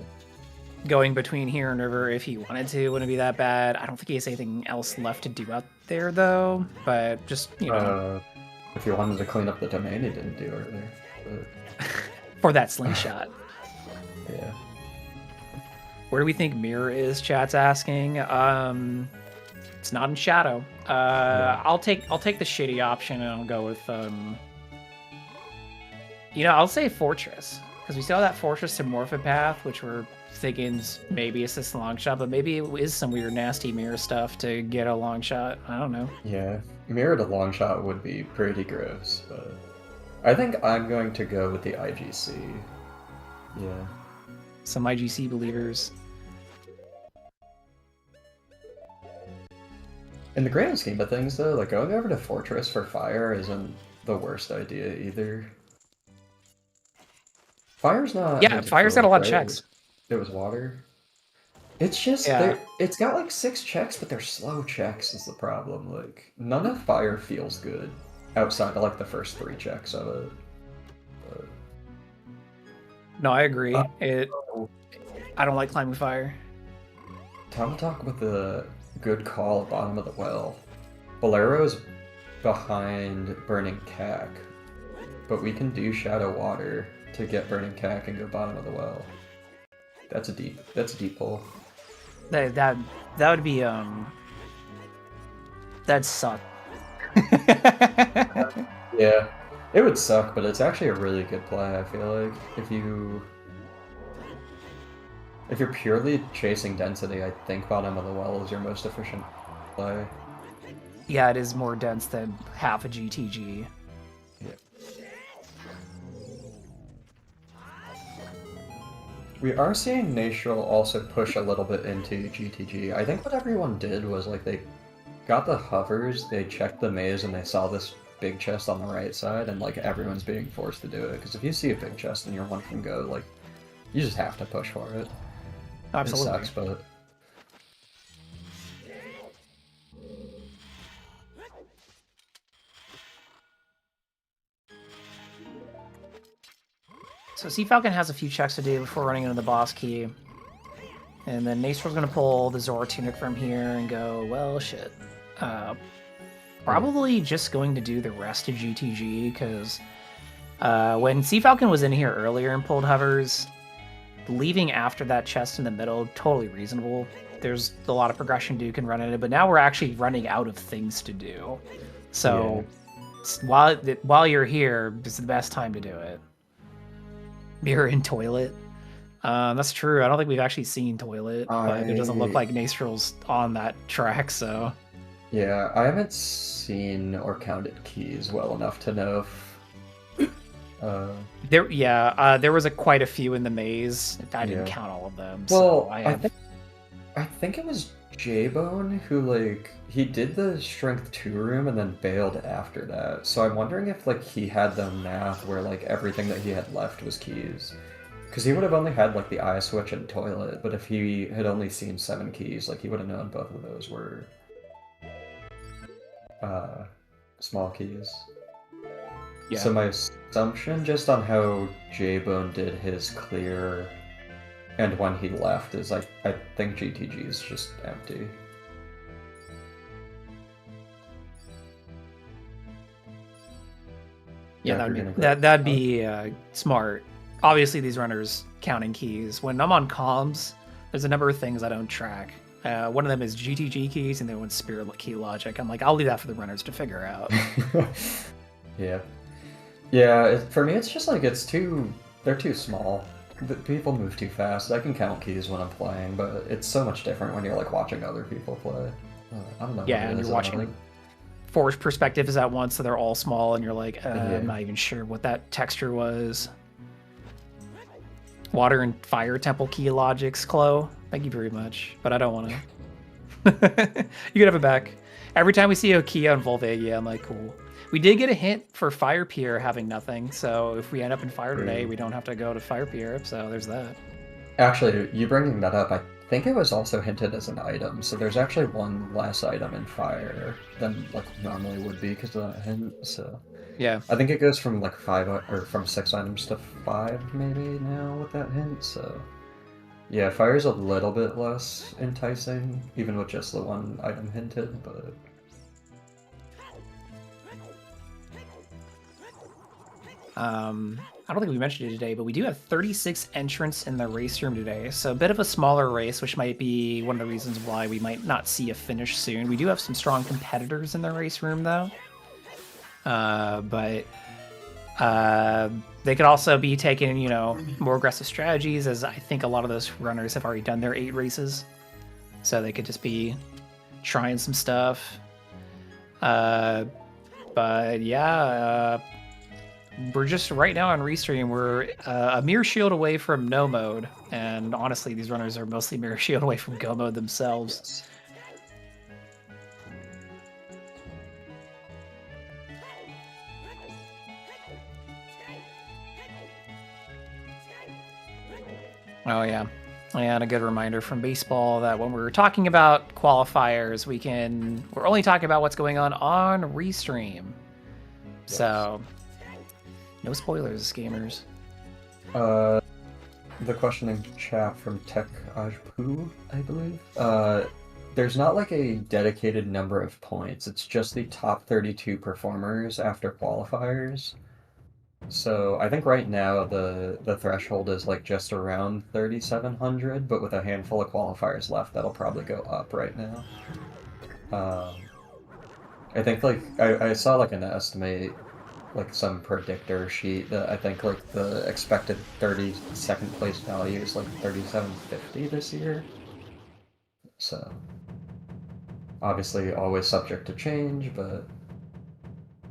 going between here and River, if he wanted to, wouldn't be that bad. I don't think he has anything else left to do out there, though, but just, you know... if you wanted to clean up the domain, he didn't do earlier. But... for that slingshot. Yeah. Where do we think Mirror is? Chat's asking. It's not in Shadow. I'll take the shitty option and I'll go with you know, I'll say Fortress, because we still have that Fortress to Morphin path, which we're thinking maybe it's this long shot, but maybe it is some weird nasty Mirror stuff to get a long shot. I don't know. Yeah. Mirror to long shot would be pretty gross, but I think I'm going to go with the IGC. Yeah. Some IGC believers. In the grand scheme of things, though, like, going over to Fortress for fire isn't the worst idea either. Fire's not... Yeah, Fire's got a lot of checks. It was water. It's just... Yeah. It's got, like, 6 checks, but they're slow checks is the problem. Like, none of Fire feels good outside of, like, the first 3 checks of it. But... No, I agree. I don't like climbing Fire. Time to talk about the good call at bottom of the well. Bolero's behind Burning Cack, but we can do Shadow Water to get Burning Cack and go bottom of the well. That's a deep pull. That would be that'd suck. Yeah, it would suck, but it's actually a really good play, I feel like. If you're purely chasing density, I think bottom of the well is your most efficient play. Yeah, it is more dense than half a GTG. Yeah. We are seeing Nashriel also push a little bit into GTG. I think what everyone did was, like, they got the hovers, they checked the maze, and they saw this big chest on the right side, and like everyone's being forced to do it. Because if you see a big chest and you're one from go, like you just have to push for it. Absolutely. It sucks, but So Sea Falcon has a few checks to do before running into the boss key. And then Nastrel's going to pull the Zora Tunic from here and go, well, shit. Probably just going to do the rest of GTG, because when Sea Falcon was in here earlier and pulled hovers, leaving after that chest in the middle, totally reasonable. There's a lot of progression Duke can run in it, but now we're actually running out of things to do. So while you're here, it's the best time to do it. Mirror in Toilet. That's true. I don't think we've actually seen Toilet, but it doesn't look like Nastrel's on that track, so... Yeah, I haven't seen or counted keys well enough to know if... there was quite a few in the maze. I didn't count all of them. Well, so I think it was J-Bone who, like, he did the Strength 2 room and then bailed after that. So I'm wondering if, like, he had the math where, like, everything that he had left was keys. Because he would have only had, like, the eye switch and toilet, but if he had only seen 7 keys, like, he would have known both of those were small keys. Yeah. So my assumption, just on how J-Bone did his clear and when he left, is I think GTG is just empty. Yeah, that'd be smart. Obviously, these runners counting keys. When I'm on comms, there's a number of things I don't track. One of them is GTG keys, and the other one's Spirit Key logic. I'm like, I'll leave that for the runners to figure out. Yeah. For me, it's just like they're too small. People move too fast. I can count keys when I'm playing, but it's so much different when you're like watching other people play. I don't know. Yeah, and you're watching four perspectives at once, so they're all small, and you're like, I'm not even sure what that texture was. Water and Fire Temple key logics, Chloe. Thank you very much, but I don't want to. You can have it back. Every time we see a key on Volvagia, I'm like, cool. We did get a hint for Fire Pier having nothing, so if we end up in Fire today, we don't have to go to Fire Pier, so there's that. Actually, you bringing that up, I think it was also hinted as an item, so there's actually one less item in Fire than like normally would be because of that hint, so... Yeah. I think it goes from like 6 items to 5 maybe now with that hint, so... Yeah, Fire's a little bit less enticing, even with just the one item hinted, but... I don't think we mentioned it today, but we do have 36 entrants in the race room today, so a bit of a smaller race, which might be one of the reasons why we might not see a finish soon. We do have some strong competitors in the race room, though. But they could also be taking, more aggressive strategies, as I think a lot of those runners have already done their 8 races. So they could just be trying some stuff. But yeah, we're just right now on Restream. We're a Mirror Shield away from no mode. And honestly, these runners are mostly Mirror Shield away from go mode themselves. Oh, yeah. And a good reminder from baseball that when we're talking about qualifiers, we're only talking about what's going on Restream. Yes. So, no spoilers, gamers. The question in chat from Tech Ajpu, I believe. There's not like a dedicated number of points. It's just the top 32 performers after qualifiers. So I think right now the threshold is like just around 3,700, but with a handful of qualifiers left, that'll probably go up right now. I think like I saw like an estimate, like some predictor sheet that I think like the expected 32nd place value is like 3,750 this year. So obviously always subject to change, but.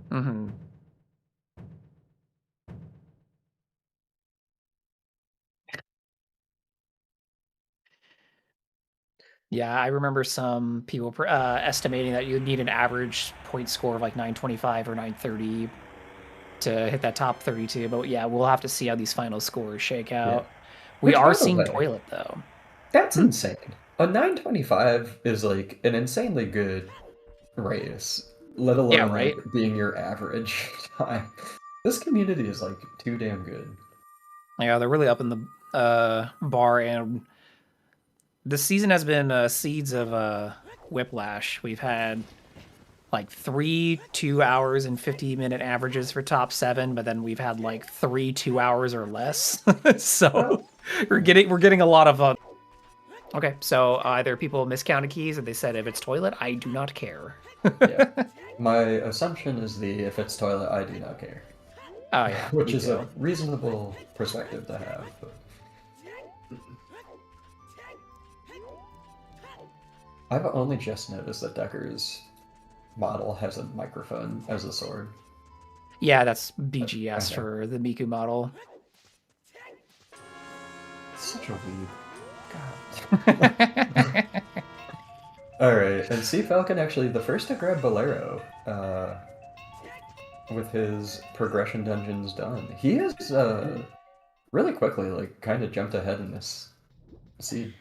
Mm-hmm. Yeah, I remember some people estimating that you'd need an average point score of like 925 or 930 to hit that top 32. But yeah, we'll have to see how these final scores shake out. We Which, are by the seeing way, Toilet though. that's insane. A 925 is like an insanely good race, let Yeah, alone like right? being your average time. This community is like too damn good. Yeah, they're really up in the bar, and this season has been seeds of whiplash. We've had like 3 2 hours and 50-minute averages for top 7, but then we've had like 3 2 hours or less. So Well, we're getting a lot of okay, so either people miscounted keys and they said if it's toilet, I do not care. yeah. My assumption is if it's toilet, I do not care. Oh yeah, Which me is too. a reasonable perspective to have. But... I've only just noticed that Decker's model has a microphone as a sword. Yeah, that's BGS Okay. for the Miku model. It's such a weeb. God. Alright, and Sea Falcon actually the first to grab Bolero with his progression dungeons done. He has really quickly like kind of jumped ahead in this seed.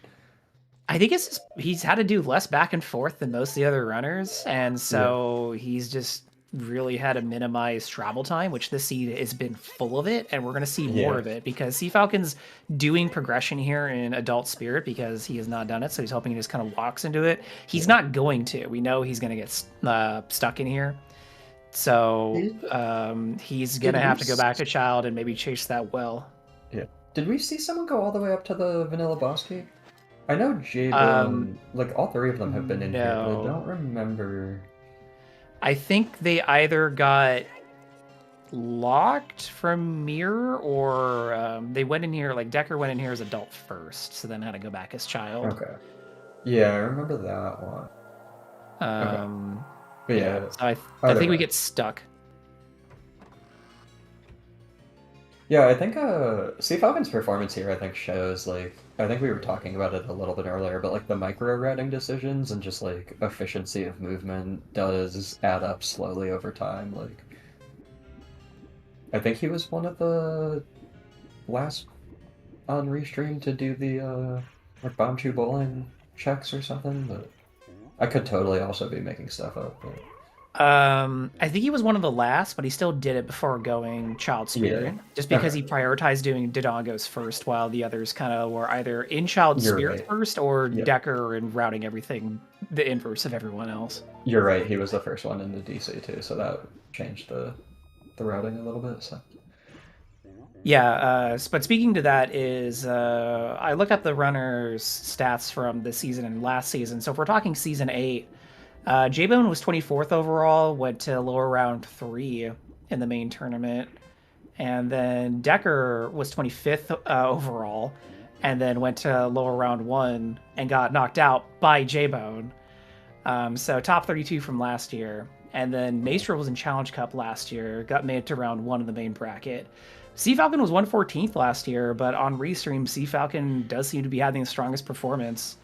I think he's had to do less back and forth than most of the other runners, and so he's just really had to minimize travel time, which this seed has been full of it, and we're going to see more of it because Sea Falcon's doing progression here in Adult Spirit because he has not done it, so he's hoping he just kind of walks into it. He's not going to. We know he's going to get stuck in here. So he's going to have to go back to Child and maybe chase that well. Yeah. Did we see someone go all the way up to the Vanilla Boss Key? I know J-Bone, like all 3 of them have been in here, but I don't remember. I think they either got locked from Mirror or they went in here, like Decker went in here as adult first, so then had to go back as child. Okay. Yeah, I remember that one. Okay. But yeah, so I think we get stuck. Yeah, I think Sea Falcon's performance here I think shows like I think we were talking about it a little bit earlier, but like the micro routing decisions and just like efficiency of movement does add up slowly over time. Like I think he was one of the last on Restream to do the like bomb chew bowling checks or something, but I could totally also be making stuff up. But... I think he was one of the last, but he still did it before going Child Spirit, just because he prioritized doing Dodongos first, while the others kind of were either in Child Spirit first or Decker and routing everything the inverse of everyone else. You're right. He was the first one in the DC too, so that changed the routing a little bit. So. Yeah, but speaking to that is, I looked up the runners' stats from this season and last season. So if we're talking season 8. J-Bone was 24th overall, went to lower round 3 in the main tournament. And then Decker was 25th overall, and then went to lower round 1 and got knocked out by J-Bone. So top 32 from last year. And then Maestro was in Challenge Cup last year, got made to round 1 in the main bracket. Sea Falcon was 114th last year, but on Restream, Sea Falcon does seem to be having the strongest performance.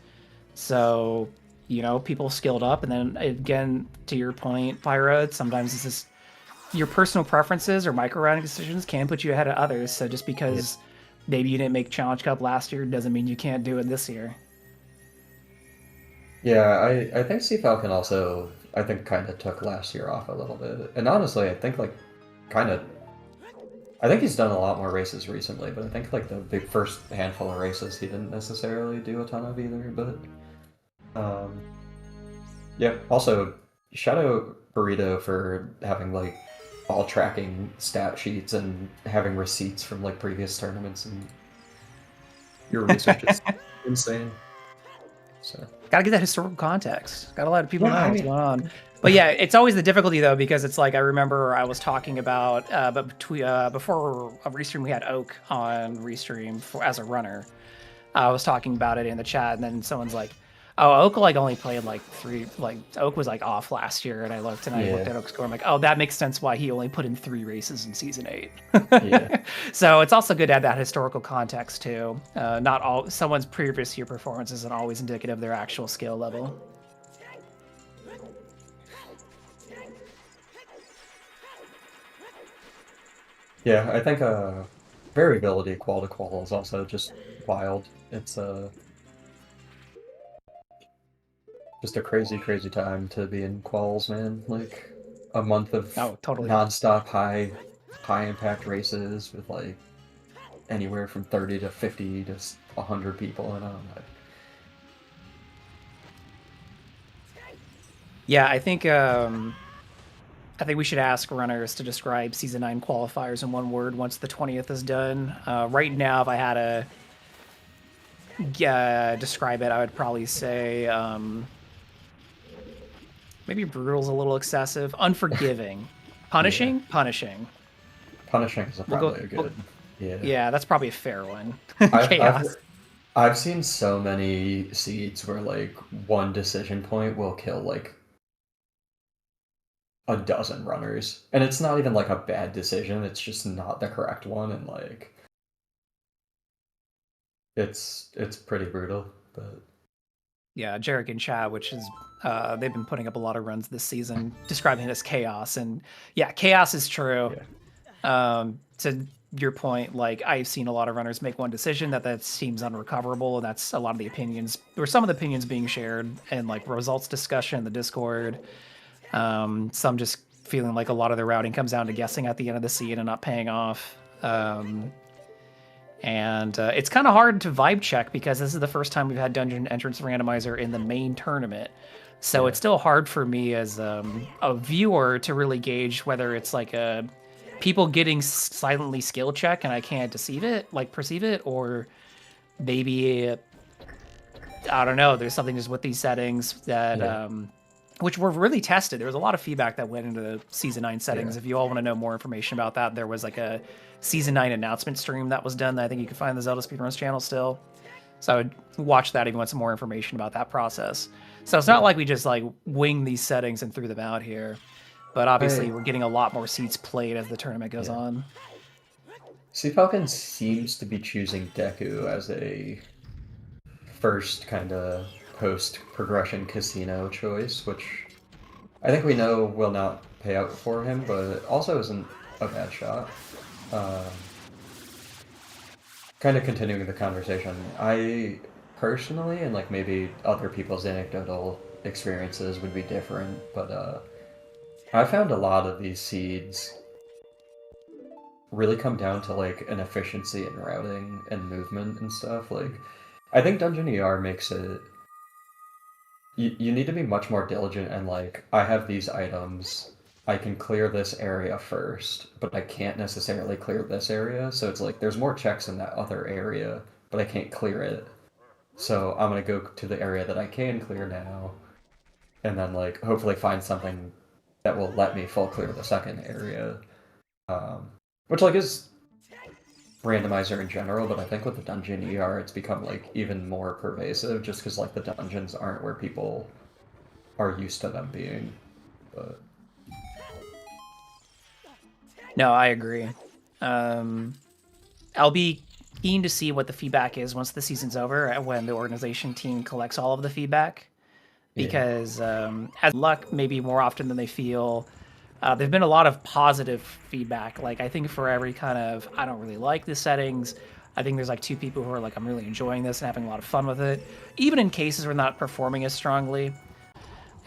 So... you know, people skilled up, and then again, to your point, Pyra, sometimes it's just your personal preferences or micro-routing decisions can put you ahead of others. So just because maybe you didn't make Challenge Cup last year doesn't mean you can't do it this year. Yeah, I think Sea Falcon also, I think, kind of took last year off a little bit. And honestly, I think, like, I think he's done a lot more races recently, but I think, like, the first handful of races he didn't necessarily do a ton of either, but... yeah, also, Shadow Burrito for having, like, all tracking stat sheets and having receipts from, like, previous tournaments, and your research is insane. So. Gotta get that historical context. Gotta let people know what's going on. But yeah, it's always the difficulty, though, because it's like, I remember I was talking about, before a Restream, we had Oak on Restream as a runner. I was talking about it in the chat, and then someone's like, Oh, Oak like only played like 3. Like Oak was like off last year, and I looked and I looked at Oak's score. I'm like, oh, that makes sense why he only put in 3 races in season 8. Yeah. So it's also good to add that historical context too. Not all someone's previous year performance isn't always indicative of their actual skill level. Yeah, I think variability qual to qual is also just wild. It's just a crazy, crazy time to be in quals, man. Like a month of totally nonstop high impact races with like anywhere from 30 to 50 to 100 people in them. Yeah, I think we should ask runners to describe season 9 qualifiers in one word once the 20th is done. Right now, if I had to describe it, I would probably say maybe brutal's a little excessive. Unforgiving. Punishing? Yeah. Punishing. Punishing is probably a good. Yeah, that's probably a fair one. Chaos. I've seen so many seeds where like one decision point will kill like a dozen runners, and it's not even like a bad decision, it's just not the correct one, and like it's pretty brutal. But yeah, Jarek and Chad, which is they've been putting up a lot of runs this season describing it as chaos, and yeah, chaos is true. To your point, like I've seen a lot of runners make one decision that seems unrecoverable, and that's a lot of the opinions, or some of the opinions being shared and like results discussion in the Discord. Some just feeling like a lot of the routing comes down to guessing at the end of the seed and not paying off. And it's kind of hard to vibe check because this is the first time we've had Dungeon Entrance Randomizer in the main tournament. So it's still hard for me as a viewer to really gauge whether it's like people getting silently skill check and I can't perceive it, or maybe, I don't know, there's something just with these settings that... which were really tested. There was a lot of feedback that went into the Season 9 settings. If you all want to know more information about that, there was like a Season 9 announcement stream that was done that I think you can find on the Zelda Speedruns channel still. So I would watch that if you want some more information about that process. So it's not like we just like wing these settings and threw them out here. But obviously we're getting a lot more seats played as the tournament goes on. Falcon seems to be choosing Deku as a first kind of post-progression casino choice, which I think we know will not pay out for him, but also isn't a bad shot. Kind of continuing the conversation, I personally, and like maybe other people's anecdotal experiences would be different, but I found a lot of these seeds really come down to like an efficiency in routing and movement and stuff. Like, I think Dungeon ER makes it you need to be much more diligent, and like, I have these items, I can clear this area first, but I can't necessarily clear this area, so it's like there's more checks in that other area, but I can't clear it. So I'm gonna go to the area that I can clear now, and then like hopefully find something that will let me full clear the second area. Which like is Randomizer in general, but I think with the Dungeon ER, it's become like even more pervasive, just because like the dungeons aren't where people are used to them being. But no, I agree. I'll be keen to see what the feedback is once the season's over, when the organization team collects all of the feedback, because as luck, maybe more often than they feel. There's been a lot of positive feedback. Like, I think for every kind of, I don't really like the settings, I think there's like 2 people who are like, I'm really enjoying this and having a lot of fun with it. Even in cases where not performing as strongly.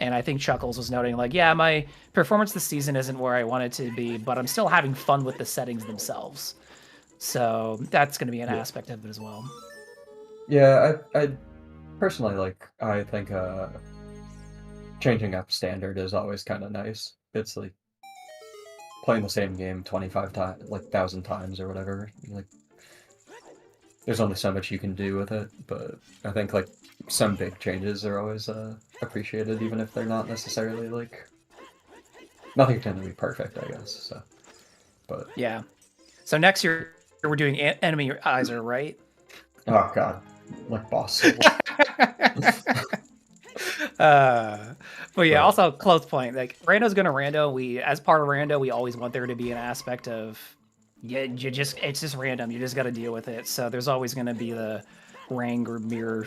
And I think Chuckles was noting like, yeah, my performance this season isn't where I want it to be, but I'm still having fun with the settings themselves. So that's going to be an aspect of it as well. Yeah, I personally, like, I think changing up standard is always kind of nice. It's like playing the same game 25 times, like 1,000 times or whatever. Like, there's only so much you can do with it, but I think like some big changes are always appreciated, even if they're not necessarily like, nothing's going to be perfect, I guess. So, but yeah. So next year we're doing Enemyizer, right? Oh god, like boss. But yeah, also close point. Like Rando's gonna rando. We as part of rando, we always want there to be an aspect of it's just random. You just got to deal with it. So there's always gonna be the Rang or mirror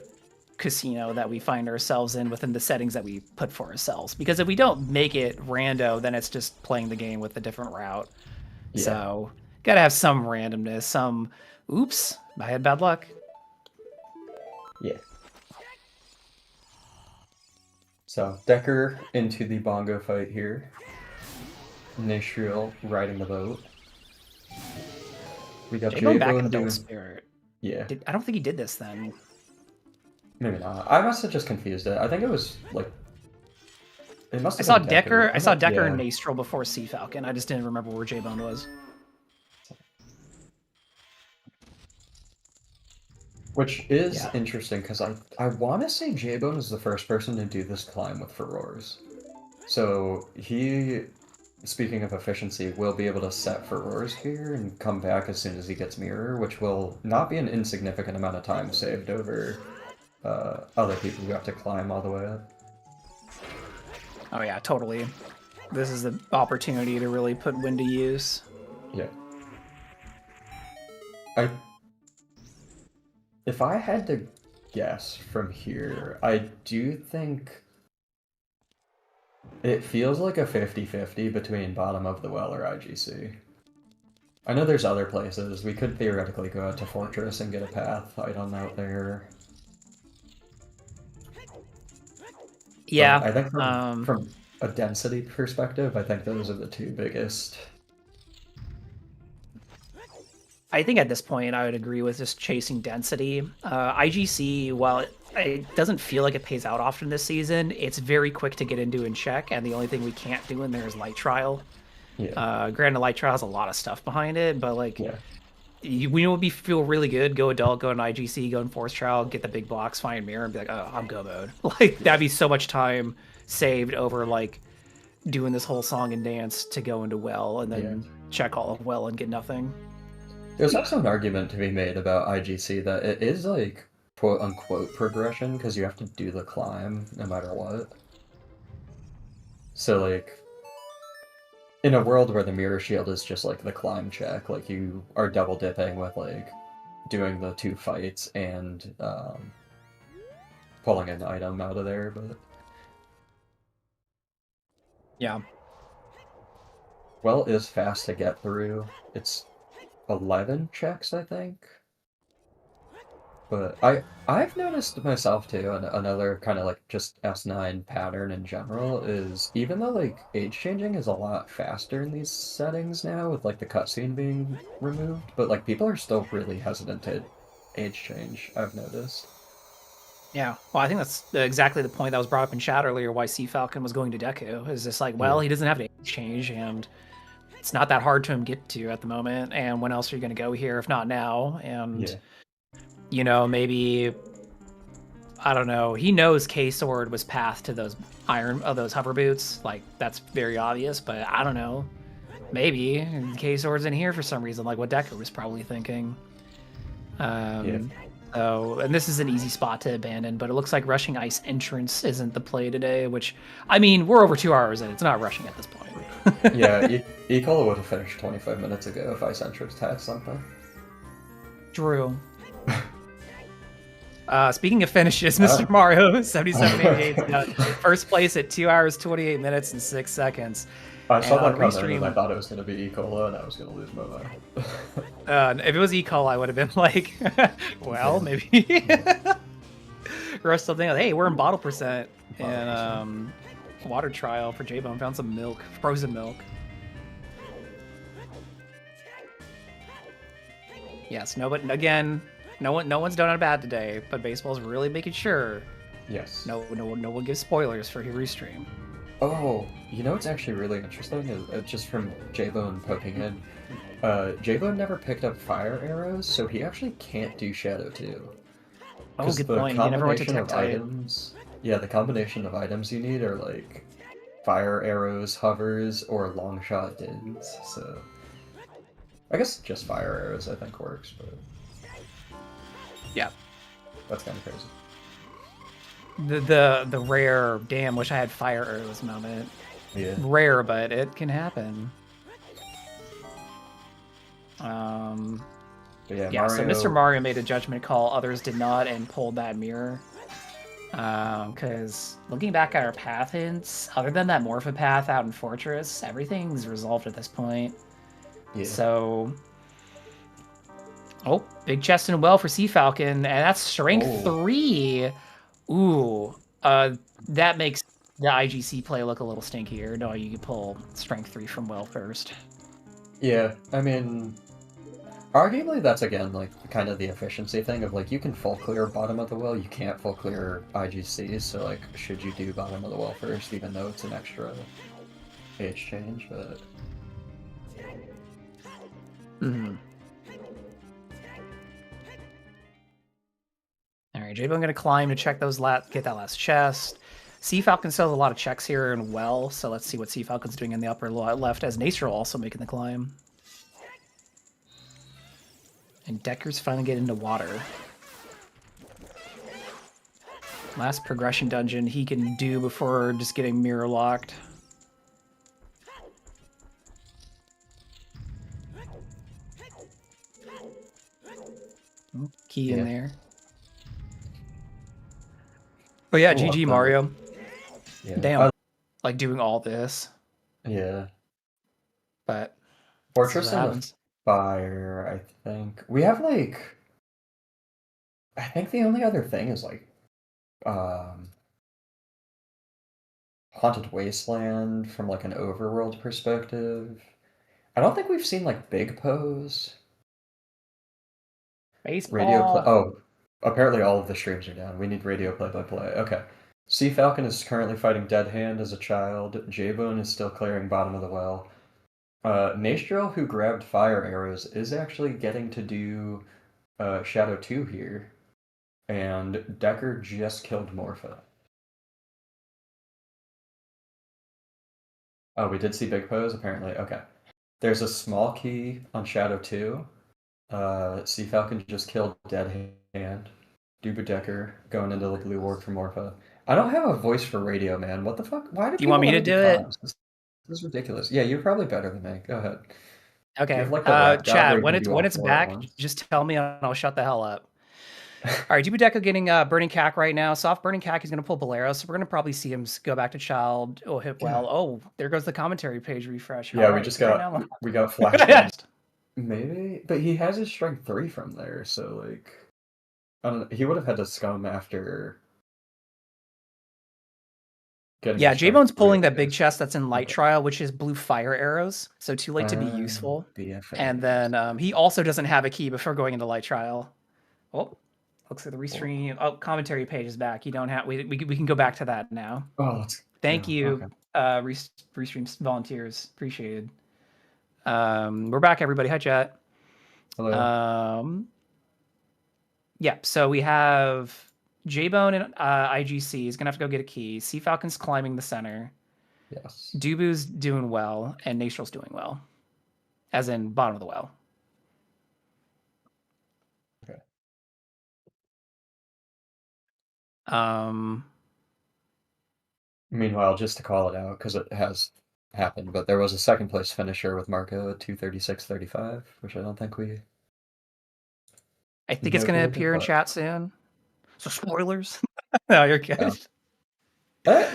casino that we find ourselves in within the settings that we put for ourselves. Because if we don't make it rando, then it's just playing the game with a different route. Yeah. So gotta have some randomness. Some oops, I had bad luck. Yeah. So, Decker into the bongo fight here. Nasriel riding the boat. We got J-Bone back in J-Bone Adult doing... Spirit. Yeah. I don't think he did this then. Maybe not. I must have just confused it. I think it was, like... It must I have saw been Decker. I saw Decker yeah. and Nastrel before Sea Falcon. I just didn't remember where J-Bone was. Which is interesting, because I want to say J-Bone is the first person to do this climb with Furores. So he, speaking of efficiency, will be able to set Furores here and come back as soon as he gets Mirror, which will not be an insignificant amount of time saved over other people who have to climb all the way up. Oh yeah, totally. This is the opportunity to really put Wind to use. Yeah. If I had to guess from here, I do think it feels like a 50-50 between bottom of the well or IGC. I know there's other places. We could theoretically go out to Fortress and get a path item out there. Yeah. But I think from a density perspective, I think those are the two biggest. I think at this point I would agree with just chasing density. IGC, while it doesn't feel like it pays out often this season, it's very quick to get into and check, and the only thing we can't do in there is Light Trial. Yeah. Granted, Light Trial has a lot of stuff behind it, but like, Yeah. we know we feel really good. Go Adult, go in IGC, go in Force Trial, get the big blocks, find Mirror, and be like, oh, I'm go mode. Like, that'd be so much time saved over like doing this whole song and dance to go into Well and then check all of Well and get nothing. There's also an argument to be made about IGC that it is like quote-unquote progression, because you have to do the climb no matter what. So like, in a world where the Mirror Shield is just like the climb check, like you are double dipping with like doing the 2 fights and pulling an item out of there, but... Yeah. Well is fast to get through. It's 11 checks, I think. But I've noticed myself too, and another kind of like just S9 pattern in general is, even though like age changing is a lot faster in these settings now with like the cutscene being removed, but like people are still really hesitant to age change, I've noticed. Yeah, well, I think that's exactly the point that was brought up in chat earlier, why Sea Falcon was going to Deku. Is just like, well, he doesn't have to age change, and it's not that hard to him get to at the moment, and when else are you going to go here if not now? And, you know, maybe, I don't know, he knows K-Sword was path to those those hover boots, like, that's very obvious, but I don't know. Maybe K-Sword's in here for some reason, like what Deku was probably thinking. So, and this is an easy spot to abandon, but it looks like Rushing Ice entrance isn't the play today, which, I mean, we're over 2 hours in. It's not rushing at this point. Yeah, Ecola would have finished 25 minutes ago if Ice entrance had something. Drew. Speaking of finishes, Mr. Mario 7788 first place at 2 hours 28 minutes and 6 seconds. I saw that comment and I thought it was going to be Ecola and I was going to lose my mind. If it was Ecola, I would have been like, well, maybe. Rush something like, hey, we're in bottle percent. And water trial for J-Bone. Found some milk, frozen milk. Yes, no, but again, no one's done it bad today, but baseball's really making sure. Yes. No one gives spoilers for your restream. Oh, you know what's actually really interesting is just from J-Bone poking in. J-Bone never picked up fire arrows, so he actually can't do Shadow 2. Oh, good point. He never went to tech type. Yeah, the combination of items you need are like fire arrows, hovers, or long shot dins. So I guess just fire arrows I think works, but yeah, that's kind of crazy. The rare, damn, wish I had fire arrows moment. Yeah. Rare, but it can happen. But yeah, Yeah, Mario... so Mr. Mario made a judgment call, others did not, and pulled that mirror. Because looking back at our path hints, other than that Morpha path out in Fortress, everything's resolved at this point. Yeah. So... Oh, big chest and well for Sea Falcon, and that's Strength 3! Ooh, that makes the IGC play look a little stinkier. No, you can pull Strength 3 from well first. Yeah, I mean... Arguably, that's again, like, kind of the efficiency thing of, like, you can full clear bottom of the well, you can't full clear IGCs, so, like, should you do bottom of the well first, even though it's an extra age change, but... Mm-hmm. Alright, J-Bone gonna climb to check those get that last chest. Sea Falcon still has a lot of checks here and well, so let's see what Sea Falcon's doing in the upper left, as Nacer also making the climb. And Decker's finally getting into water. Last progression dungeon he can do before just getting mirror locked. Key in there. But yeah, GG Mario. Yeah. Damn. Like doing all this. Yeah. But Fortress and the Fire, I think. We have like... I think the only other thing is like... Haunted Wasteland from like an overworld perspective. I don't think we've seen like Big Pose. Baseball. Oh, apparently all of the streams are down. We need radio play-by-play. Okay. Sea Falcon is currently fighting Dead Hand as a child. J-Bone is still clearing bottom of the well. Nastrel, who grabbed fire arrows, is actually getting to do Shadow 2 here. And Decker just killed Morpha. Oh, we did see Big Pose, apparently. Okay. There's a small key on Shadow 2. Sea Falcon just killed Dead Hand. Duber Decker going into the blue ward for Morpha. I don't have a voice for radio, man. What the fuck? Why do you want me to do it? This is ridiculous. Yeah, you're probably better than me. Go ahead. Okay. Like Chad, when it's back, just tell me and I'll shut the hell up. All right, Dubudeco getting Burning Cack right now. Soft Burning Cack is going to pull Bolero, so we're going to probably see him go back to Child. Oh, hit well. Yeah. Oh, there goes the commentary page refresh. Yeah, we just got we got flashed. Maybe, but he has his Strength 3 from there, so like, I don't know. He would have had to scum after. Yeah, J-Bone's pulling that big chest that's in Light Trial, which is blue fire arrows, so too late to be useful. And then he also doesn't have a key before going into Light Trial. Oh, looks like the restream. Oh, commentary page is back. You don't have. We can go back to that now. Oh, thank you, okay. Restream volunteers. Appreciated. We're back, everybody. Hi, chat. Hello. Yeah. So we have J-Bone and IGC is gonna have to go get a key. Sea Falcon's climbing the center. Yes. Dubu's doing well, and Nastrel's doing well, as in bottom of the well. Okay. Meanwhile, just to call it out, because it has happened, but there was a second place finisher with Marco at 236.35, which I don't think we... I think it's going to appear in chat soon. So spoilers? No, you're good. Oh. That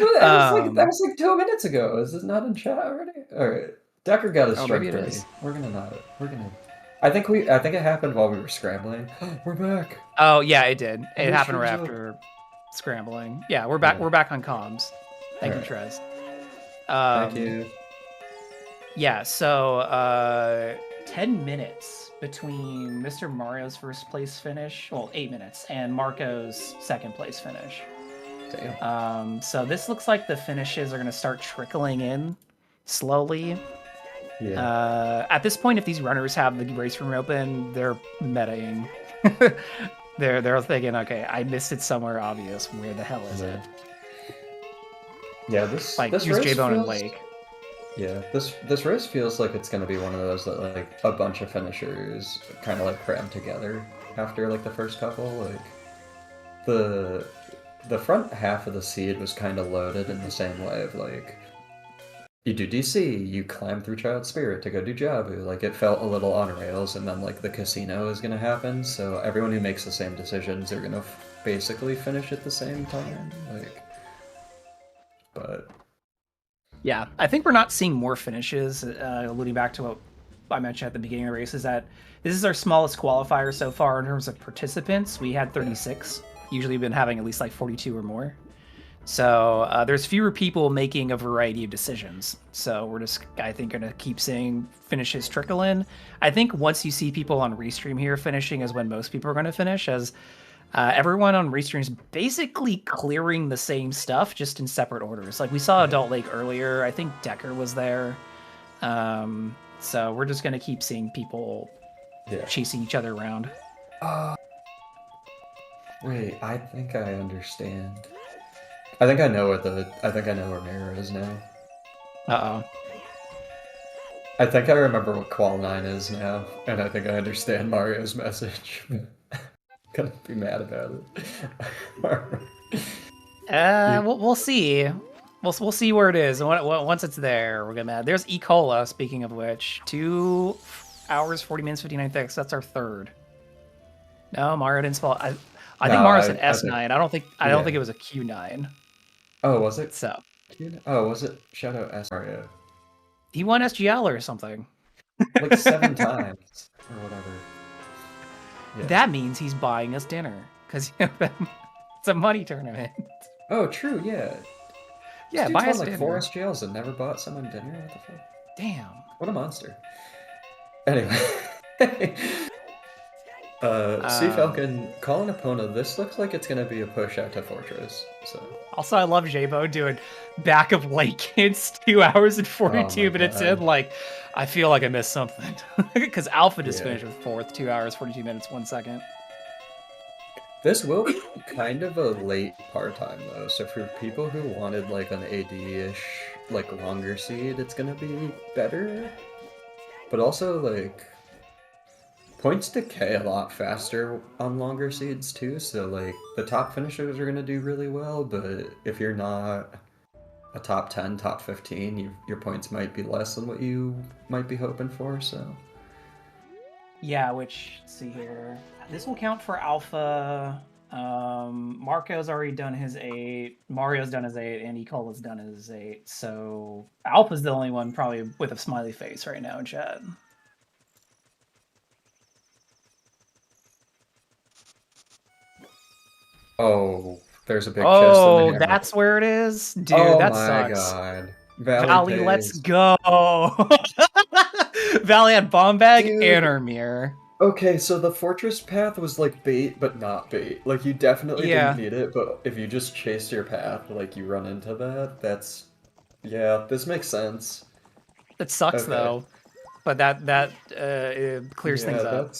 was like 2 minutes ago. Is this not in chat already? All right. Decker got his strength 3. We're gonna. I think it happened while we were scrambling. We're back. Oh yeah, it did. It happened right after scrambling. Yeah, we're back. Yeah. We're back on comms. Thank you, Trez. Thank you. Yeah. So 10 minutes between Mr. Mario's first place finish. Well, 8 minutes, and Marco's second place finish. Damn. So this looks like the finishes are going to start trickling in slowly. Yeah. At this point, if these runners have the race room open, they're metaing. they're thinking, okay, I missed it somewhere obvious. Where the hell is it? Yeah, this use J-Bone and Lake. Yeah, this race feels like it's going to be one of those that like a bunch of finishers kind of like cram together after like the first couple. Like the front half of the seed was kind of loaded in the same way of like, you do DC, you climb through Child Spirit to go do Jabu. Like it felt a little on rails, and then like the casino is gonna happen. So everyone who makes the same decisions are gonna basically finish at the same time. Like, but Yeah, I think we're not seeing more finishes. Alluding back to what I mentioned at the beginning of the race, is that this is our smallest qualifier so far in terms of participants. We had 36. Usually, we've been having at least like 42 or more. So there's fewer people making a variety of decisions. So we're just, I think, going to keep seeing finishes trickle in. I think once you see people on Restream here finishing is when most people are going to finish, as everyone on Restream is basically clearing the same stuff, just in separate orders. Like we saw Adult Lake earlier. I think Decker was there. So we're just going to keep seeing people chasing each other around. Wait, I think I understand. I think I know where Mira is now. Uh-oh. I think I remember what Qual 9 is now, and I think I understand Mario's message. Gonna be mad about it. We'll see. We'll see where it is. Once it's there, we're gonna. There's E. Cola. Speaking of which, 2 hours 40 minutes 59 seconds. That's our third. No, Mario didn't spell. I think Mario said S9. I don't think it was a Q9. Oh, was it? So. Oh, was it Shadow S Mario? He won SGL or something. Like 7 times or whatever. Yeah. That means he's buying us dinner because it's a money tournament. Oh, true. Yeah. Yeah, this buy us won, like dinner. 4 SGLs and never bought someone dinner. What the fuck? Damn. What a monster. Anyway. Sea Falcon, calling Epona, this looks like it's gonna be a push out to Fortress. So also, I love Jabo doing back of late kids 2 hours and 42 minutes in. Like, I feel like I missed something because Alpha just finished with 4th, 2 hours 42 minutes 1 second. This will be kind of a late part time though. So for people who wanted like an AD-ish, like longer seed, it's gonna be better. But also like points decay a lot faster on longer seeds too, so like the top finishers are going to do really well, but if you're not a top 10, top 15, your points might be less than what you might be hoping for, so. Yeah, which, let's see here. This will count for Alpha. Marco's already done his 8. Mario's done his 8, and Ecola's done his 8. So Alpha's the only one probably with a smiley face right now in chat. Oh, there's a big chest in Oh, the that's where it is? Dude, oh that my sucks. God. Valley, let's go. Valley had bomb bag and our mirror. Okay, so the fortress path was like bait, but not bait. Like you definitely didn't need it, but if you just chase your path, like you run into that, that's... Yeah, this makes sense. It sucks though, but it clears things up.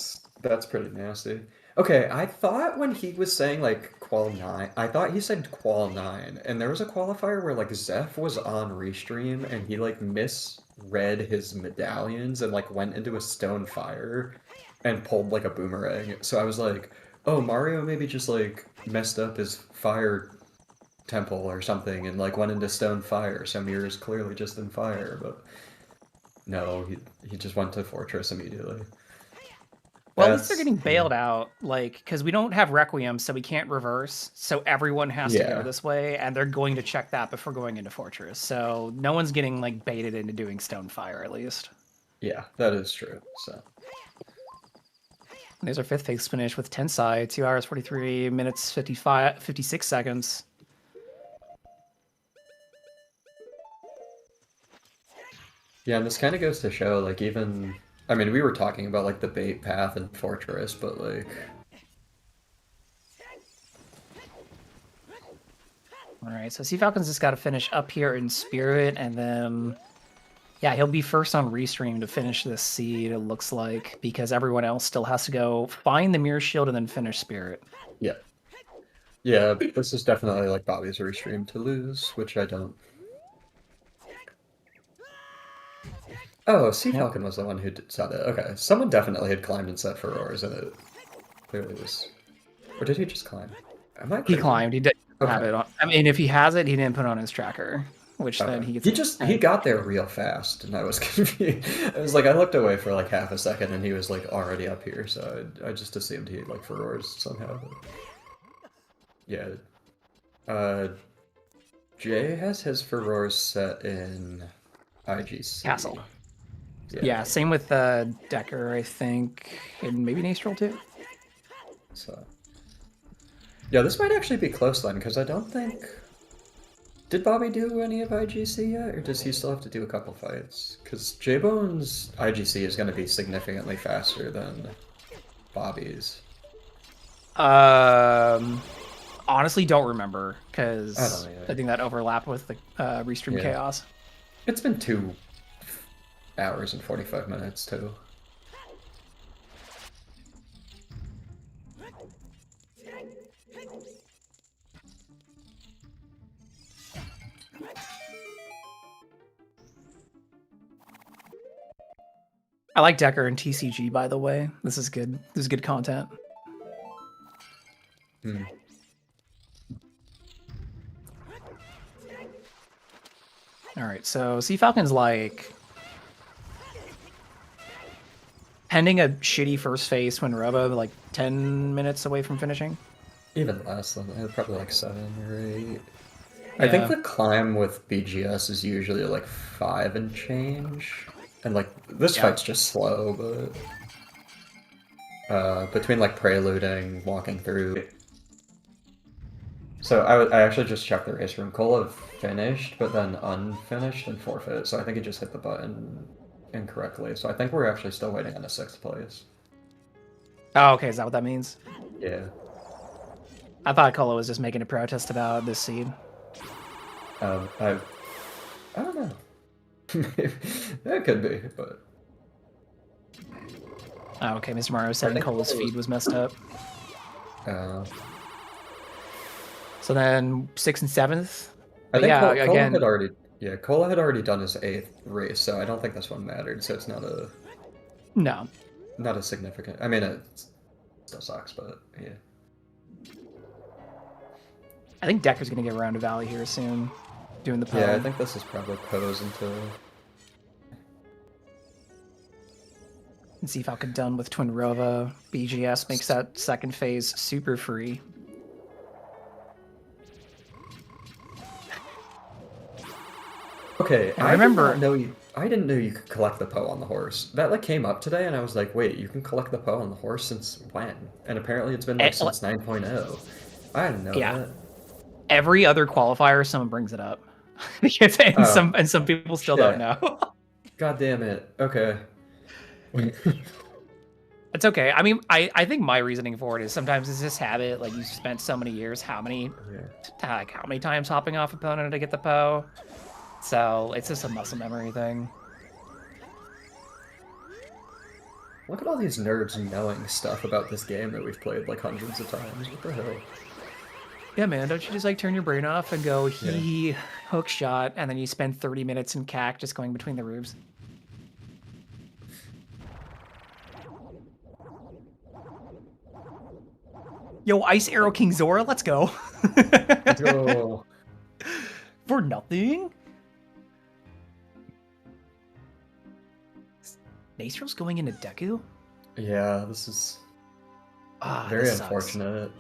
That's pretty nasty. Okay, I thought when he was saying like Qual 9, I thought he said Qual 9, and there was a qualifier where like Zeph was on Restream and he like misread his medallions and like went into a stone fire and pulled like a boomerang. So I was like, oh, Mario maybe just like messed up his fire temple or something and like went into stone fire. So Mirror's clearly just in fire, but no, he just went to Fortress immediately. Well, at least they're getting bailed out, like, because we don't have Requiem, so we can't reverse, so everyone has to go this way, and they're going to check that before going into Fortress, so no one's getting, like, baited into doing Stonefire, at least. Yeah, that is true, so. There's our 5th phase finish with Tensai, 2 hours, 43 minutes, 56 seconds. Yeah, and this kind of goes to show, like, even... I mean, we were talking about, like, the bait path and Fortress, but, like... Alright, so Sea Falcon's just got to finish up here in Spirit, and then... Yeah, he'll be first on Restream to finish this seed, it looks like, because everyone else still has to go find the Mirror Shield and then finish Spirit. Yeah. Yeah, this is definitely, like, Bobby's Restream to lose, which I don't... Oh, Sea Falcon was the one who said it. Okay, someone definitely had climbed and set furrows, and it clearly was... Or did he just climb? Am I crazy? He climbed. He did. have it on. I mean, if he has it, he didn't put it on his tracker, which then he gets. He got there real fast, and I was confused. I was like, I looked away for like half a second, and he was like already up here, so I just assumed he like furrows somehow. But... yeah. Jay has his furrows set in IGC. Castle. Yeah, same with Decker, I think, and maybe Nastrel too. So, yeah, this might actually be close then, because I don't think... Did Bobby do any of IGC yet, or does he still have to do a couple fights? Because J-Bone's IGC is going to be significantly faster than Bobby's. Honestly, don't remember, because I think that overlapped with the Restream Chaos. It's been 2 hours and 45 minutes, too. I like Decker and TCG, by the way. This is good. This is good content. All right, so Sea Falcon's like pending a shitty first phase when Robo like 10 minutes away from finishing. Even less than that, probably like 7 or 8. I think the climb with BGS is usually like 5 and change. And like this fight's just slow, but between like preluding, walking through. So I actually just checked the race room. Cola finished, but then unfinished and forfeit. So I think he just hit the button incorrectly. So I think we're actually still waiting on a 6th place. Oh, okay. Is that what that means? Yeah. I thought Cola was just making a protest about this seed. I don't know. That could be, but... Oh, okay. Mr. Mario said Cola's feed was messed up. So then 6th and 7th. I think Cola again, had already. Yeah, Cola had already done his 8th race, so I don't think this one mattered. So it's not a. No. Not a significant. I mean, it still sucks, but yeah. I think Decker's gonna get around to Valley here soon, doing the pose. Yeah, I think this is probably pose until. And Sea Falcon done with Twin Rova. BGS makes that 2nd phase super free. Okay, I remember. I didn't know you could collect the Poe on the horse. That like came up today, and I was like, wait, you can collect the Poe on the horse since when? And apparently it's been like since 9.0. I didn't know that. Every other qualifier, someone brings it up. and some people still don't know. God damn it. Okay. It's okay. I mean, I think my reasoning for it is sometimes it's this habit. Like you spent so many years, how many times hopping off opponent to get the Poe. So it's just a muscle memory thing. Look at all these nerds knowing stuff about this game that we've played like hundreds of times. What the hell? Yeah, man, don't you just like turn your brain off and go hook shot, and then you spend 30 minutes in CAC just going between the roofs? Yo, Ice Arrow King Zora, let's go. Let's go. For nothing? Nastrel's going into Deku? Yeah, this is very unfortunate.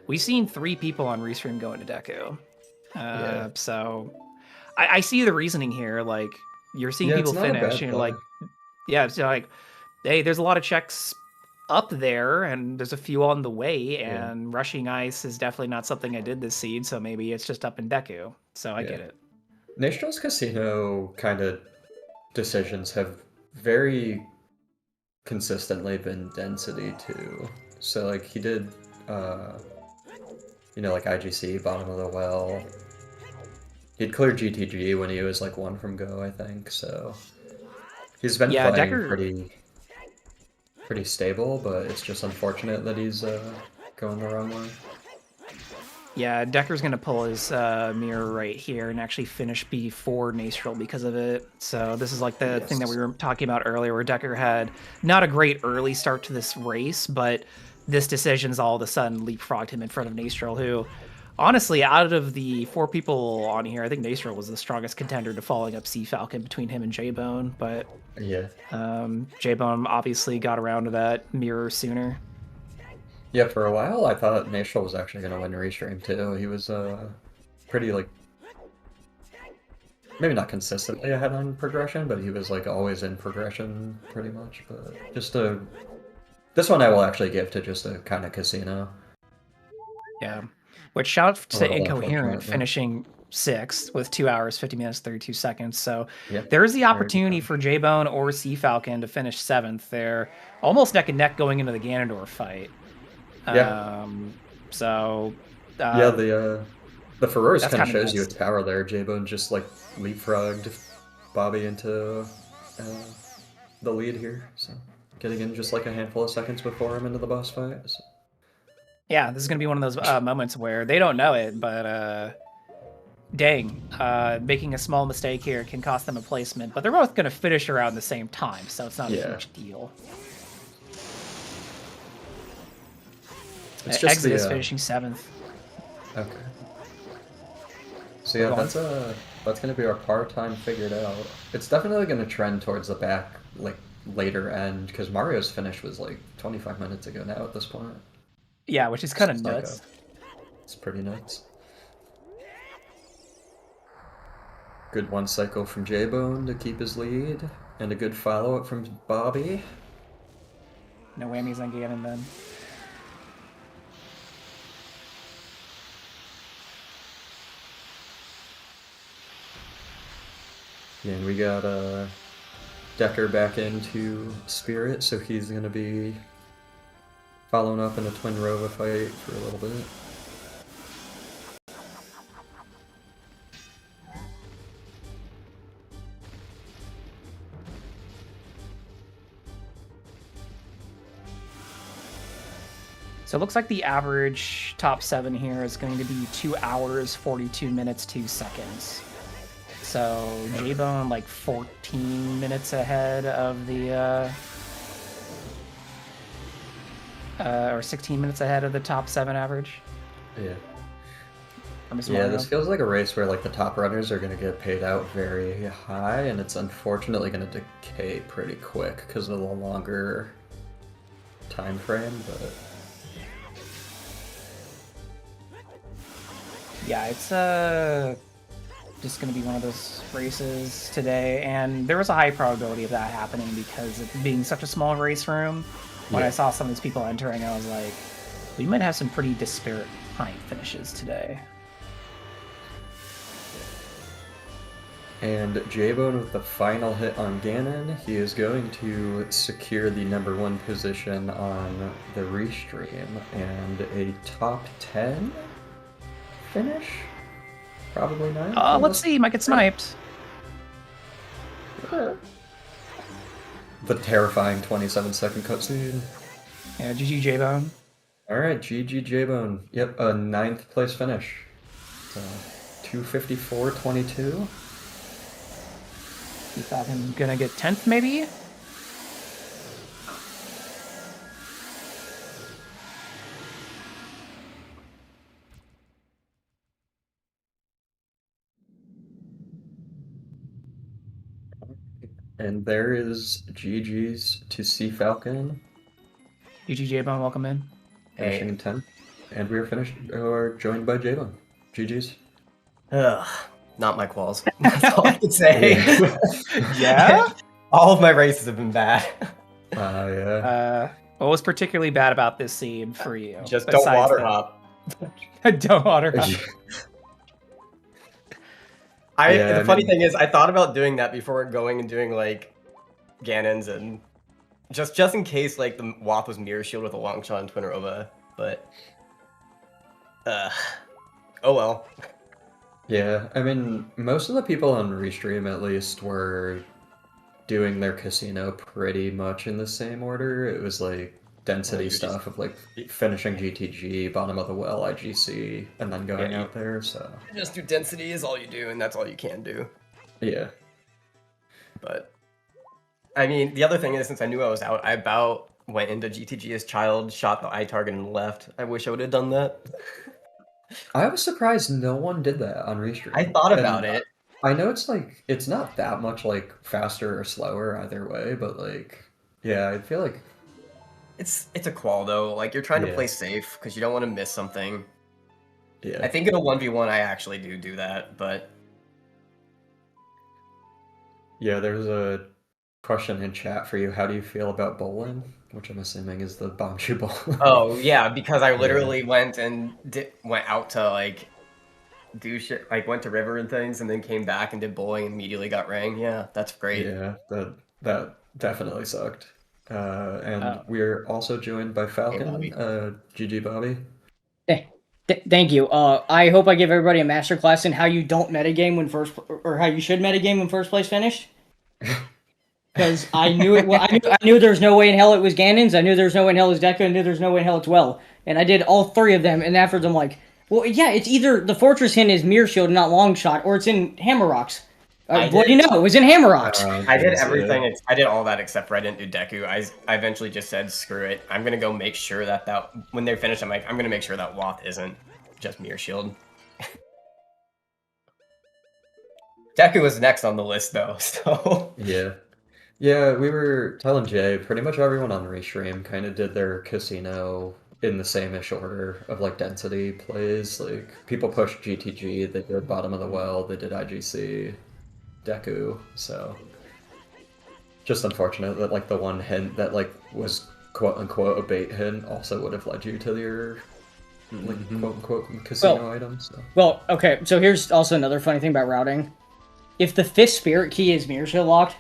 We've seen 3 people on Restream go into Deku. So I see the reasoning here. Like, you're seeing people finish, and you're like, it's like, hey, there's a lot of checks up there, and there's a few on the way, and rushing ice is definitely not something I did this seed, so maybe it's just up in Deku. So I get it. Nastrel's Casino kind of decisions have very consistently been density too. So like he did like IGC, bottom of the well. He'd cleared GTG when he was like 1 from go, I think, so he's been playing Decker... pretty stable, but it's just unfortunate that he's going the wrong way. Yeah, Decker's going to pull his mirror right here and actually finish before Nastrel because of it. So this is like the thing that we were talking about earlier, where Decker had not a great early start to this race, but this decision's all of a sudden leapfrogged him in front of Nastrel, who Honestly, out of the 4 people on here, I think Nasro was the strongest contender to following up Sea Falcon between him and J-Bone, but Yeah. J-Bone obviously got around to that mirror sooner. Yeah, for a while I thought Nashville was actually going to win Restream too. He was pretty like maybe not consistently ahead on progression, but he was like always in progression pretty much. But just this one I will actually give to just a kind of casino. Yeah. Which shout out to little Incoherent unfortunate, though. finishing 6th with 2 hours, 50 minutes, 32 seconds. So Yeah, there is the very opportunity good. for J-Bone or Sea Falcon to finish 7th. They're almost neck and neck going into the Ganondorf fight. Yeah. So Yeah, the Ferocious that's kind of kinda shows you nuts. its power there. J-Bone just like leapfrogged Bobby into the lead here, so getting in just like a handful of seconds before him into the boss fight. So. Yeah, this is gonna be one of those moments where they don't know it, but dang, making a small mistake here can cost them a placement. But they're both gonna finish around the same time, so it's not a huge deal. It's just Exodus the finishing 7th. okay. So yeah, that's gonna be our par time figured out. It's definitely gonna trend towards the back like later end because Mario's finish was like 25 minutes ago now at this point. Yeah, which is kind of It's nuts. It's pretty nuts. Good one cycle from J-Bone to keep his lead, and a good follow-up from Bobby. No whammies on Ganon then. And we got Decker back into Spirit, so he's gonna be following up in a Twin Rova fight for a little bit. So it looks like the average top 7 here is going to be 2 hours, 42 minutes, 2 seconds. So J-Bone like 14 minutes ahead of the, or 16 minutes ahead of the top 7 average. Yeah. Yeah, this feels like a race where like the top runners are going to get paid out very high, and it's unfortunately going to decay pretty quick because of the longer time frame, but... Yeah, it's just going to be one of those races today, and there was a high probability of that happening because it being such a small race room. When I saw some of these people entering, I was like, we might have some pretty disparate time finishes today. And J-Bone with the final hit on Ganon, he is going to secure the #1 position on the restream and a top 10 finish? Probably 9? Let's see, might get sniped. The terrifying 27-second cutscene. Yeah, GG J-Bone. Alright, GG J-Bone. Yep, a 9th place finish. So, 254.22. You thought him gonna get 10th, maybe? And there is GG's to Sea Falcon. GG J-Bone, welcome in. Finishing in 10th. And we are joined by J-Bone. GG's. Ugh, not my quals. That's all I can say. Yeah? All of my races have been bad. Yeah. What was particularly bad about this scene for you? Just don't water hop. Don't water hop. The funny thing is, I thought about doing that before going and doing like Ganons and just in case like the Wath was mirror shield with a long shot and Twin Rova, but oh well. Yeah, I mean, most of the people on Restream at least were doing their casino pretty much in the same order. It was like density stuff of like finishing GTG, bottom of the well, IGC, and then going out there, so... Just do density is all you do, and that's all you can do. Yeah. But, I mean, the other thing is, since I knew I was out, I about went into GTG as child, shot the eye target and left. I wish I would have done that. I was surprised no one did that on Restream. I thought about And it. I know it's like it's not that much like faster or slower either way, but like yeah, I feel like It's a qual though. Like you're trying to Yeah. play safe because you don't want to miss something. yeah. I think in a 1v1 I actually do that, but Yeah, there's a question in chat for you. How do you feel about bowling? Which I'm assuming is the Bombshoe Bowl. oh yeah, because I Yeah. literally went out to like do shit, like went to river and things, and then came back and did bowling and immediately got rang. Yeah, that's great. Yeah, that definitely sucked. And Oh. we're also joined by Falcon. Bobby. GG Bobby. Thank you. I hope I give everybody a masterclass in how you don't metagame when or how you should metagame when first place finished. Because I knew it. Well, I knew there was no way in hell it was Ganon's. I knew there was no way in hell it was Deku. I knew there was no way in hell it's Well. And I did all three of them. And afterwards, I'm like, well, yeah, it's either the Fortress Hint is Mirror Shield, not Long Shot, or it's in Hammer Rocks. What do you know? It was in Hammer Rocks. I did everything. I did all that except for I didn't do Deku. I eventually just said, screw it. I'm gonna go make sure that when they finish, I'm gonna make sure that Wath isn't just Mirror Shield. Deku was next on the list though, so Yeah. Yeah, we were telling Jay, pretty much everyone on the restream kind of did their casino in the same-ish order of like density plays. Like people pushed GTG, they did Bottom of the Well, they did IGC, Deku, so just unfortunate that like the one hint that like was quote unquote a bait hint also would have led you to your like quote unquote casino item. So. Well, okay, so here's also another funny thing about routing. If the 5th Spirit Key is Mirror Shield locked,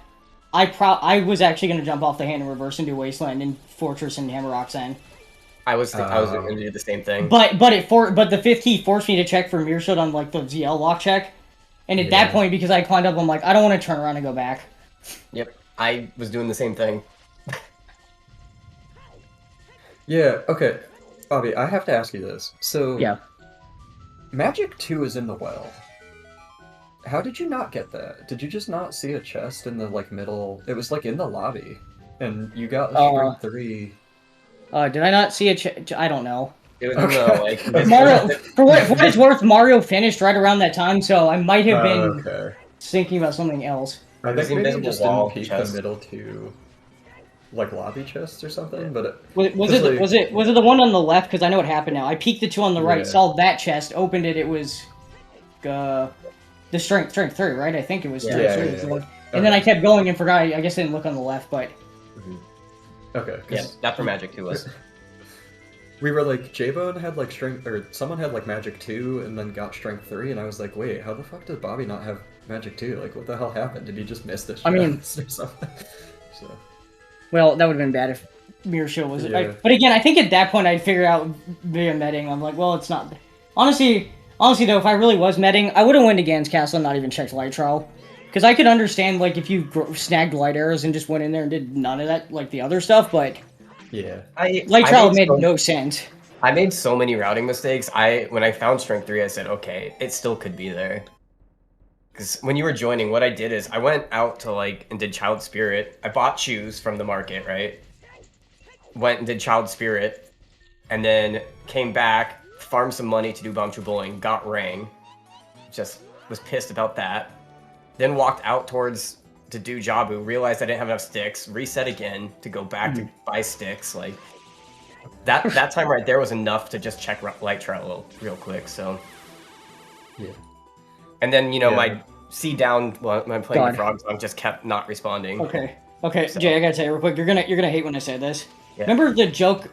I was actually going to jump off the hand and reverse and do Wasteland and Fortress and Hammer Rocks in. I was going to do the same thing. But the 5th key forced me to check for Mirror Shield on like the ZL lock check. And at that point, because I climbed up, I'm like, I don't want to turn around and go back. Yep, I was doing the same thing. Yeah, okay. Bobby, I have to ask you this. So, Yeah. Magic 2 is in the well. How did you not get that? Did you just not see a chest in the like middle? It was like in the lobby, and you got a string 3. Did I not see a I don't know. It was no, like Mario, for what it's worth, Mario finished right around that time, so I might have been thinking about something else. I think maybe you just wall didn't peek chest. the middle 2, like lobby chests or something. But Was it the one on the left? Because I know what happened now. I peeked the 2 on the right, Yeah. saw that chest, opened it. It was, the strength 3, right? I think it was strength 3. And then I kept going and forgot. I guess I didn't look on the left, but. Okay. Yeah, that's where Magic 2 was. We were like, J-Bone had like strength, or someone had like Magic 2 and then got strength 3, and I was like, wait, how the fuck does Bobby not have Magic 2? Like, what the hell happened? Did he just miss this? I mean, or something? So. Well, that would have been bad if Mirror Shield was. Yeah. But again, I think at that point I'd figure out via medding. I'm like, well, it's not. Honestly though, if I really was medding, I would have went to Gan's Castle and not even checked Light Trial. Because I could understand, like, if you snagged light arrows and just went in there and did none of that, like the other stuff, but Yeah. Light Trial made no sense. I made so many routing mistakes. When I found strength 3, I said, okay, it still could be there. Because when you were joining, what I did is I went out to and did Child Spirit. I bought shoes from the market, right? Went and did Child Spirit, and then came back, farmed some money to do Bombchu Bowling, got Rang. Just was pissed about that. Then walked out to do Jabu, realized I didn't have enough sticks, reset again to go back to buy sticks. Like that time right there was enough to just check Light Trial real quick. So Yeah. and then my C down when I'm playing the frog song just kept not responding. Okay, so. Jay, I gotta tell you real quick, you're gonna hate when I say this. Yeah. Remember the joke?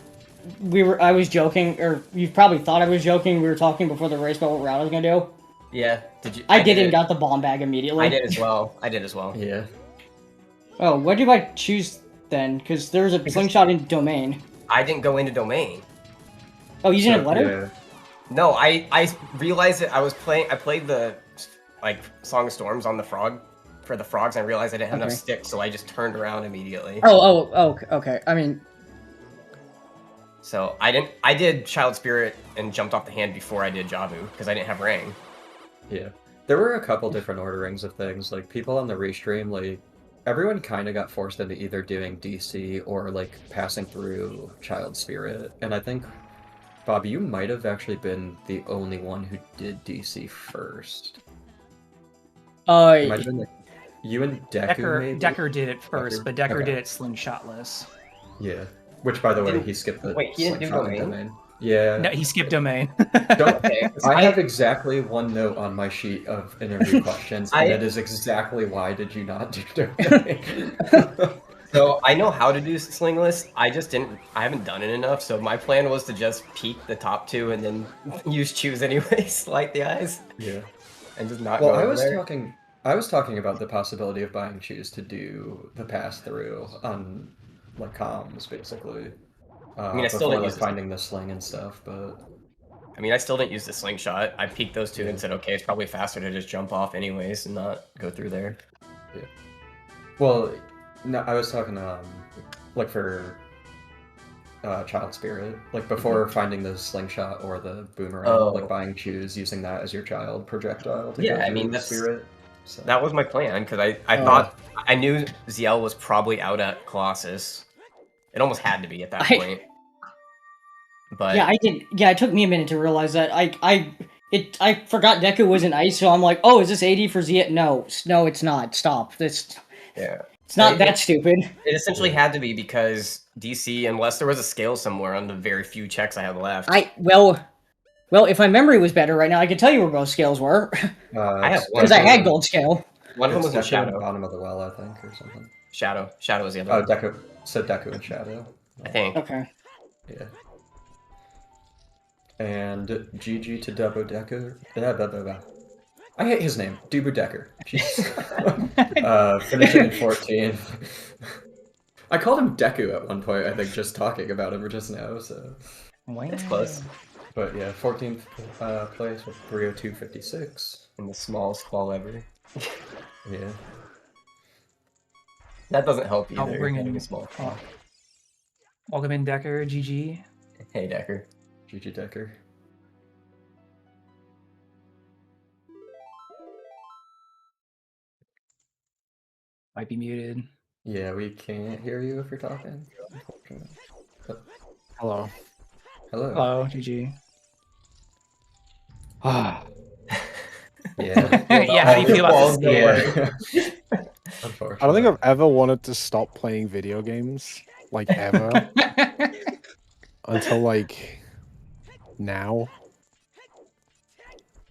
I was joking, or you probably thought I was joking. We were talking before the race about what route I was gonna do. Yeah. Did you? I did and got the bomb bag immediately. I did as well. Yeah. Oh, what did I choose then? Because there was a slingshot in domain. I didn't go into domain. Oh, you didn't have letter? Yeah. No, I realized that I played the Song of Storms on the frog for the frogs, and I realized I didn't have enough sticks, so I just turned around immediately. Oh, okay. I mean, so I did Child Spirit and jumped off the hand before I did Jabu because I didn't have Rang. Yeah. There were a couple different orderings of things. Like, people on the restream, like, everyone kind of got forced into either doing DC or, like, passing through Child Spirit. And I think Bobby, you might have actually been the only one who did DC first. It might have been like you and Deku, maybe? Decker did it first, but Decker Okay. did it slingshotless. Yeah. Which, by the way, he skipped the Wait, he didn't do slingshot domain? Yeah. No, he skipped domain. Okay, I have exactly one note on my sheet of interview questions, and it is exactly why did you not do domain? So I know how to do slingless. I haven't done it enough. So my plan was to just peek the top two and then use choose anyways, light the eyes. Yeah. And just not Well, go I over was there. talking about the possibility of buying choose to do the pass through on like comms, basically. I mean, I still before didn't like use finding the sling and stuff, but I mean, I still didn't use the slingshot. I peeked those two and said, okay, it's probably faster to just jump off anyways and not go through there. yeah. Well, no, I was talking like for Child Spirit, like before finding the slingshot or the boomerang, like buying choose, using that as your child projectile to go Yeah, I through mean, the Spirit. So. That was my plan, because I thought, I knew Ziel was probably out at Colossus. It almost had to be at that point. But yeah, I did. Yeah, it took me a minute to realize that. I forgot Deku was in ice, so I'm like, oh, is this 80 for Z? No, it's not. Stop. yeah, It's not that stupid. It essentially had to be because DC, unless there was a scale somewhere on the very few checks I had left. Well, if my memory was better right now, I could tell you where both scales were. I have one. Because I had gold scale. One of them was in Deku Shadow. at the bottom of the well, I think, or something. Shadow was the other Oh, one. Deku. So Deku and Shadow. I think. Okay. Yeah. And GG to Dubbo Decker. Blah, blah, blah, blah. I hate his name. Dubu Decker. Finishing in 14. I called him Deku at one point, I think, just talking about him just now, so... It's close. But yeah, 14th place with 302.56. In the smallest fall ever. Yeah. That doesn't help either. I'll bring in a small fall. Welcome in, Decker. GG. Hey, Decker. GG Decker. Might be muted. Yeah, we can't hear you if you're talking. Hello. Hello. Hello, GG. Ah. Yeah. Yeah, how do you feel about this? Yeah. Unfortunately. I don't think I've ever wanted to stop playing video games, like ever, until like now.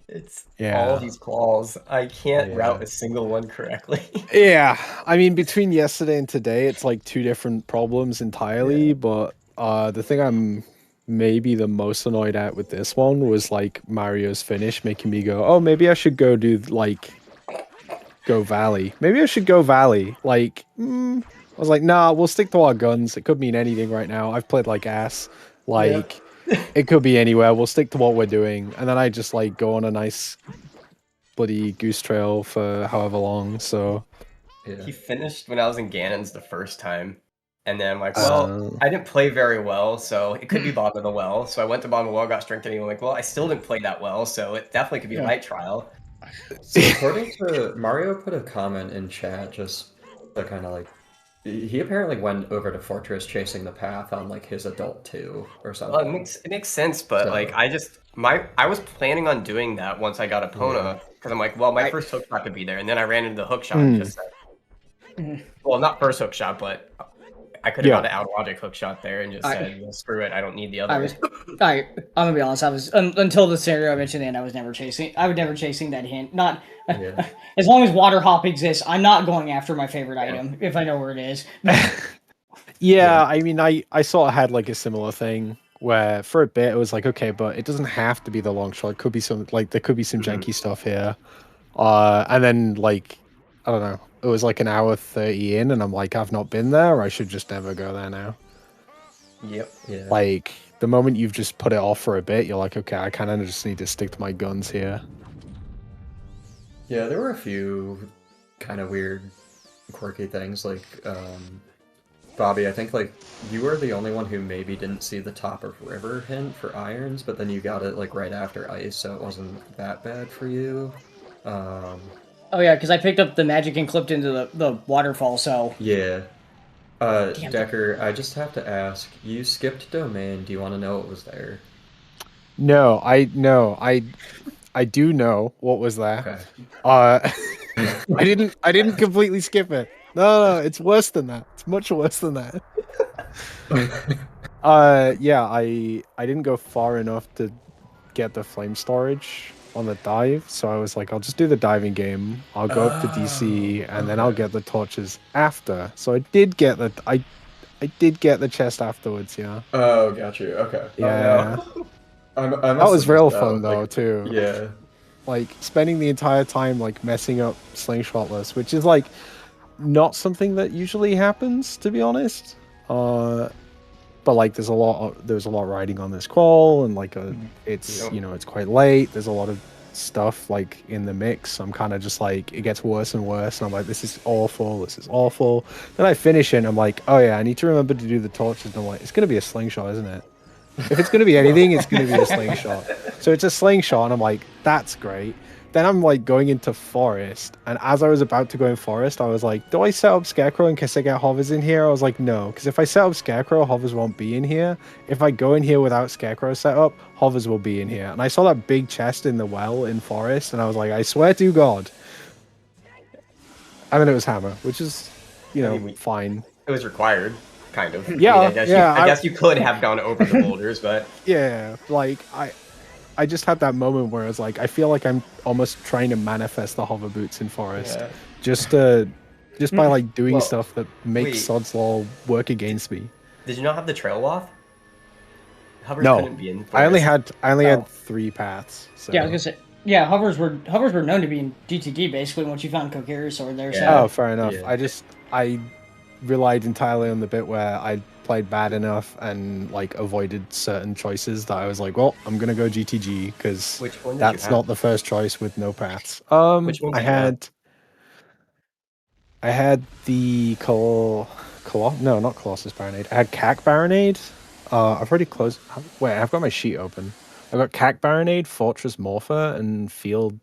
It's Yeah. all these calls. I can't route a single one correctly. Yeah, I mean, between yesterday and today, it's like two different problems entirely. But the thing I'm maybe the most annoyed at with this one was like Mario's finish, making me go, "Oh, maybe I should go do like go Valley. Maybe I should go Valley." Like, I was like, "Nah, we'll stick to our guns. It could mean anything right now. I've played like ass. Like." It could be anywhere. We'll stick to what we're doing. And then I just like go on a nice bloody goose trail for however long. So He finished when I was in Ganon's the first time. And then I'm like, well, I didn't play very well, so it could be bottom of the well. So I went to bottom of the well, got strengthening, and I'm like, well, I still didn't play that well, so it definitely could be a light trial. So according to Mario put a comment in chat just to kind of like he apparently went over to Fortress chasing the path on like his adult 2 or something. Well, it makes sense, but like I was planning on doing that once I got Epona because I'm like, well, my first hook shot could be there, and then I ran into the hook shot and just said, well, not first hook shot, but I could have got an out logic hook shot there and just said, well, screw it, I don't need the other. I'm gonna be honest. I was until the scenario I mentioned, and I was never chasing. I was never chasing that hint. Not as long as water hop exists. I'm not going after my favorite item if I know where it is. yeah, I mean, I sort of had like a similar thing where for a bit it was like, okay, but it doesn't have to be the long shot. It could be some like there could be some janky stuff here. And then like I don't know. It was like an hour 30 in, and I'm like, I've not been there. I should just never go there now. Yep. Yeah. Like the moment you've just put it off for a bit, you're like, okay, I kind of just need to stick to my guns here. Yeah, there were a few kind of weird, quirky things. Like, Bobby, I think like you were the only one who maybe didn't see the top of river hint for irons, but then you got it like right after ice, so it wasn't that bad for you. Oh yeah, because I picked up the magic and clipped into the waterfall. So yeah. Decker, I just have to ask, you skipped domain. Do you want to know what was there? No, I do know what was there. Okay. I didn't completely skip it. No, it's worse than that. It's much worse than that. Yeah, I didn't go far enough to get the flame storage on the dive, so I was like, I'll just do the diving game. I'll go up to DC, and then I'll get the torches after. So I did get the chest afterwards. Yeah. Oh, got you. Okay. Yeah. I That must was have real missed fun out, though like, too. Yeah. Like spending the entire time like messing up slingshotless, which is like not something that usually happens, to be honest. But like there's a lot riding on this qual, and like it's it's quite late. There's a lot of stuff like in the mix. I'm kind of just like, it gets worse and worse, and I'm like, this is awful. Then I finish it, and I'm like, oh yeah, I need to remember to do the torches. And I'm like, it's gonna be a slingshot, isn't it? If it's gonna be anything, it's gonna be a slingshot. So it's a slingshot, and I'm like, that's great. Then I'm like going into forest, and as I was about to go in forest, I was like, do I set up Scarecrow in case I get hovers in here? I was like, no, because if I set up Scarecrow, hovers won't be in here. If I go in here without Scarecrow set up, hovers will be in here. And I saw that big chest in the well in forest, and I was like, I swear to God. And then it was hammer, which is, fine. It was required, kind of. Yeah, I guess you could have gone over the boulders, but yeah, like I just had that moment where I was like, I feel like I'm almost trying to manifest the hover boots in forest, just by like doing stuff that makes Sod's Law work against me. Did you not have the trail loft? Hovers No, couldn't be in forest. I only had 3 paths. So. Yeah, I was gonna say. Yeah, hovers were known to be in GTD basically once you found Kokiri's sword there. So. Oh, fair enough. Yeah. I relied entirely on the bit where I played bad enough and like avoided certain choices that I was like, well, I'm gonna go GTG because that's not the first choice with no paths. Which one? I had the no, not Colossus Baronade. I had CAC Baronade. I've already closed. Wait, I've got my sheet open. I've got CAC Baronade, Fortress Morpher, and Field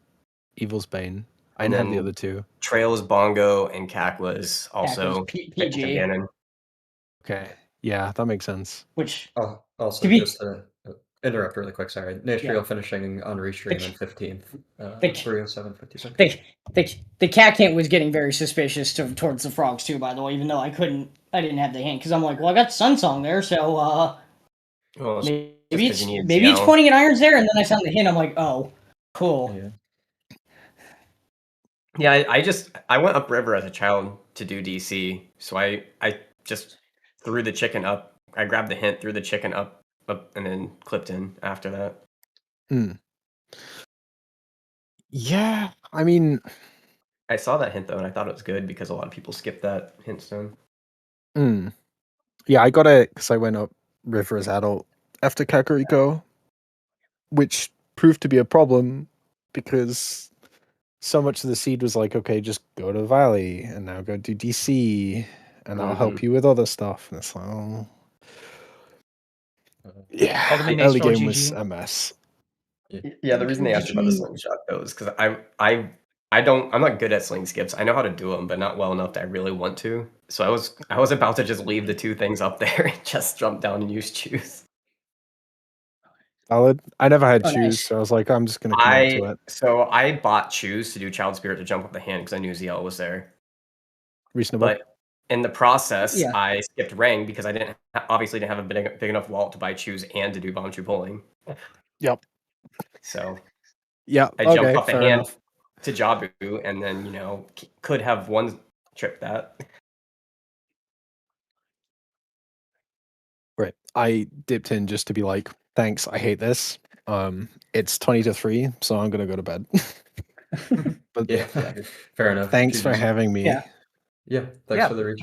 Evil's Bane. I didn't have the other 2. Trails Bongo and CAC was also PG. Okay. Yeah, that makes sense. Which also just to interrupt really quick, sorry. Natriel finishing on restream in 15th. 307.56. The cat hint was getting very suspicious towards the frogs too, by the way, even though I didn't have the hint, because I'm like, well, I got Sun Song there, so maybe it's pointing at irons there, and then I found the hint, I'm like, oh, cool. Yeah, I went upriver as a child to do DC, so I just threw the chicken up. I grabbed the hint, threw the chicken up, and then clipped in after that. Yeah, I mean, I saw that hint though, and I thought it was good because a lot of people skip that hint stone. Yeah, I got it because I went up river as adult after Kakariko, which proved to be a problem because so much of the seed was like, okay, just go to Valley and now go do DC and I'll help you with other stuff. And it's like, oh. Yeah, the early game was a mess. Yeah, the reason they asked you about the slingshot though is because I'm not good at sling skips. I know how to do them, but not well enough that I really want to. So I was about to just leave the 2 things up there and just jump down and use choose. Valid. I never had choose, so I was like, I'm just gonna commit to it. So I bought choose to do Child Spirit to jump up the hand because I knew ZL was there. Reasonable. But in the process, I skipped Rang because I obviously didn't have a big enough wallet to buy choose and to do bomb true pulling. Yep. So I jumped off the hand to Jabu, and then could have one trip that. Right. I dipped in just to be like, thanks, I hate this. It's 20-3, so I'm gonna go to bed. But yeah, fair enough. Thanks for having me. Yeah, thanks for the reach.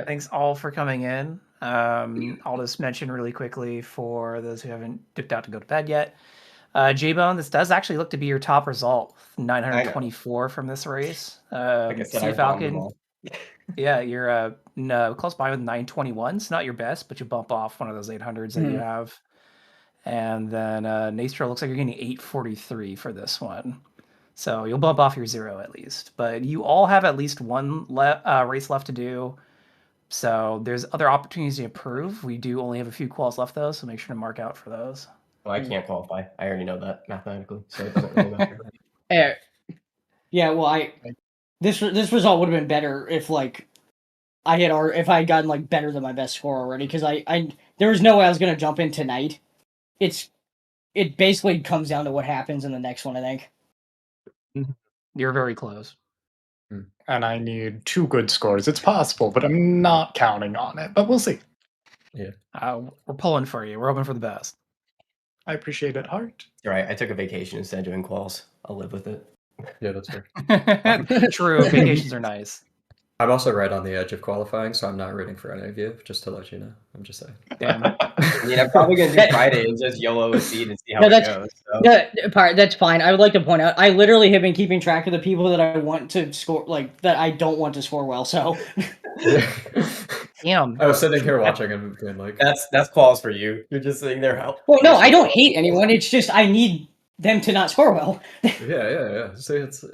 Thanks all for coming in. I'll just mention really quickly for those who haven't dipped out to go to bed yet. J-Bone, this does actually look to be your top result. 924 from this race. Sea Falcon. Yeah, you're close by with 921. It's not your best, but you bump off one of those 800s that you have. And then Nastro looks like you're getting 843 for this one. So you'll bump off your 0 at least. But you all have at least one race left to do. So there's other opportunities to improve. We do only have a few quals left, though, so make sure to mark out for those. Well, I can't qualify. I already know that mathematically, so it doesn't really matter. Yeah, well, this result would have been better if like if I had gotten like better than my best score already, because I there was no way I was gonna jump in tonight. It basically comes down to what happens in the next one, I think. You're very close. And I need 2 good scores. It's possible, but I'm not counting on it. But we'll see. Yeah. We're pulling for you. We're hoping for the best. I appreciate it, Heart. You're right. I took a vacation instead of doing quals. I'll live with it. Yeah, that's fair. True. Vacations are nice. I'm also right on the edge of qualifying, so I'm not rooting for any of you, just to let you know. I'm just saying. Damn. I mean, I'm probably going to do Friday and just YOLO a seed and see how it goes. So. That's fine. I would like to point out, I literally have been keeping track of the people that I want to score, like, that I don't want to score well, so. Damn. I was sitting here watching and being like... That's quals for you. You're just sitting there. Well, no, I don't hate anyone. It's just I need them to not score well. Yeah. See, it's...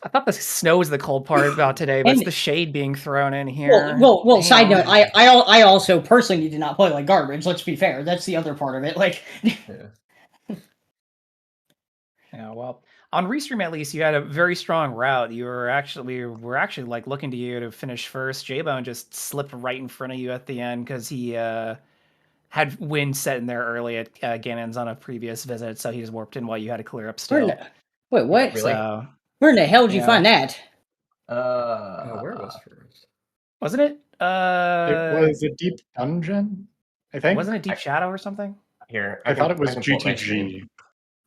I thought the snow was the cold part about today, but it's the shade being thrown in here. Well. Side note, I also personally need to not play like garbage. Let's be fair. That's the other part of it. Like, yeah. Well, on Restream at least, you had a very strong route. We're actually like looking to you to finish first. J-Bone just slipped right in front of you at the end because he had wind set in there early at Ganon's on a previous visit, so he just warped in while you had to clear up still. Wait, what? Really? So, where in the hell did you find that? where was first? Wasn't it? It was a deep dungeon, I think. Wasn't it Deep Shadow or something? Here, I thought it was GTG.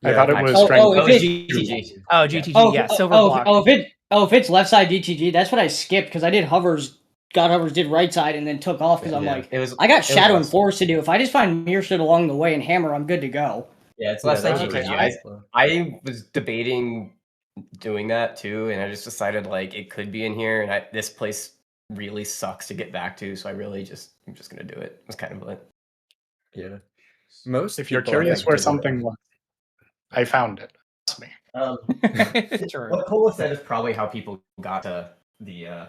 Yeah, I thought it was GTG. Oh, GTG, yeah, Silver Block. If it's left side GTG, that's what I skipped because I did hovers, did right side, and then took off because I'm like, I got Shadow and Force to do. If I just find Mirror Shit along the way and Hammer, I'm good to go. Yeah, it's left side GTG. I was debating doing that too, and I just decided like it could be in here, and this place really sucks to get back to, so I'm just gonna do it. It's kind of like, yeah. If you're curious where something was, I found it. That's me. Sure. What Cola said is probably how people got to the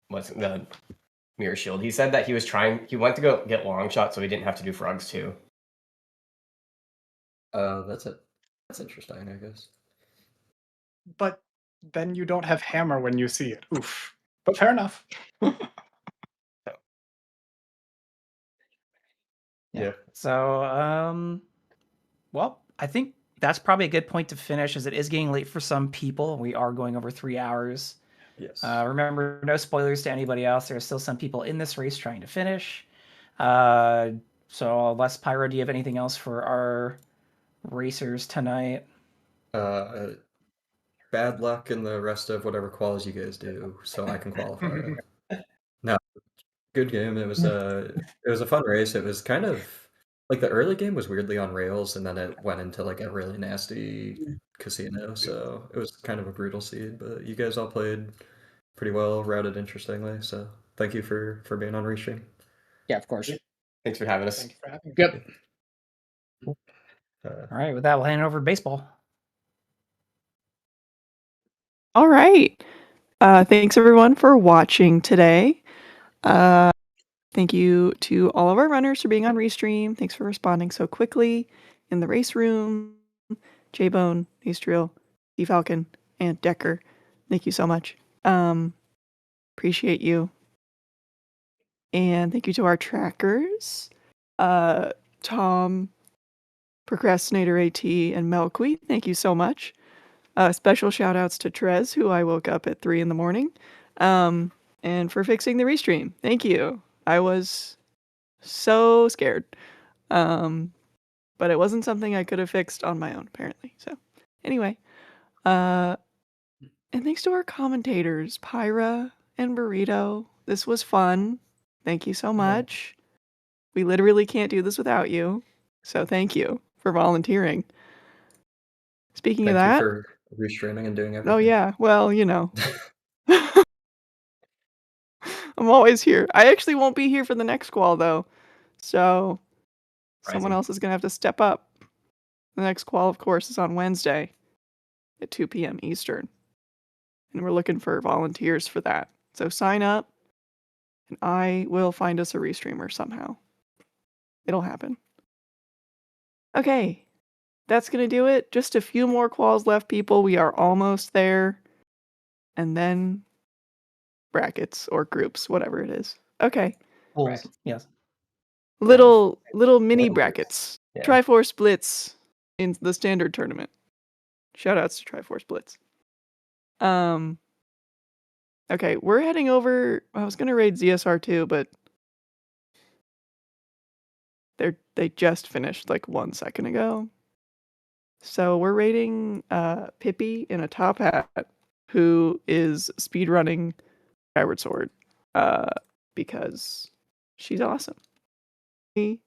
the Mirror Shield. He said that he went to go get long shot so he didn't have to do frogs too. That's it. That's interesting, I guess. But then you don't have Hammer when you see it. Oof. But fair enough. Yeah. So, well, I think that's probably a good point to finish, as it is getting late for some people. We are going over 3 hours. Yes. Remember, no spoilers to anybody else. There are still some people in this race trying to finish. So, Les Pyro, do you have anything else for our racers tonight? Bad luck in the rest of whatever quals you guys do, so I can qualify. No, good game. It was a fun race. It was kind of like the early game was weirdly on rails, and then it went into like a really nasty casino. So it was kind of a brutal seed. But you guys all played pretty well, routed interestingly. So thank you for being on Restream. Yeah, of course. Thanks for having us. Thank you for having me. Yep. All right, with that, we'll hand it over to baseball. All right. Thanks everyone for watching today. Thank you to all of our runners for being on Restream. Thanks for responding so quickly in the race room. J-Bone, Astriel, Falcon, and Decker. Thank you so much. Appreciate you. And thank you to our trackers. Tom, Procrastinator AT, and Melqui. Thank you so much. Special shout outs to Trez, who I woke up at 3 a.m. And for fixing the restream. Thank you. I was so scared. But it wasn't something I could have fixed on my own, apparently. So, anyway. And thanks to our commentators, Pyra and Burrito. This was fun. Thank you so much. We literally can't do this without you. So, thank you for volunteering. Speaking of that. Thank you for restreaming and doing everything. Oh, yeah. Well, you know. I'm always here. I actually won't be here for the next qual, though. So, someone else is going to have to step up. The next qual, of course, is on Wednesday at 2 p.m. Eastern. And we're looking for volunteers for that. So sign up, and I will find us a restreamer somehow. It'll happen. Okay, that's gonna do it. Just a few more quals left, people. We are almost there. And then brackets or groups, whatever it is. Okay. Pools, yes. Little mini Little brackets. Yeah. Triforce Splits in the standard tournament. Shoutouts to Triforce Splits. Okay, we're heading over. I was gonna raid ZSR2, but they just finished like 1 second ago. So we're raiding Pippi in a top hat who is speedrunning Skyward Sword because she's awesome. Hey.